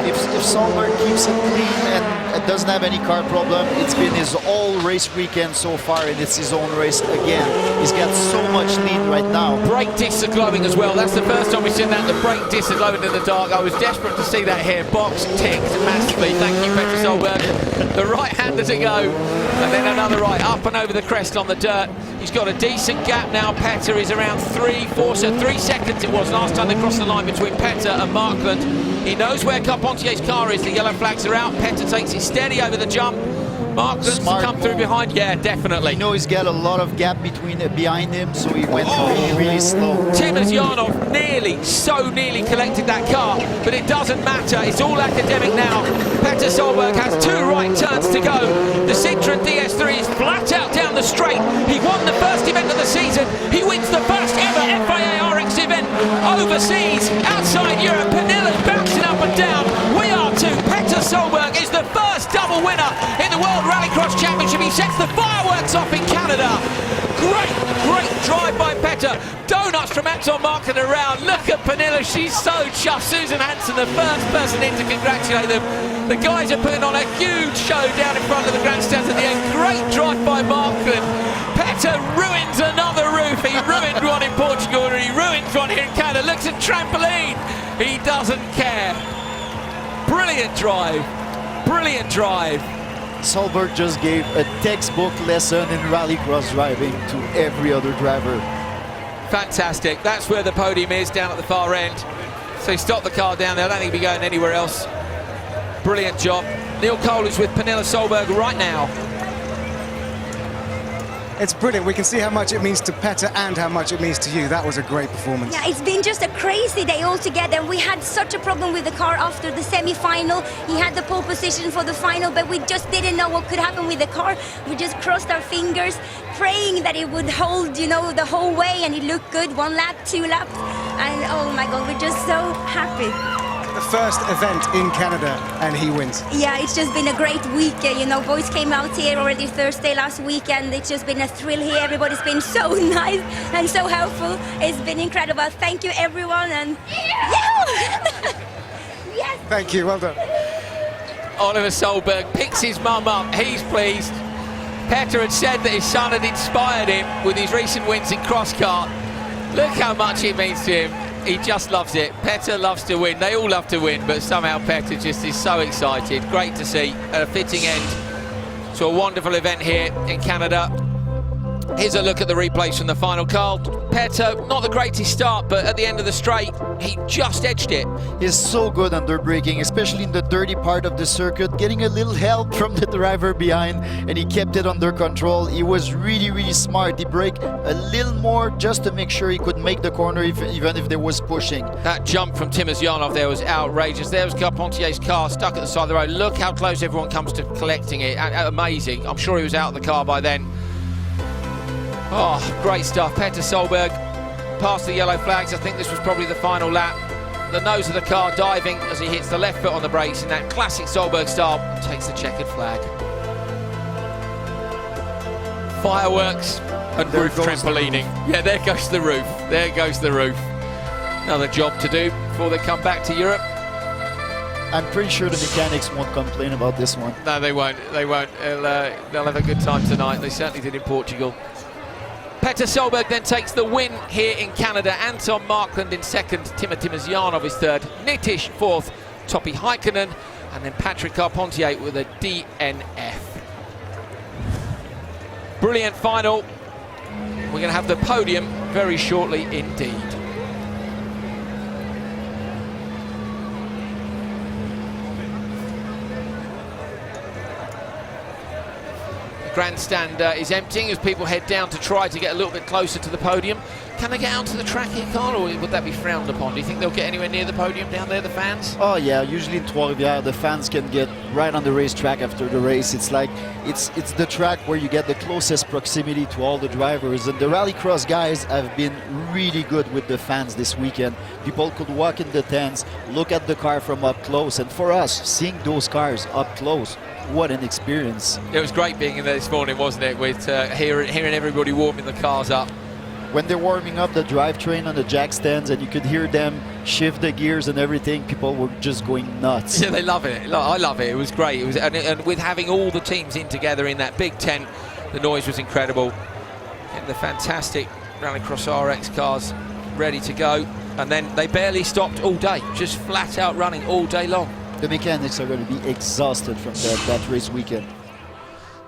If Solberg keeps it clean and doesn't have any car problem, it's been his all race weekend so far, and it's his own race again. He's got so much lead right now. Brake discs are glowing as well. That's the first time we've seen that. The brake discs are glowing in the dark. I was desperate to see that here. Box ticked massively. Thank you, Petter Solberg. The right-hander to go, and then another right up and over the crest on the dirt. He's got a decent gap now. Petter is around 3 seconds it was last time they crossed the line between Petter and Markland. He knows where Carpentier's car is. The yellow flags are out. Petter takes it steady over the jump. Markland's come through behind. Yeah, definitely. You know he's got a lot of gap behind him, so he went really, really slow. Timosyanov so nearly collected that car, but it doesn't matter. It's all academic now. Petter Solberg has 2 right turns to go. The Citroën DS3 is flat out down the straight. He won the first event of the season. He wins the first ever FIA RX event overseas, outside Europe. Panilla's bouncing up and down. We are too. Petter Solberg is the first double winner in the World Rallycross Championship. He sets the fireworks off in Canada. Great drive by Petter. Donuts from Anton Markland around. Look at Panilla, she's so chuffed. Susan Hansen, the first person in to congratulate them. The guys are putting on a huge show down in front of the grandstands at the end. Great drive by Markland. Petter ruins another roof. He ruined one in Portugal, and he ruins one here in Canada. Looks at trampoline. He doesn't care. Brilliant drive. Brilliant drive. Solberg just gave a textbook lesson in rallycross driving to every other driver. Fantastic. That's where the podium is, down at the far end. So he stopped the car down there. I don't think he'll be going anywhere else. Brilliant job. Neil Cole is with Pernilla Solberg right now. It's brilliant. We can see how much it means to Petter and how much it means to you. That was a great performance. Yeah, it's been just a crazy day altogether. We had such a problem with the car after the semi-final. He had the pole position for the final, but we just didn't know what could happen with the car. We just crossed our fingers, praying that it would hold, you know, the whole way, and it looked good. 1 lap, 2 laps, and oh my God, we're just so happy. The first event in Canada, and he wins. Yeah, it's just been a great week. You know, boys came out here already Thursday last week, and it's just been a thrill here. Everybody's been so nice and so helpful. It's been incredible. Thank you, everyone, and yes. Thank you. Well done. Oliver Solberg picks his mum up. He's pleased. Petter had said that his son had inspired him with his recent wins in cross kart. Look how much it means to him. He just loves it. Petter loves to win. They all love to win, but somehow Petter just is so excited. Great to see at a fitting end to a wonderful event here in Canada. Here's a look at the replays from the final. Carl, Petter, not the greatest start, but at the end of the straight, he just edged it. He's so good under braking, especially in the dirty part of the circuit, getting a little help from the driver behind, and he kept it under control. He was really, really smart. He braked a little more just to make sure he could make the corner even if there was pushing. That jump from Timozianov there was outrageous. There was Carpentier's car stuck at the side of the road. Look how close everyone comes to collecting it. Amazing. I'm sure he was out of the car by then. Oh, great stuff. Petter Solberg past the yellow flags. I think this was probably the final lap. The nose of the car diving as he hits the left foot on the brakes in that classic Solberg style. Takes the checkered flag. Fireworks and roof trampolining. Yeah, there goes the roof. There goes the roof. Another job to do before they come back to Europe. I'm pretty sure the mechanics won't complain about this one. No, they won't. They won't. They'll have a good time tonight. They certainly did in Portugal. Petter Solberg then takes the win here in Canada. Anton Markland in second, Timo Timozianov is third, Nitish fourth, Topi Heikkinen, and then Patrick Carpentier with a DNF. Brilliant final. We're going to have the podium very shortly indeed. Grandstand is emptying as people head down to try to get a little bit closer to the podium. Can they get out to the track here, Carl, or would that be frowned upon? Do you think they'll get anywhere near the podium down there, the fans? Oh yeah, usually in Trois-Rivières the fans can get right on the racetrack after the race. It's like it's the track where you get the closest proximity to all the drivers, and the Rallycross guys have been really good with the fans this weekend. People could walk in the tents, look at the car from up close, and for us, seeing those cars up close, what an experience. It was great being in there this morning, wasn't it, with hearing everybody warming the cars up. When they're warming up the drivetrain on the jack stands and you could hear them shift the gears and everything, people were just going nuts. Yeah, they love it. I love it. It was great. It was, and with having all the teams in together in that big tent, the noise was incredible. And the fantastic Rallycross RX cars ready to go. And then they barely stopped all day, just flat out running all day long. The mechanics are going to be exhausted from that race weekend.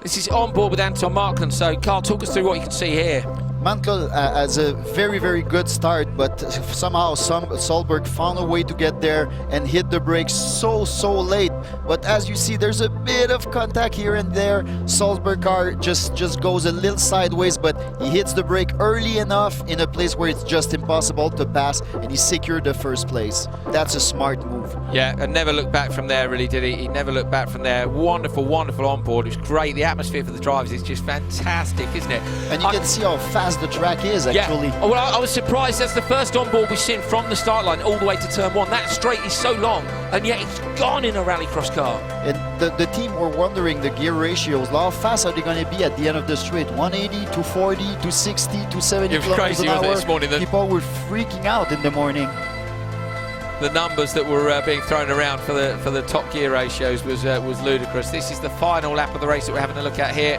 This is on board with Anton Markland. So, Carl, talk us through what you can see here. Mankel has a very, very good start, but somehow Solberg found a way to get there and hit the brakes so late. But as you see, there's a bit of contact here and there. Solberg car just goes a little sideways, but he hits the brake early enough in a place where it's just impossible to pass, and he secured the first place. That's a smart move. Yeah, and never looked back from there, really, did he? He never looked back from there. Wonderful, wonderful on board. It was great. The atmosphere for the drivers is just fantastic, isn't it? And you can see how fast the track is, actually. Yeah. Well, I was surprised. That's the first onboard we've seen from the start line all the way to turn one. That straight is so long, and yet it's gone in a rallycross car. And the team were wondering the gear ratios. How fast are they going to be at the end of the straight? 180, 240, 260, 270 kilometers an hour. This morning, people were freaking out in the morning. The numbers that were being thrown around for the top gear ratios was ludicrous. This is the final lap of the race that we're having a look at here.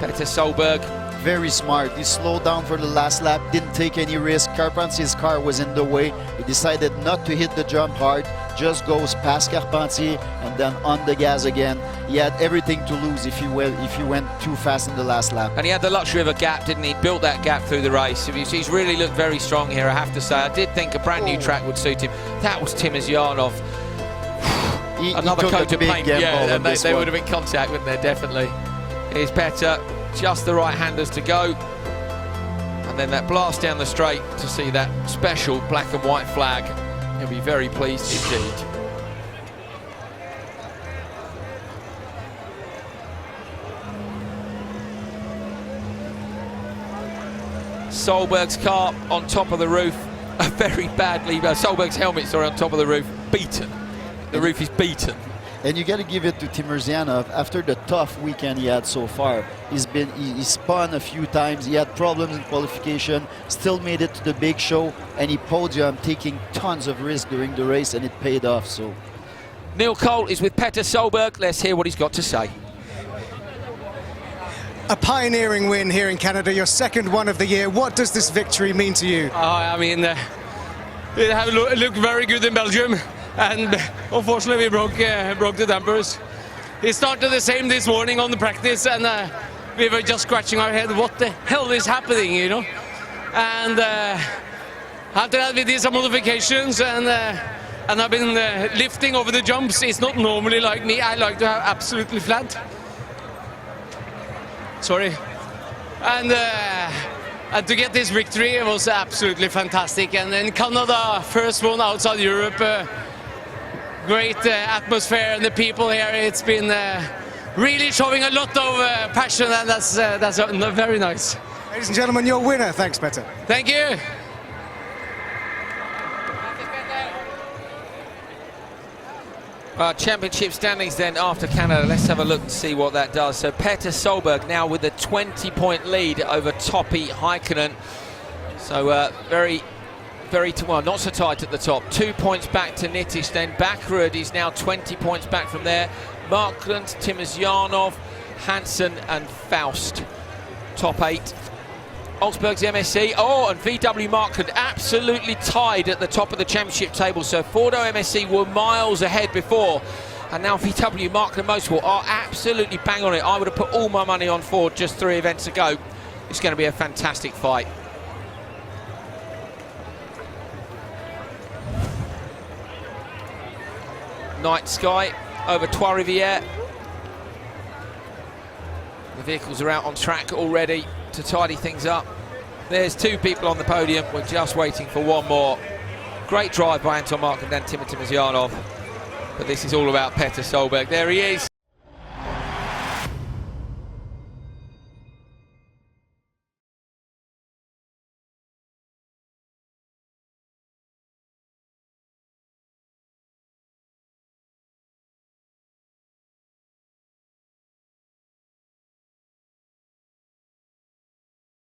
Petter Solberg. Very smart. He slowed down for the last lap, didn't take any risk. Carpentier's car was in the way. He decided not to hit the jump hard, just goes past Carpentier and then on the gas again. He had everything to lose if he went too fast in the last lap. And he had the luxury of a gap, didn't he? Built that gap through the race. He's really looked very strong here, I have to say. I did think a brand new track would suit him. That was Timozianov. Another coat of paint, yeah, and they would have been contact, wouldn't they? Definitely. Here's Petter. Just the right-handers to go, and then that blast down the straight to see that special black and white flag. He'll be very pleased indeed. Solberg's car on top of the roof, very badly. Solberg's helmet, sorry, on top of the roof, beaten. The roof is beaten. And you got to give it to Timozianov. After the tough weekend he had so far, he spun a few times. He had problems in qualification, still made it to the big show, and he podium, taking tons of risk during the race, and it paid off. So, Neil Cole is with Petter Solberg. Let's hear what he's got to say. A pioneering win here in Canada, your second one of the year. What does this victory mean to you? I mean, it looked very good in Belgium. And unfortunately we broke the dampers. It started the same this morning on the practice, and we were just scratching our head, what the hell is happening, you know? And after that we did some modifications, and I've been lifting over the jumps. It's not normally like me. I like to have absolutely flat. Sorry. And to get this victory was absolutely fantastic. And in Canada, first one outside Europe, great atmosphere, and the people here, it's been really showing a lot of passion, and that's very nice. Ladies and gentlemen, your winner. Thanks, Petter. Thank you. Championship standings then after Canada. Let's have a look and see what that does. So Petter Solberg now with a 20-point lead over Topi Heikkinen. So well, not so tight at the top. 2 points back to Nitish, then Bakrud is now 20 points back from there. Markland, Timosyanov, Hansen and Faust. Top 8. Olsberg's MSC, and VW Markland absolutely tied at the top of the championship table. So Fordo MSC were miles ahead before, and now VW Markland Motorsport are absolutely bang on it. I would have put all my money on Ford just 3 events ago. It's going to be a fantastic fight. Night sky over Trois Rivières. The vehicles are out on track already to tidy things up. There's 2 people on the podium. We're just waiting for one more. Great drive by Anton Markland and Timothy Timosyanov. But this is all about Petter Solberg. There he is.